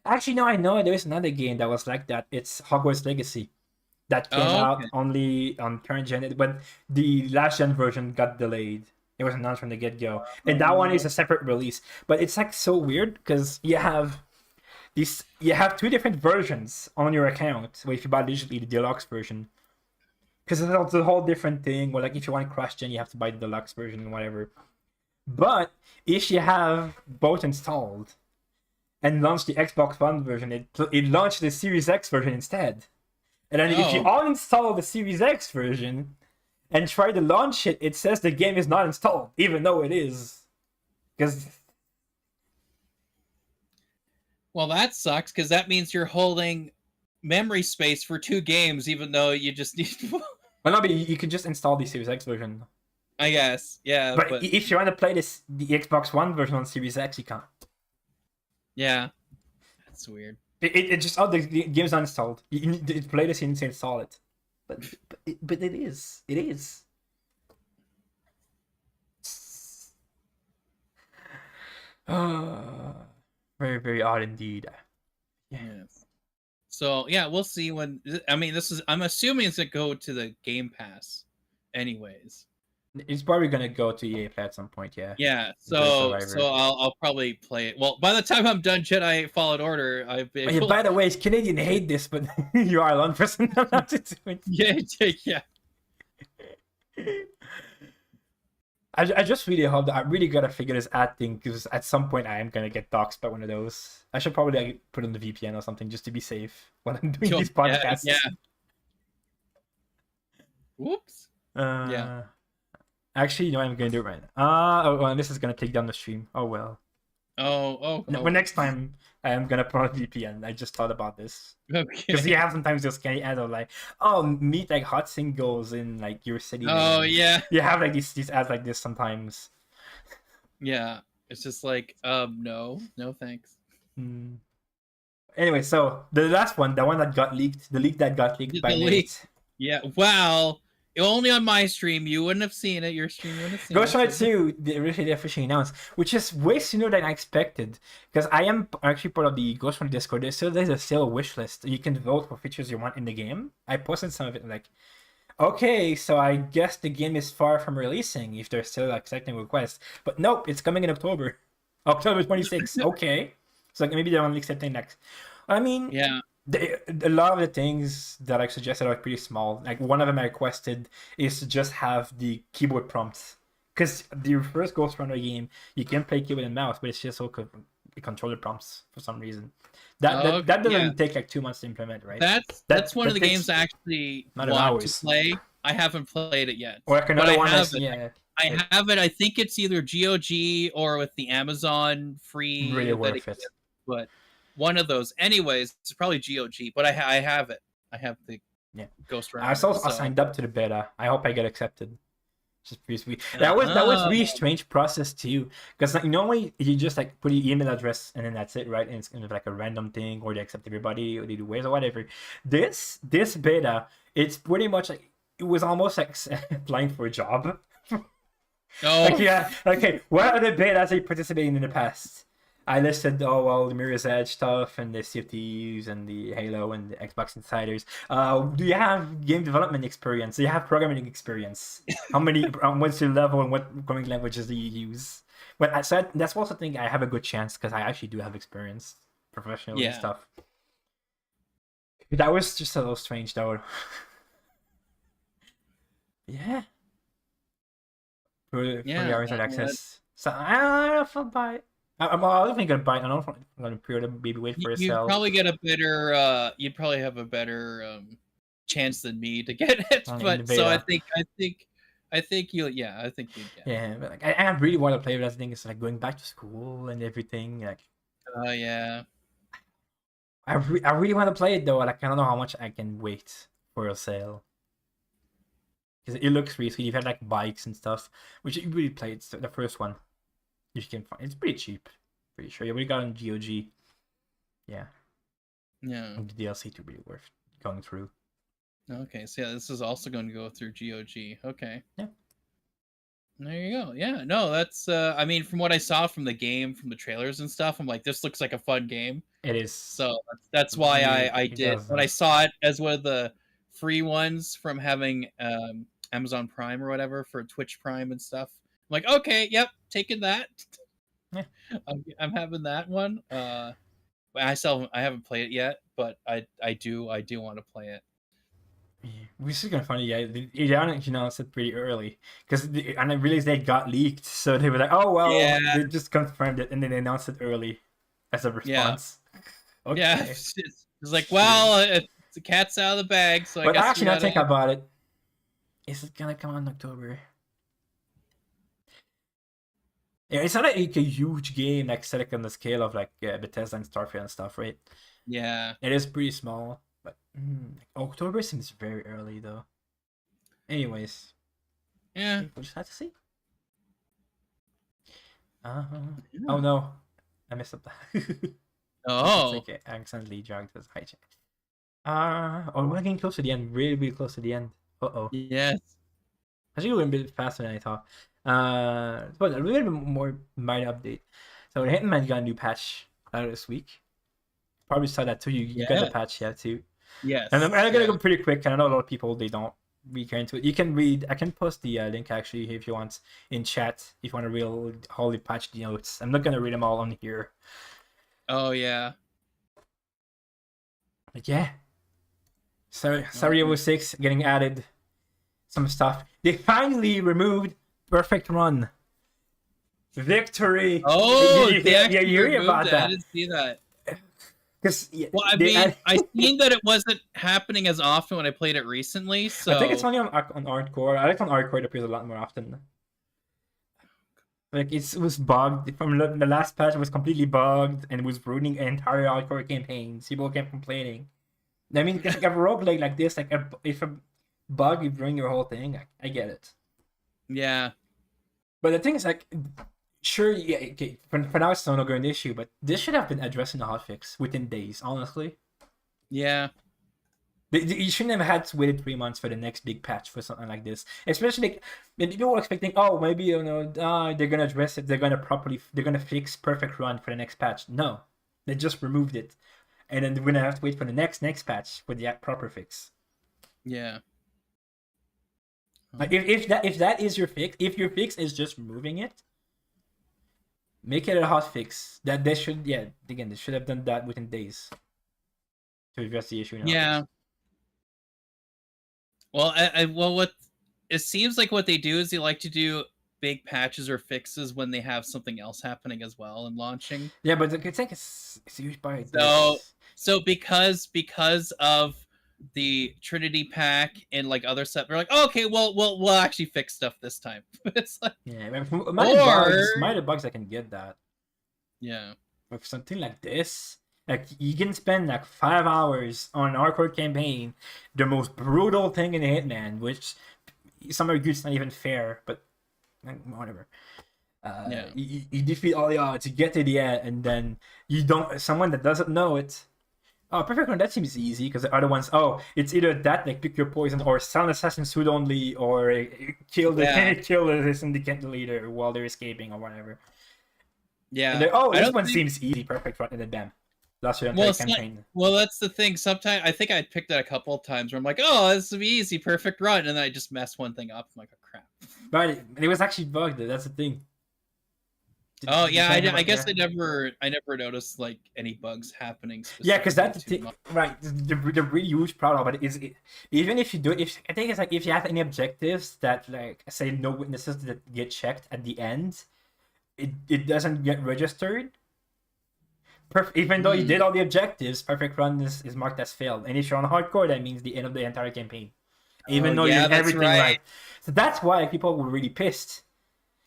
Actually, no. I know there's another game that was like that. It's Hogwarts Legacy, that came out only on current gen, but the last gen version got delayed. It was announced from the get go, and that one is a separate release. But it's like so weird because you have two different versions on your account. So if you buy digitally the deluxe version, because it's a whole different thing. Where like if you want cross gen, you have to buy the deluxe version and whatever. But if you have both installed and launch the Xbox One version, it launched the Series X version instead. And then if you uninstall the Series X version and try to launch it, it says the game is not installed, even though it is. Well, that sucks because that means you're holding memory space for two games, even though you just need. Well, no, but you could just install the Series X version. I guess, yeah. But if you want to play the Xbox One version on Series X, you can't. Yeah, that's weird. It just the game's not installed. You need to play this, you need to install it. But it is. It is. Very, very odd indeed. Yeah. Yes. So yeah, we'll see when. I mean, this is. I'm assuming it's gonna go to the Game Pass, anyways. It's probably gonna go to EA Play at some point, yeah. Yeah. Jedi So Survivor. I'll probably play it. Well, by the time I'm done Jedi Fallen Order, I've been. Oh, yeah, by the way, Canadian hate this, but you are one person allowed to do it. yeah. I just really hope that I really gotta figure this ad thing, because at some point I am gonna get doxxed by one of those. I should probably like, put on the VPN or something just to be safe when I'm doing these podcasts. Yeah. Whoops. Yeah. Actually, you know what I'm gonna do right now. Oh, well, this is gonna take down the stream. Oh well. Oh. But next time I am gonna put on VPN. I just thought about this. Okay. Because you have sometimes those scary ads of like, oh, meet like hot singles in like your city. Oh name. yeah. You have like these ads like this sometimes. Yeah. It's just like, no thanks. Anyway, so the last one, the one that got leaked, the leak that got leaked by The leak. Nate. Yeah. Well, only on my stream. You wouldn't have seen it. Your stream wouldn't have seen Ghostrunner it. 2, they officially announced, which is way sooner than I expected. Because I am actually part of the Ghostrunner Discord. There's still a wish list. You can vote for features you want in the game. I posted some of it like, okay, so I guess the game is far from releasing if they're still accepting requests. But nope, it's coming in October. October 26th. Okay. So maybe they're only accepting next. I mean, Yeah. a lot of the things that I suggested are pretty small. Like one of them I requested is to just have the keyboard prompts. Because the first Ghostrunner game, you can play keyboard and mouse, but it's just all controller prompts for some reason. That doesn't take like 2 months to implement, right? That's one of the takes games I actually not want hours. to play. I haven't played it yet. Or like another one have that's, it. yeah. I have it. I think it's either GOG or with the Amazon free. Really worth it. But one of those. Anyways, it's probably GOG. But I have it. I have the Ghostrunner. I signed up to the beta. I hope I get accepted. Just pretty sweet. That was really strange process too, because like, normally you just like put your email address and then that's it, right? And it's kind of like a random thing, or they accept everybody, or they do waves or whatever. This beta, it's pretty much like it was almost like applying for a job. Oh. Like, yeah. Okay. What are the betas you participated in the past? I listed, the Mirror's Edge stuff and the Sea of Thieves and the Halo and the Xbox Insiders. Do you have game development experience? Do you have programming experience? How many? What's your level and what programming languages do you use? But so that's also think I have a good chance because I actually do have experience professionally and stuff. That was just a little strange though. Yeah. For the hours of access. So I don't know if I'll buy it. I'm definitely gonna buy it. I don't know if I'm gonna pre-order, maybe wait for a sale. You'd probably get a better. You'd probably have a better chance than me to get it. But so I think you'll. Yeah, I think you'd get. Yeah, but like I really want to play, but I think it's like going back to school and everything. Like. Yeah. I really want to play it though. Like I don't know how much I can wait for a sale. Because it looks really sweet. You've had like bikes and stuff, which you really played. It's the first one. You can find it's pretty cheap. Pretty sure. Yeah, we got on GOG. Yeah. Yeah. And the DLC to be worth going through. Okay, so yeah, this is also going to go through GOG. Okay. Yeah. There you go. Yeah, no, that's I mean, from what I saw from the game, from the trailers and stuff, I'm like, this looks like a fun game. It is. So that's why I did. When I saw it as one of the free ones from having Amazon Prime or whatever for Twitch Prime and stuff. I'm like, okay, yep, taking that. Yeah. I'm having that one. I haven't played it yet, but I do want to play it. Yeah. Which is kind of funny, yeah. They announced it pretty early because and I realized they got leaked, so they were like, "Oh well," they just confirmed it, and then they announced it early as a response. Yeah. Okay. Yeah, it's like, well, the cat's out of the bag, so I guess. But actually, now think about it. Is it gonna come out in October? Yeah, it's not like a huge game, like set on the scale of like Bethesda and Starfield and stuff, right? Yeah, it is pretty small, but October seems very early though. Anyways, yeah, we'll just have to see. Oh no, I messed up. Oh, okay, I accidentally dragged this hijack. We're getting close to the end, really, really close to the end. Yes. Actually, we're a bit faster than I thought. But a little bit more minor update. So Hitman got a new patch. out this week. Probably saw that too. You got the patch, yeah, too. Yes. And I'm gonna yeah. go pretty quick. And I know a lot of people they don't read into it. You can read. I can post the link actually if you want in chat. If you want to read all the patch notes. I'm not gonna read them all on here. Oh yeah. But yeah. Sorry, 06 getting added. Some stuff. They finally removed Perfect Run. Victory! Oh, they actually you hear removed about it. that? I didn't see that. Because Well, I mean, I seen that it wasn't happening as often when I played it recently. So I think it's only on hardcore. I like on hardcore it appears a lot more often. Like it was bugged from the last patch. It was completely bugged and it was ruining entire hardcore campaigns. People kept complaining. I mean, like a roguelike like this, like if a bug would ruin your whole thing, I get it. Yeah. But the thing is, like, sure, yeah, okay, for now it's no longer an issue, but this should have been addressed in the hotfix within days, honestly. Yeah. You shouldn't have had to wait 3 months for the next big patch for something like this. Especially, like, when people were expecting, oh, maybe, they're gonna address it, they're gonna fix Perfect Run for the next patch. No. They just removed it. And then we're gonna have to wait for the next patch for the proper fix. Yeah. Like if that is your fix, if your fix is just removing it, make it a hot fix. That they should, again, they should have done that within days to address the issue. Yeah. Well, what it seems like what they do is they like to do big patches or fixes when they have something else happening as well and launching. Yeah, but I think it's used by so because of the Trinity pack and like other stuff, they're like, oh, okay, well, we'll actually fix stuff this time. It's like, minor bugs I can get that. Yeah. But for something like this, like you can spend like 5 hours on an hardcore campaign, the most brutal thing in Hitman, which some argue it's not even fair, but whatever. You defeat all the odds, you get to the end, and then someone that doesn't know it. Oh, Perfect Run, that seems easy, because the other ones, it's either that, like, pick your poison, or Silent Assassin suit only, or kill the Syndicate leader while they're escaping, or whatever. Yeah. This one seems easy, Perfect Run, and then bam. That's your entire campaign. Well, that's the thing. Sometimes, I think I picked that a couple of times where I'm like, oh, this will be easy, Perfect Run, and then I just mess one thing up. I'm like, oh, crap. But it was actually bugged, that's the thing. Oh yeah, I guess I never noticed like any bugs happening. Yeah, because that's the thing, right? The really huge problem about it is even if you do it, I think it's like if you have any objectives that like say no witnesses that get checked at the end, it doesn't get registered. Even though you did all the objectives, Perfect Run is marked as failed, and if you're on hardcore, that means the end of the entire campaign. Even though you did everything right. So that's why people were really pissed.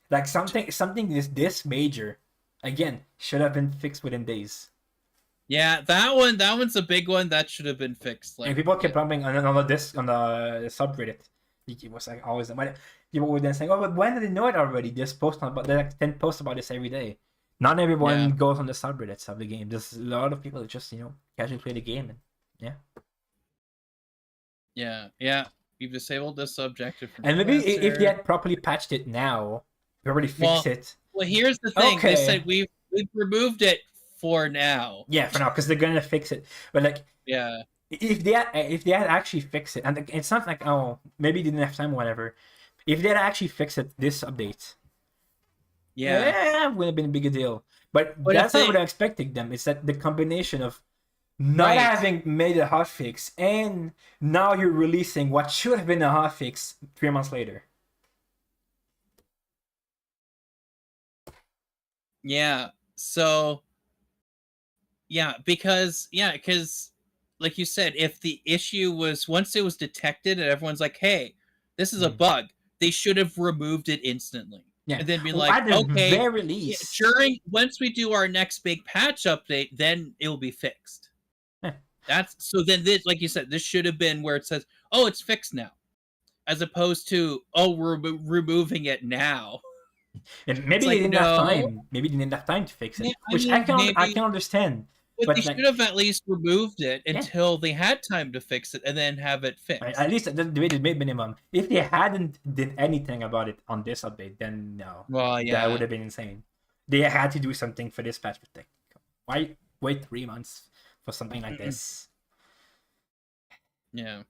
Like something this major, again, should have been fixed within days. Yeah, that one's a big one that should have been fixed. Like, and people kept bumping on the subreddit. It was like always people were then saying, "Oh, but when did they know it already?" Just post on, but they like 10 posts about this every day. Not everyone goes on the subreddits of the game. There's a lot of people that just casually play the game and Yeah. You've disabled this objective. And maybe if they had properly patched it now. We already fixed it. Well, here's the thing. Okay. They said we've removed it for now. Yeah, for now, because they're gonna fix it. But like, if they had actually fixed it, and it's not like maybe they didn't have time or whatever. If they had actually fixed it this update, it would have been a bigger deal. But that's not what I'm expecting them. It's that the combination of not having made a hotfix and now you're releasing what should have been a hotfix 3 months later. Yeah. So. Yeah, because like you said, if the issue was once it was detected and everyone's like, "Hey, this is a bug," they should have removed it instantly. Yeah, and then be like, at the very least, once we do our next big patch update, then it will be fixed. Then this, like you said, this should have been where it says, "Oh, it's fixed now," as opposed to, "Oh, we're removing it now." And maybe they didn't have time. Maybe they didn't have time to fix it, which I can understand. But they should have at least removed it until they had time to fix it and then have it fixed. At least the minimum. If they hadn't did anything about it on this update, then no. Well, yeah, that would have been insane. They had to do something for this patch. Why wait 3 months for something like this? Yeah.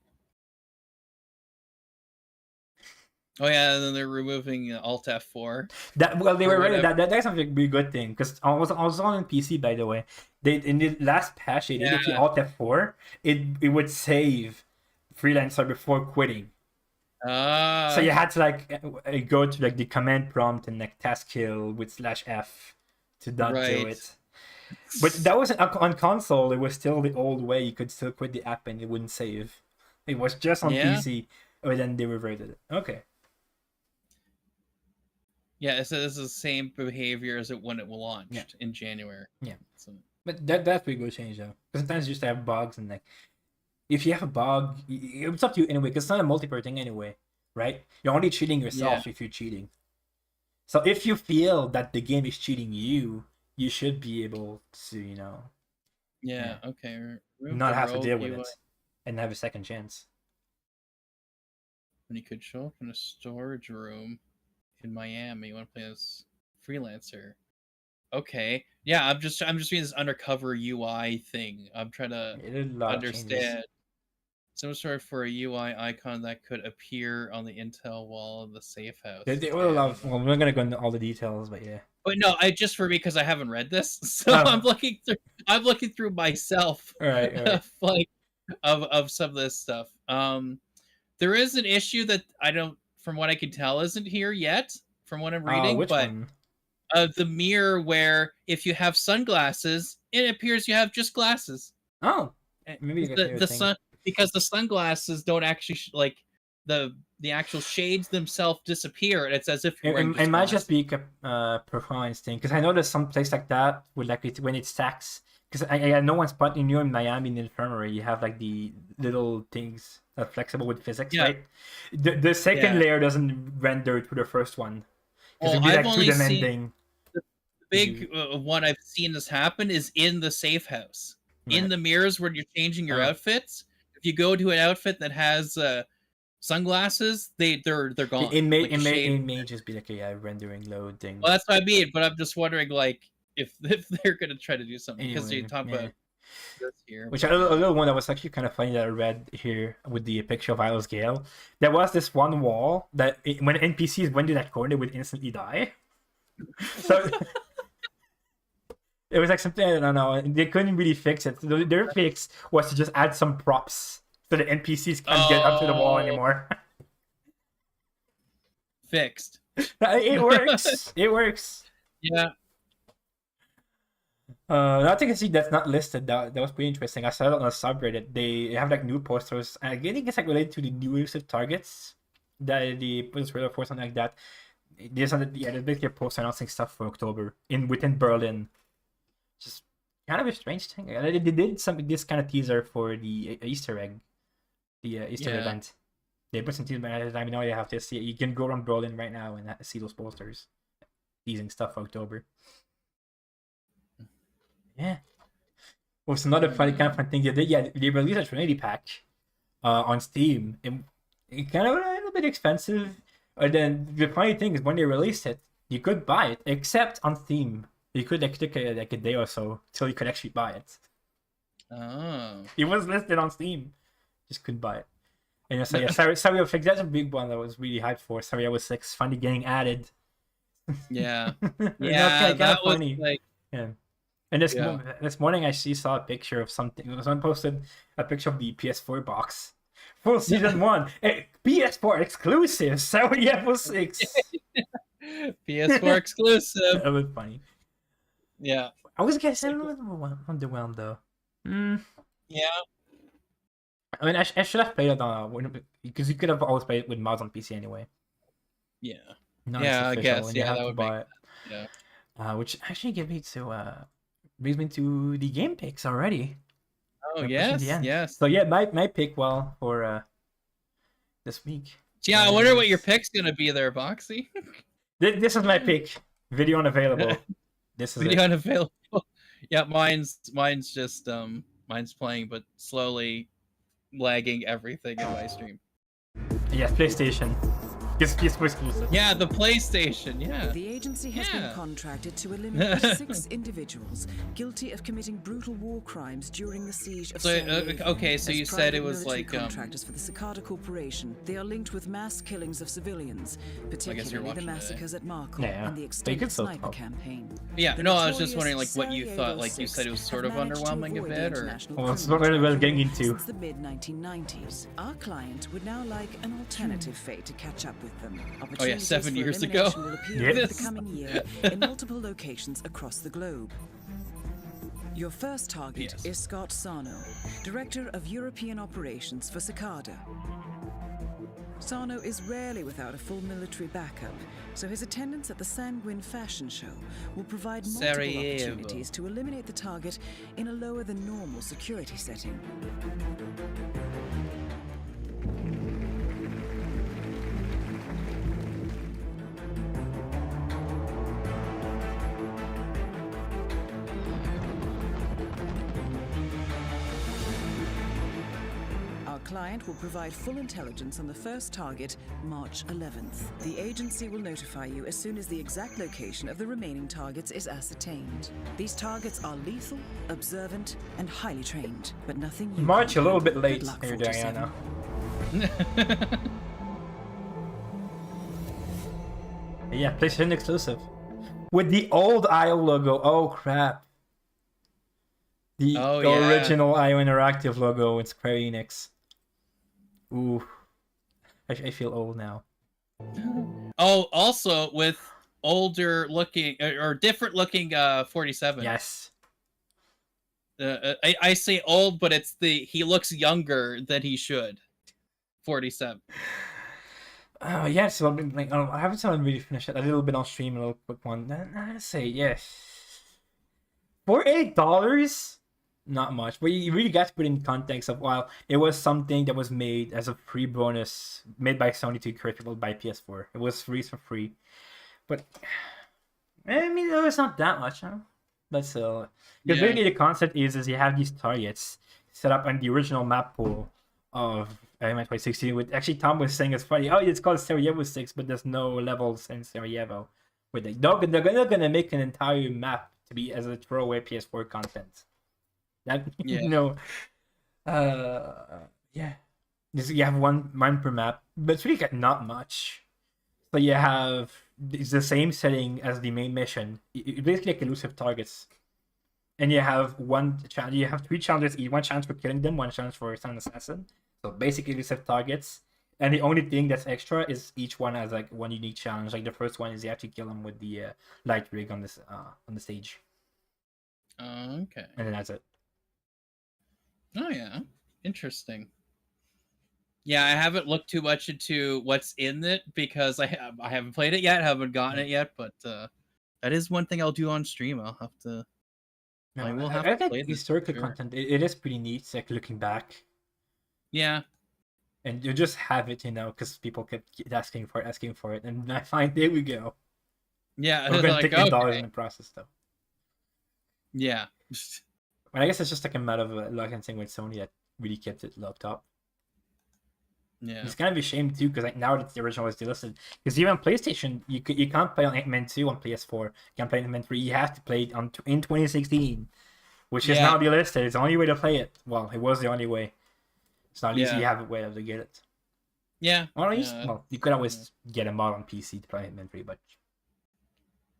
Oh yeah, and then they're removing Alt F4. That well, they Or were ready. whatever. That's a really good thing because I was on PC, by the way. They in the last patch they did, if you Yeah. Alt F4, it would save freelancer before quitting. So you had to like go to like the command prompt and like task kill with /F to not do Right. it. But that wasn't on console. It was still the old way. You could still quit the app and it wouldn't save. It was just on Yeah. PC, but then they reverted it. Okay. Yeah, so this is the same behavior as it when it launched Yeah. in January. Yeah. So, But that's pretty good change though. Because sometimes you just have bugs and like, if you have a bug, it's up to you anyway. Because it's not a multiplayer thing anyway, right? You're only cheating yourself if you're cheating. So if you feel that the game is cheating you, you should be able to, yeah. Okay. Remove not the have to rogue deal with UI. it and have a second chance. When you could show up in a storage room in Miami, you want to play as freelancer. Okay. Yeah, I'm just reading this undercover UI thing. I'm trying to It is a lot of changes. understand. Some sort for a UI icon that could appear on the Intel wall of the safe house. They will love. Well, we're not gonna go into all the details, but yeah. But no, I just for me because I haven't read this, so Oh. I'm looking through myself, Right. of, like of some of this stuff. There is an issue that I don't, from what I can tell, isn't here yet. From what I'm reading, Which but one? the mirror where if you have sunglasses, it appears you have just glasses. Oh, maybe you got The sun, because the sunglasses don't actually like the actual shades themselves disappear, and it's as if you're wearing It might just glasses. be a performance thing because I know there's some place like that with like when it stacks. Because I know one spot in in Miami in the infirmary, you have like the little things that are flexible with physics, Yeah. right? The second Yeah. layer doesn't render to the first one because Well, it'd be I've like only two-dimensional seen thing. the big one I've seen this happen is in the safe house. In Right. the mirrors where you're changing your Oh. outfits, if you go to an outfit that has sunglasses, they're gone. It may Like, the shade- just be like a rendering load thing. Well, that's what I mean, but I'm just wondering, like, if they're gonna try to do something because Anyway, you talk yeah. about this here. Which a little one that was actually kind of funny that I read here with the picture of Ilos Gale. There was this one wall that when NPCs went to that corner, they would instantly die. So it was like something, I don't know, they couldn't really fix it. So their fix was to just add some props so the NPCs can't get up to the wall Oh. anymore. Fixed. It works. It works. Yeah. Another thing I see that's not listed that was pretty interesting. I saw it on a subreddit. They have like new posters. I think it's like related to the new elusive targets that they put a trailer for, something like that. There's basically a poster announcing stuff for October within Berlin. Just kind of a strange thing. They did this kind of teaser for the Easter egg, the Easter Yeah. event. They put some teaser, but I know you have to see it. You can go around Berlin right now and see those posters teasing stuff for October. Yeah. Well, it's another funny kind of fun thing they did. Yeah, they released a Trinity pack on Steam. It kind of a little bit expensive. And then the funny thing is when they released it, you could buy it, except on Steam. You could take like a day or so till you could actually buy it. Oh. It was listed on Steam. Just couldn't buy it. And so yeah, Saria 6, that's a big one that I was really hyped for. Saria 6 finally getting added. Yeah. That's Yeah. kinda That was funny. like. Yeah. And this Yeah. this morning I saw a picture of something. Someone posted a picture of the PS4 box. Full season 1. PS4 exclusive. Saria 6. PS4 exclusive. That was funny. Yeah. I was getting a little underwhelmed though. Yeah. I mean, I should have played it on because you could have always played it with mods on PC anyway. Yeah. Now Yeah, it's I official, guess. and you Yeah, have that to would buy make it. Yeah. Which actually brings me to the game picks already. Oh, We're pushing yes. the end. Yes. So yeah, my pick for this week. Yeah, I wonder what your pick's gonna be there, Boxy. This is my pick. Video unavailable. This is Video it. unavailable. Yeah, mine's just mine's playing but slowly lagging everything in my stream. Yeah, PlayStation. PS4 exclusive. Yeah, the PlayStation. Yeah. The agency has Yeah. been contracted to eliminate 6 individuals guilty of committing brutal war crimes during the siege of So, Sarajevo. okay, so As you said it private was military like, contractors for the Cicada Corporation. They are linked with mass killings of civilians, particularly the watching it, eh? massacres at Markle Yeah, and the but you extended could still sniper talk. campaign. Yeah, The no, I was just notorious wondering, like, what you Sarajevo thought. Like, you said it was 6 sort of have managed to underwhelming a avoid the bit, or international Well, it's criminal what we're tribunal getting into. since the mid-1990s. Our client would now like an alternative fate to catch up with them. Oh yeah, 7 years ago. Will appear Yes. over the coming year in multiple locations across the globe. Your first target Yes. is Scott Sarno, Director of European Operations for Cicada. Sarno is rarely without a full military backup, so his attendance at the Sanguine fashion show will provide multiple Sarajevo. opportunities to eliminate the target in a lower than normal security setting. Our client will provide full intelligence on the first target, March 11th. The agency will notify you as soon as the exact location of the remaining targets is ascertained. These targets are lethal, observant, and highly trained, but nothing you March a can little do. bit Good late luck, here, 47. Diana. Yeah, PlayStation exclusive. With the old IO logo. Oh crap. The Oh, yeah. original IO Interactive logo in Square Enix. Ooh. I feel old now. Oh, also with older looking or different looking 47. Yes. I say old, but it's he looks younger than he should. 47. Oh yeah, so I've been like, I haven't really finished it. A little bit on stream, a little quick one. I'd say yes. For $8, not much, but you really got to put in context of it was something that was made as a free bonus, made by Sony to encourage people to buy PS4. It was free for free, but I mean, it was not that much, huh? But still, because Yeah. really the concept is you have these targets set up on the original map pool of Hitman 2016. With actually, Tom was saying it's funny. Oh, it's called Sarajevo 6, but there's no levels in Sarajevo. Where they're gonna make an entire map to be as a throwaway PS4 content. That Yeah. yeah. You have one per map, but it's really not much. So you have it's the same setting as the main mission. You basically like elusive targets, and you have one challenge. You have 3 challenges each. One challenge for killing them, one challenge for an assassin. So basically elusive targets. And the only thing that's extra is each one has like one unique challenge. Like the first one is you actually kill them with the light rig on the stage, Okay. and then that's it. Oh yeah, interesting. Yeah, I haven't looked too much into what's in it because I haven't played it yet, haven't gotten it yet, but that is one thing I'll do on stream. I'll have to. I will have to think play this, historical sure. content. It is pretty neat. It's like looking back, Yeah. and you just have it, because people kept asking for it, and I find there we go. Yeah. We're gonna like, take $8 okay. in the process though. Yeah. But I guess it's just like a matter of licensing with Sony that really kept it locked up. Yeah. It's kind of a shame too, because like now that the original is delisted, because even on PlayStation, you can't play on Hitman 2 on PS4. You can't play Hitman 3. You have to play it in 2016, which is Yeah. now delisted. It's the only way to play it. Well, it was the only way. So at least Yeah. you have a way to get it. Yeah. Or at least, Yeah. well, you could always get a mod on PC to play Hitman 3, but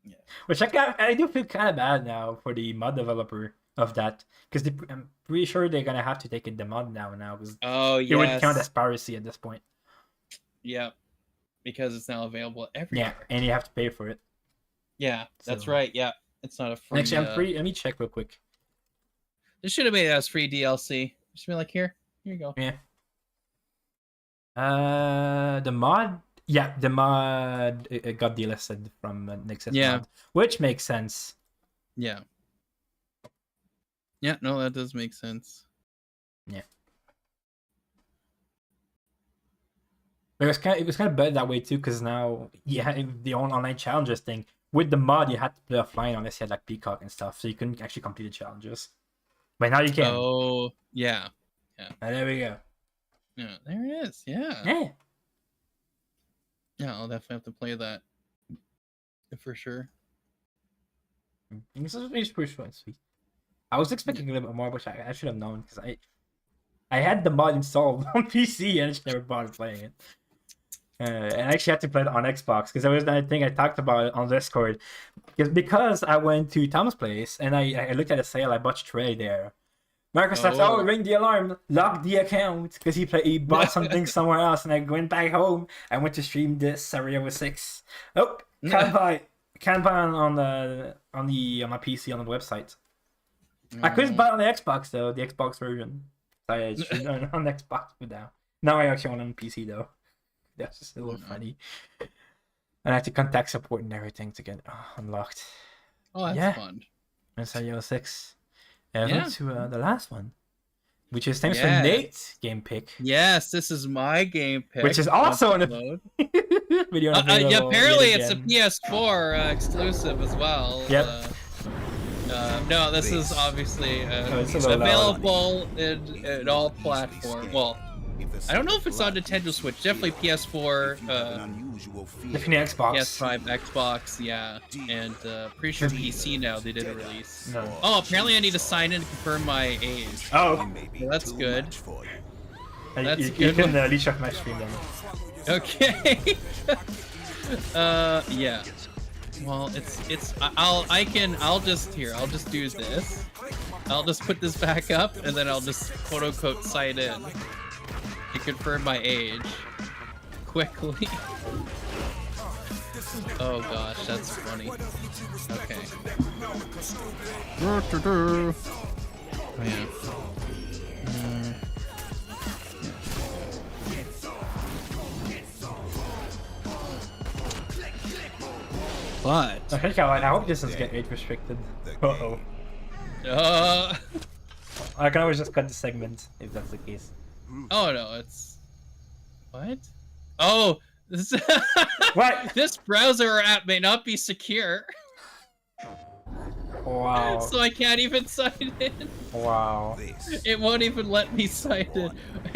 Yeah. which I do feel kind of bad now for the mod developer of that, because I'm pretty sure they're gonna have to take the mod now because Oh it would count yes. as piracy at this point. Yeah. Because it's now available everywhere. Yeah, and you have to pay for it. Yeah, that's So- right. Yeah, it's not a free. Actually, I'm free. Let me check real quick. This should have made it as free DLC. Just be like, here you go. Yeah. The mod. Yeah, the mod it got delisted from Nexus Yeah. mod, which makes sense. Yeah. Yeah, no, that does make sense. But it was kind of bad that way too, because now the online challenges thing with the mod you had to play offline unless you had like Peacock and stuff, so you couldn't actually complete the challenges. But now you can. Oh, yeah. And there we go. Yeah, there it is. Yeah. Yeah. Yeah, I'll definitely have to play that for sure. This is pretty short and sweet. I was expecting a little bit more, which I should have known because I had the mod installed on PC and I just never bothered playing it. And I actually had to play it on Xbox because that was that thing I talked about on Discord. Because I went to Tom's place and I looked at a sale, I bought Stray there. Marcus said, "Oh, ring the alarm, lock the account," because he bought something somewhere else, and I went back home. I went to stream this Area 6. Oh, can't buy on my PC on the website. I couldn't buy it on the Xbox though, the Xbox version. So I streamed on Xbox for now I actually want it on PC though. That's just a little funny. And I had to contact support and everything to get unlocked. Oh, that's fun. That's Area 6. To the last one, which is thanks for Nate's game pick. Yes, this is my game pick, which is also in a video. Apparently, it's a PS4 exclusive as well. Yep. No, this is obviously available in all platforms. Well, I don't know if it's on Nintendo Switch. Definitely PS4, definitely Xbox, PS5, Xbox, yeah, and pretty sure PC now. They didn't release. No. Oh, apparently I need to sign in to confirm my age. Oh, well, that's good. That's good. You can leash off my stream then. Okay. Yeah. Well, I'll just do this. I'll just put this back up, and then I'll just quote unquote sign in to confirm my age quickly. Oh gosh, that's funny. Okay. Oh yeah. But I hope this doesn't get age restricted. Uh-oh. I can always just cut the segment if that's the case. Oh no, it's what? Oh, this what? This browser or app may not be secure. Wow. So I can't even sign in. Wow. It won't even let me sign in.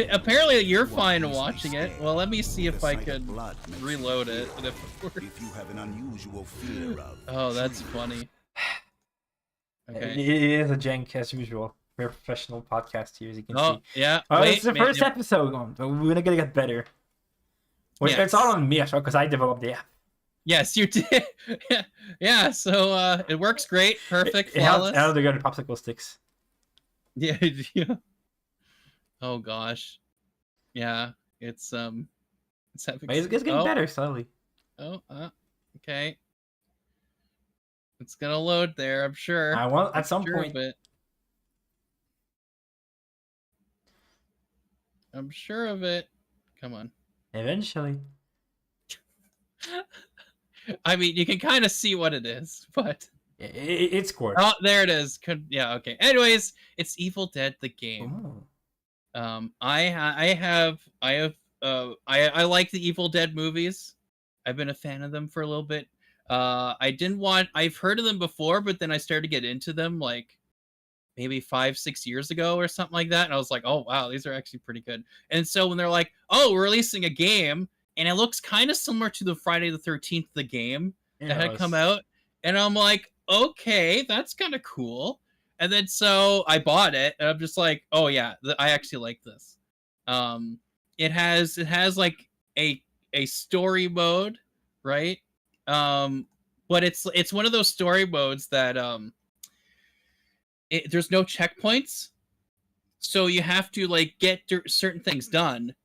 Apparently you're fine watching it. Well, let me see if I can reload it. And if it works. If you have an unusual fear of Oh, that's funny. Okay. It is a jank as usual. We're a professional podcast here, as you can see. Yeah. Oh, it's the first episode on, but we're gonna get better. Well, it's all on me, actually, because I developed the app. Yes, you did. Yeah, so it works great. Perfect. It helps out to go to popsicle sticks. Yeah. Oh gosh. Yeah, it's having. It's getting better slowly. Oh, okay. It's gonna load there, I'm sure. I want at some point. I'm sure of it. Come on. Eventually. I mean, you can kind of see what it is, but it's core. Oh, there it is. Yeah, okay. Anyways, it's Evil Dead the game. Ooh. I like the Evil Dead movies. I've been a fan of them for a little bit. I've heard of them before, but then I started to get into them like maybe 5-6 years ago or something like that, and I was like, oh wow, these are actually pretty good. And so when they're like, oh, we're releasing a game, and it looks kind of similar to the Friday the 13th the game that had come out, and I'm like, okay, that's kind of cool. And then so I bought it, and I'm just like, oh yeah, I actually like this. It has like a story mode, right? But it's one of those story modes that there's no checkpoints, so you have to like get certain things done,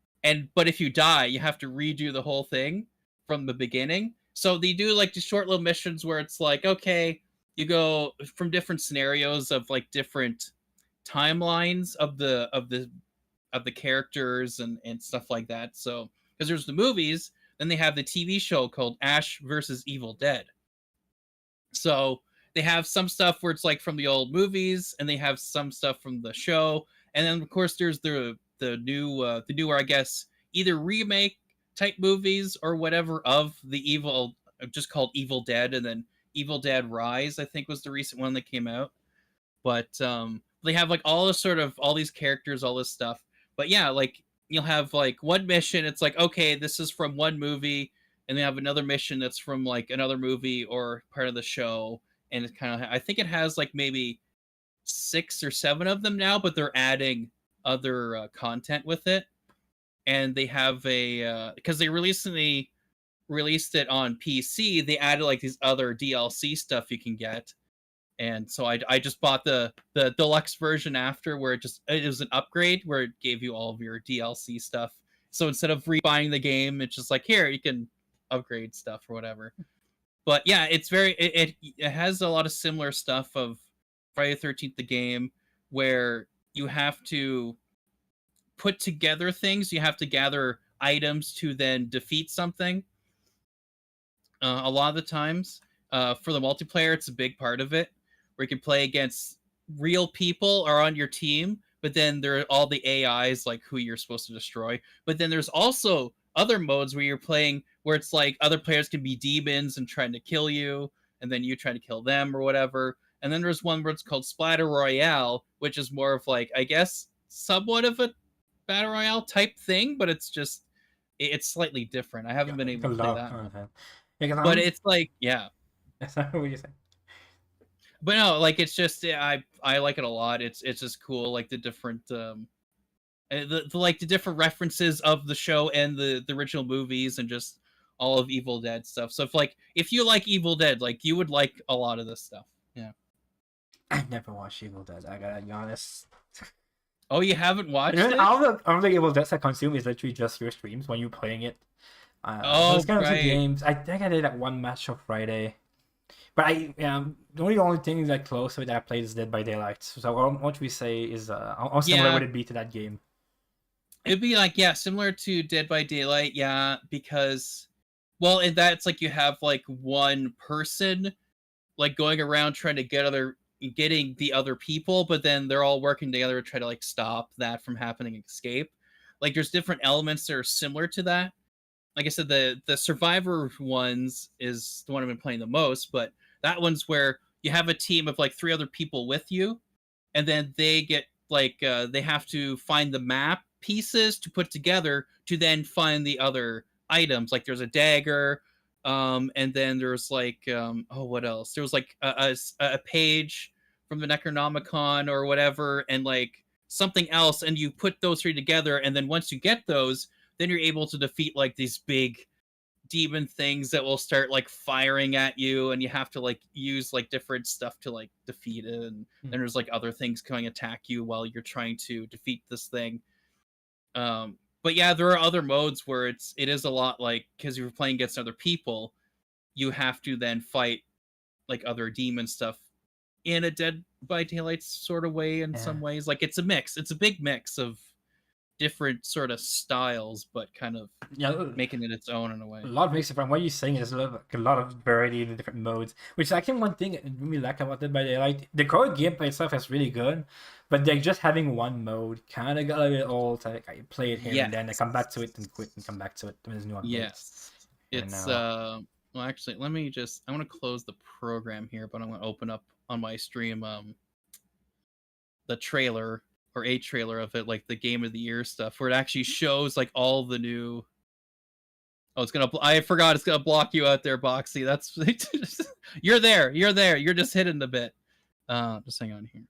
but if you die, you have to redo the whole thing from the beginning. So they do like the short little missions where it's like, okay, you go from different scenarios of like different timelines of the characters and stuff like that. So because there's the movies, then they have the TV show called Ash versus Evil Dead. So they have some stuff where it's like from the old movies, and they have some stuff from the show, and then of course there's the newer, I guess, either remake type movies or whatever of the evil, just called Evil Dead, and then Evil Dead Rise, I think, was the recent one that came out. But they have like all these characters, all this stuff. But yeah, like you'll have like one mission, it's like, okay, this is from one movie, and they have another mission that's from like another movie or part of the show, and it kind of I think it has like maybe 6 or 7 of them now, but they're adding other content with it, and they have a because they recently released it on PC, they added like these other DLC stuff you can get. And so I just bought the deluxe version after, where it was an upgrade where it gave you all of your DLC stuff. So instead of rebuying the game, it's just like, here, you can upgrade stuff or whatever. But yeah, it's it has a lot of similar stuff of Friday the 13th the game, where you have to put together things, you have to gather items to then defeat something. A lot of the times, for the multiplayer, it's a big part of it, where you can play against real people are on your team, but then there are all the AIs, like who you're supposed to destroy. But then there's also other modes where you're playing where it's like other players can be demons and trying to kill you, and then you try to kill them or whatever. And then there's one where it's called Splatter Royale, which is more of like, I guess, somewhat of a Battle Royale type thing, but it's slightly different. I haven't been able to play that. Yeah, but it's like, yeah. That's not what you say. But no, like it's just I like it a lot. It's just cool, like the different the different references of the show and the original movies and just all of Evil Dead stuff. So if you like Evil Dead, like you would like a lot of this stuff. Yeah. I never watched Evil Dead. I gotta be honest. Oh, you haven't watched it? All the Evil Dead I consume is literally just your streams when you're playing it. Those kind of games. I think I did that one match on Friday. But the only thing that close to it that I played is Dead by Daylight. So what we say is how similar would it be to that game? It'd be like, similar to Dead by Daylight, because in that it's like you have like one person like going around trying to getting the other people, but then they're all working together to try to like stop that from happening and escape. Like there's different elements that are similar to that. Like I said, the Survivor ones is the one I've been playing the most, but that one's where you have a team of like 3 other people with you, and then they get like they have to find the map pieces to put together to then find the other items. Like there's a dagger, and then there's like what else? There was like a page from the Necronomicon or whatever, and like something else, and you put those 3 together, and then once you get those, then you're able to defeat like these big demon things that will start like firing at you, and you have to like use like different stuff to like defeat it, and then there's like other things coming attack you while you're trying to defeat this thing. But yeah, there are other modes where it is a lot like, because you're playing against other people, you have to then fight like other demon stuff in a Dead by Daylight sort of way in some ways. Like it's a mix. It's a big mix of different sort of styles, but kind of making it its own in a way. A lot makes it from what you're saying is a lot of variety in the different modes, which I think one thing I really like about Dead by Daylight, the core gameplay itself is really good, but like just having one mode kind of got a bit old. So I play it here and then I come back to it and quit and come back to it when there's new updates. Yes, it's well actually let me just, I want to close the program here, but I'm going to open up on my stream the trailer or a trailer of it, like the Game of the Year stuff, where it actually shows like all the new. Oh, it's gonna. I forgot it's gonna block you out there, Boxy. That's you're there. You're just hidden a bit. Just hang on here,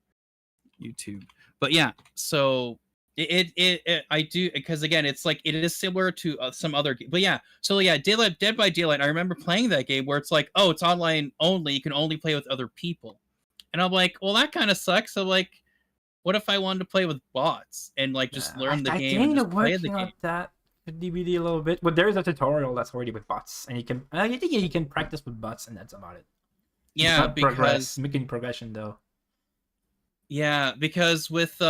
YouTube. But yeah, so it I do, because again, it's like it is similar to some other game. But yeah, so yeah, Dead by Daylight. I remember playing that game where it's like, oh, it's online only. You can only play with other people, and I'm like, well, that kind of sucks. So like, what if I wanted to play with bots and like just learn the game and just play the game? That DVD a little bit, but there is a tutorial that's already with bots, and you can. I think you can practice with bots, and that's about it. Yeah, because making progression though. Yeah, because with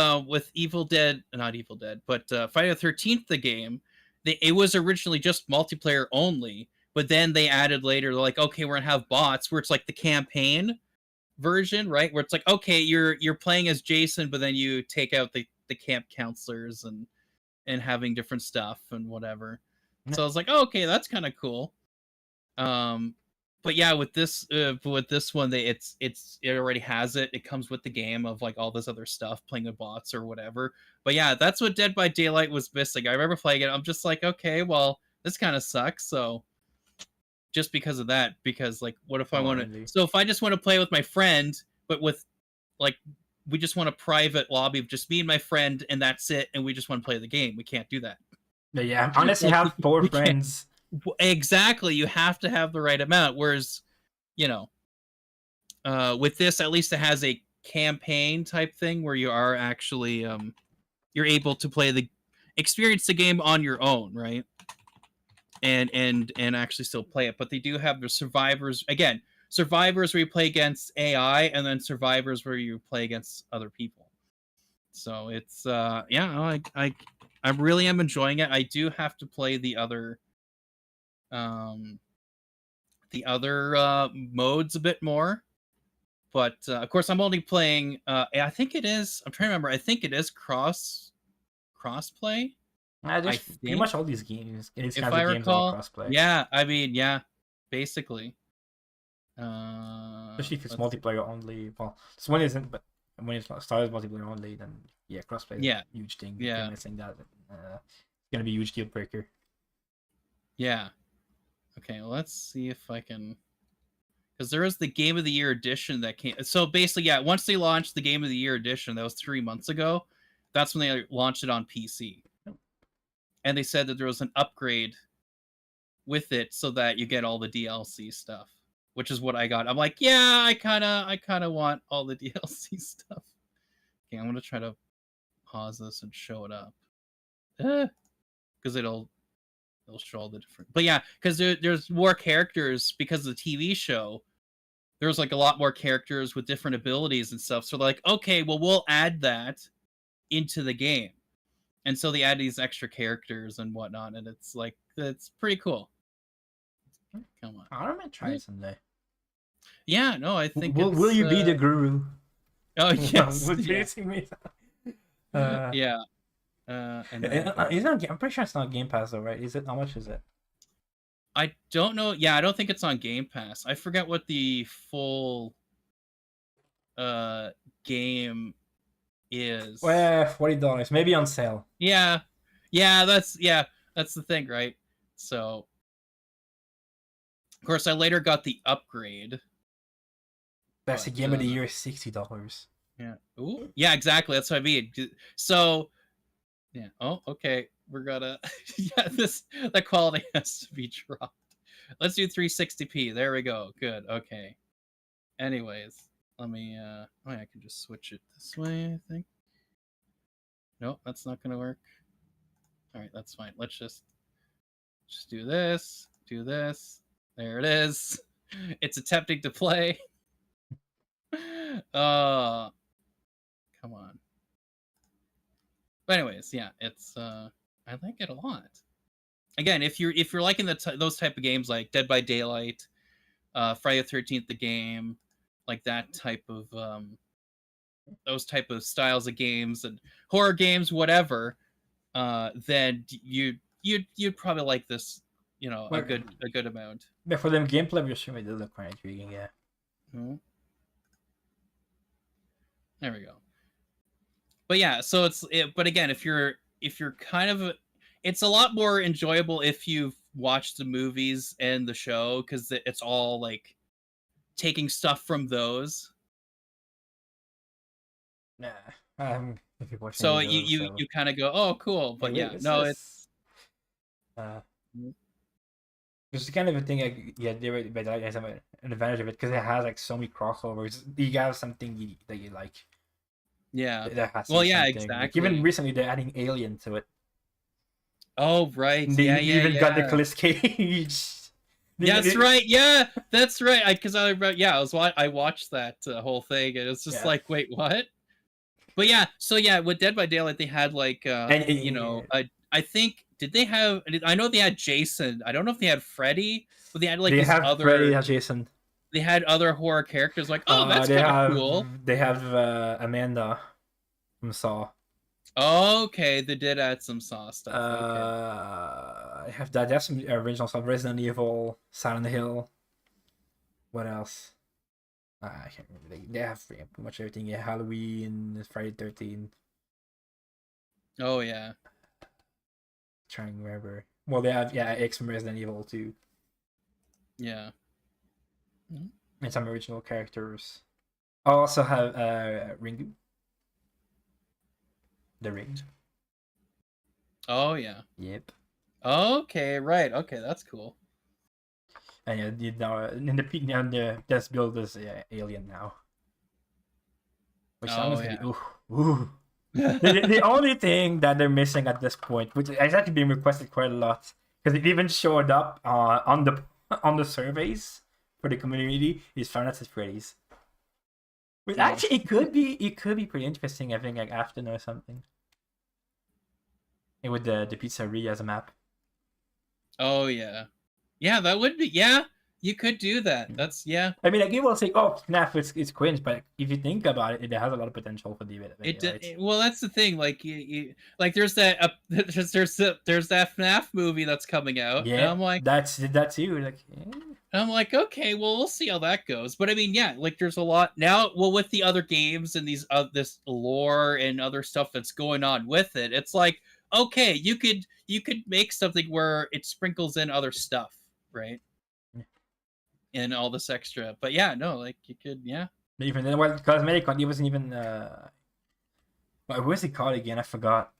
Evil Dead, not Evil Dead, but Friday the 13th, the game, it was originally just multiplayer only, but then they added later, like, okay, we're gonna have bots, where it's like the campaign version, right? Where it's like, okay, you're playing as Jason, but then you take out the camp counselors and having different stuff and whatever. So I was like, oh, okay, that's kind of cool. But yeah, with this one, it already has it. It comes with the game of like all this other stuff, playing with bots or whatever. But yeah, that's what Dead by Daylight was missing. I remember playing it. I'm just like, okay, well, this kind of sucks. So just because of that. Because like, what if I want to? Really? So if I just want to play with my friend, but with like, we just want a private lobby of just me and my friend, and that's it, and we just want to play the game. We can't do that. Yeah, unless you Like, have four we can't- friends. Exactly, you have to have the right amount. Whereas, you know, with this, at least it has a campaign type thing where you are actually you're able to experience the game on your own, right? And actually still play it. But they do have the survivors again. Survivors where you play against AI, and then survivors where you play against other people. So it's yeah, I really am enjoying it. I do have to play the other modes a bit more, but of course I'm only playing I think it is, I'm trying to remember, I think it is cross play, Just pretty think, much all these games. These if kinds I of games are all recall. crossplay. Yeah, I mean, yeah, basically. Especially if it's let's see. multiplayer only. Well, this one isn't, but when it's started multiplayer only, then yeah, crossplay is Yeah. a huge thing. Yeah. If you're missing that, it's gonna be a huge deal breaker. Yeah. Okay, let's see if I can, because there is the Game of the Year edition that came. So basically, yeah, once they launched the Game of the Year edition, that was 3 months ago. That's when they launched it on PC, and they said that there was an upgrade with it so that you get all the DLC stuff, which is what I got. I'm like, yeah, I kind of want all the DLC stuff. Okay, I'm gonna try to pause this and show it up, because it'll show all the different. But yeah, because there's more characters because of the TV show. There's like a lot more characters with different abilities and stuff. So they're like, okay, well, we'll add that into the game, and so they add these extra characters and whatnot, and it's like, it's pretty cool. Come on. I might try it someday. Yeah, no, I think Will you be the guru? Oh yes. Would you Yeah. see me? Yeah. And then, I'm pretty sure it's not Game Pass though, right? Is it? How much is it? I don't know. Yeah, I don't think it's on Game Pass. I forget what the full game is. Well, $40, maybe on sale. Yeah, that's the thing, right? So, of course, I later got the upgrade. That's the Game of the Year, $60. Yeah. Ooh. Yeah, exactly. That's what I mean. So, yeah. Oh, okay. We're gonna. Yeah, the quality has to be dropped. Let's do 360p. There we go. Good. Okay. Anyways, let me. Oh, yeah, I can just switch it this way, I think. Nope, that's not gonna work. All right, that's fine. Let's just do this. Do this. There it is. It's attempting to play. Come on. But anyways, yeah, it's I like it a lot. Again, if you're liking those type of games like Dead by Daylight, Friday the 13th the game, like that type of those type of styles of games and horror games, whatever, then you'd probably like this, a good amount. Yeah, for them gameplay, you're sure it does look quite intriguing, yeah. Mm-hmm. There we go. But yeah, so but again, if you're kind of, it's a lot more enjoyable if you've watched the movies and the show, because it's all like taking stuff from those. Nah, if you're watching So those, you kind of go, oh, cool. But yeah, no, it's the kind of a thing. But I have an advantage of it because it has like so many crossovers. You have something that you like. Yeah. That has Well, yeah, something. exactly. Like, even recently, they're adding Alien to it. Oh right. They even got Nicolas Cage. That's right. Yeah, that's right. I watched that whole thing, and it's just like, wait, what? But yeah, so yeah, with Dead by Daylight, they had like, I think, did they have? I know they had Jason. I don't know if they had Freddy, but they had like Freddy and Jason. They had other horror characters. Like, oh, that's kind of cool. They have Amanda from Saw. Okay, they did add some Saw stuff. I have that. They have some original stuff. Resident Evil, Silent Hill. What else? I can't remember. They have pretty much everything. Yeah, Halloween, Friday 13th. Oh yeah. Trying to remember. Well, they have X from Resident Evil too. Yeah. And some original characters. I also have Ringu. The Ring. Oh yeah. Yep. Okay, right. Okay, that's cool. And yeah, the this build is Alien now. Which honestly, ooh. The only thing that they're missing at this point, which is actually being requested quite a lot, because it even showed up on the surveys for the community, is Five Nights at Freddy's. Which actually it could be pretty interesting. I think like Afton or something. And with the pizzeria as a map. Oh yeah. Yeah, that would be you could do that. That's I mean, like you will say, "Oh, FNAF, it's cringe," but if you think about it, it has a lot of potential for the right? Well, that's the thing. Like, like there's that there's that FNAF movie that's coming out. Yeah, and I'm like, that's you. Like, and I'm like, okay, well, we'll see how that goes. But I mean, yeah, like there's a lot now. Well, with the other games and these this lore and other stuff that's going on with it, it's like, okay, you could make something where it sprinkles in other stuff, right? And all this extra, but yeah, no, like you could, even then, well, cosmetic, it wasn't even what was it called again? I forgot.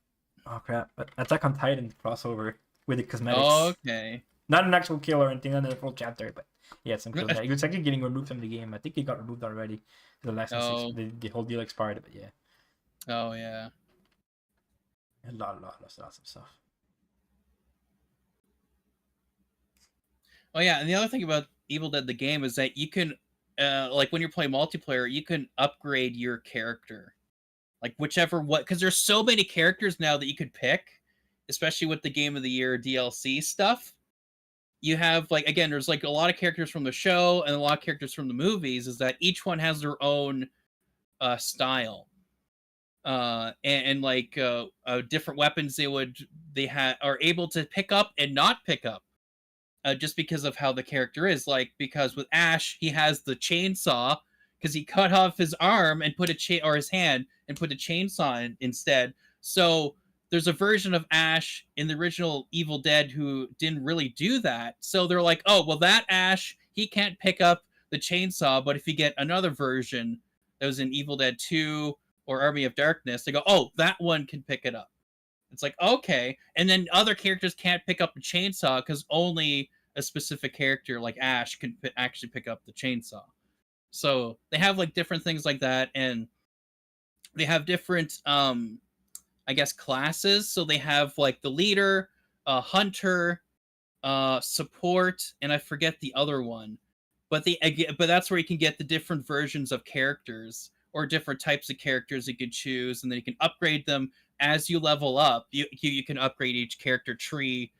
Oh crap! Attack on Titan crossover with the cosmetics. Oh, okay. Not an actual kill or anything, not in the full chapter, but yeah, some cool. It was actually getting removed from the game. I think it got removed already. The last the whole deal expired, but yeah. Oh yeah. A lot of stuff. Oh yeah, and the other thing about Evil Dead the game is that you can, like when you're playing multiplayer, you can upgrade your character, like because there's so many characters now that you could pick, especially with the Game of the Year DLC stuff. You have like again, there's like a lot of characters from the show and a lot of characters from the movies. Is that each one has their own style, and like different weapons they are able to pick up and not pick up. Just because of how the character is, like because with Ash he has the chainsaw because he cut off his arm and put or his hand and put a chainsaw in instead. So there's a version of Ash in the original Evil Dead who didn't really do that. So they're like, oh well, that Ash he can't pick up the chainsaw, but if you get another version that was in Evil Dead 2 or Army of Darkness, they go, oh, that one can pick it up. It's like okay, and then other characters can't pick up the chainsaw because only a specific character like Ash can actually pick up the chainsaw. So they have like different things like that, and they have different I guess classes. So they have like the leader, hunter, support, and I forget the other one. But that's where you can get the different versions of characters or different types of characters you could choose, and then you can upgrade them as you level up. You can upgrade each character tree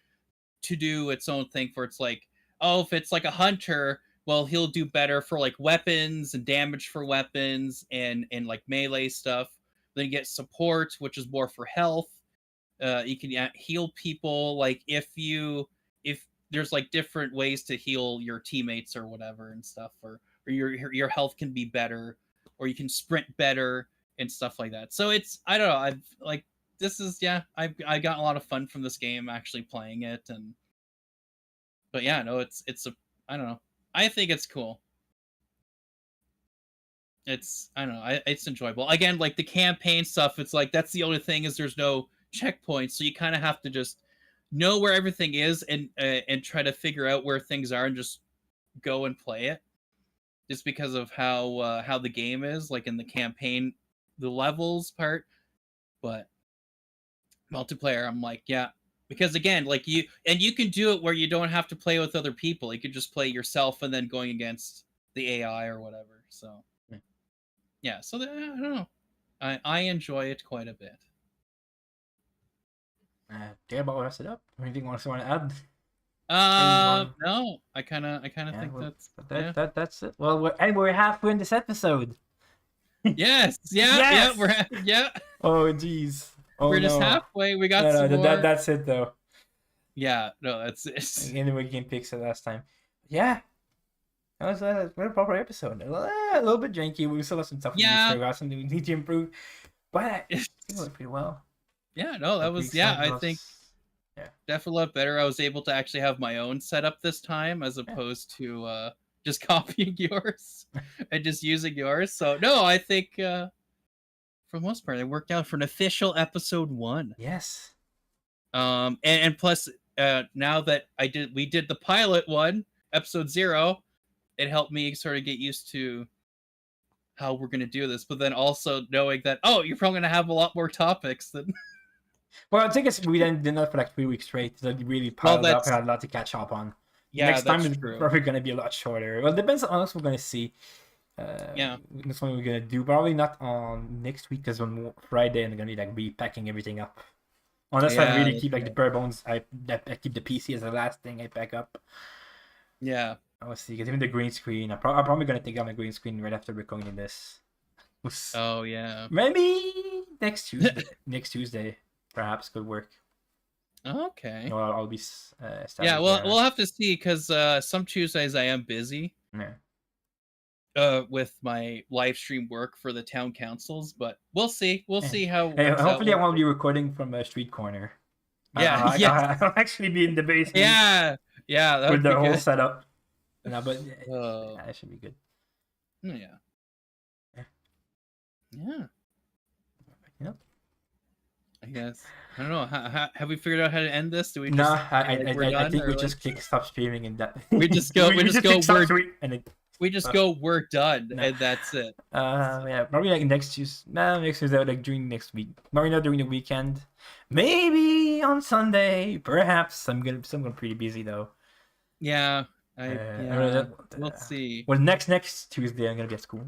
to do its own thing. For it's like, oh, if it's like a hunter, well, he'll do better for like weapons and damage for weapons and like melee stuff. Then you get support, which is more for health. You can heal people, like if there's like different ways to heal your teammates or whatever and stuff, or your health can be better, or you can sprint better and stuff like that. So it's, I don't know, I've like, this is, I got a lot of fun from this game actually playing it. But yeah, no, it's I don't know, I think it's cool. It's, I don't know, it's enjoyable. Again, like the campaign stuff, it's like that's the only thing, is there's no checkpoints, so you kind of have to just know where everything is and try to figure out where things are and just go and play it. Just because of how the game is, like in the campaign, the levels part. But multiplayer, I'm like, yeah, because again, like you can do it where you don't have to play with other people. You could just play yourself and then going against the AI or whatever. So yeah, so I don't know, I enjoy it quite a bit. Yeah, about wraps it up. Anything else you want to add? No, I kind of think that's it. Well, we're halfway in this episode. Yes, Yes! yeah. Oh jeez. Oh, we're just halfway. We got some more. That's it though. Yeah, no, that's it. Anyway, game picks it last time. Yeah, that was a proper episode. A little bit janky. We still have some stuff. Yeah, we got something we need to improve, but it went pretty well. Yeah, no, that was, yeah, I think definitely a lot better. I was able to actually have my own setup this time, as opposed to just copying yours and just using yours. So no, I think for the most part, it worked out for an official episode 1. Yes. And plus, now that we did the pilot one, episode 0, it helped me sort of get used to how we're gonna do this. But then also knowing that, you're probably gonna have a lot more topics than. Well, I think we did that for like 3 weeks straight. So really piled up and had a lot to catch up on. Yeah, Next time that's is true. probably going to be a lot shorter. Well, it depends on what we're going to see. That's what we're going to do. Probably not on next week, because on Friday I'm going to be like repacking everything up. Unless I really keep like the bare bones, I keep the PC as the last thing I pack up. Yeah. I'll see. Because even the green screen, I'm probably going to take out my green screen right after recording this. Oh yeah. Maybe next Tuesday. Next Tuesday, perhaps, could work. Okay. Or I'll be. Yeah, well, we'll have to see, because some Tuesdays I am busy. Yeah. With my live stream work for the town councils, but we'll see. We'll see how. Hey, hopefully, I won't be recording from a street corner. Yeah, I'll actually be in the basement. Yeah, that with would the be whole good. setup. No, but that should be good. Yeah. Yep. I guess. I don't know. Have we figured out how to end this? Do we? Just, No, I think we like... just click stop streaming and that. We just go. we just go. We just go. We're done, No. and that's it. Yeah, probably like next Tuesday. No, next Tuesday, like during next week. Probably not during the weekend. Maybe on Sunday, perhaps. I'm gonna pretty busy though. Yeah. Let's see. Well, next Tuesday I'm gonna be at school,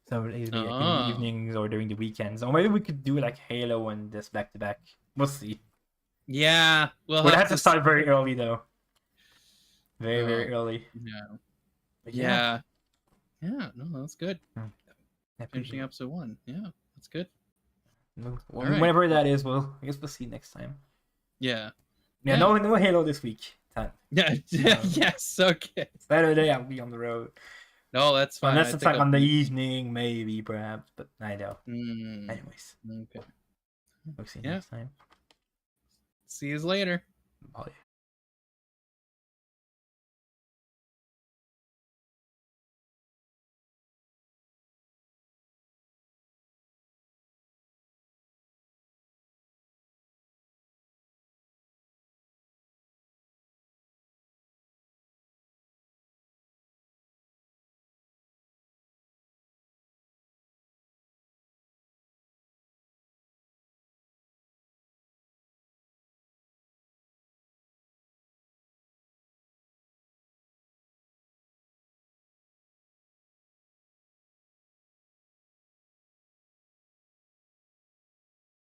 so it'll either be like in the evenings or during the weekends, or maybe we could do like Halo and this back to back. We'll see. Yeah, we'll have to start very early though. Very early. Yeah. But Yeah. No, that's good. Finishing Finishing episode 1. Yeah, that's good. Whenever that is, I guess we'll see next time. Yeah. Yeah. No Halo this week. Yeah. Yes. Okay. Saturday I'll be on the road. No, that's fine. Unless it's like on the evening, maybe, perhaps, but I doubt. Anyways. Okay. We'll see you next time. See you later. Bye.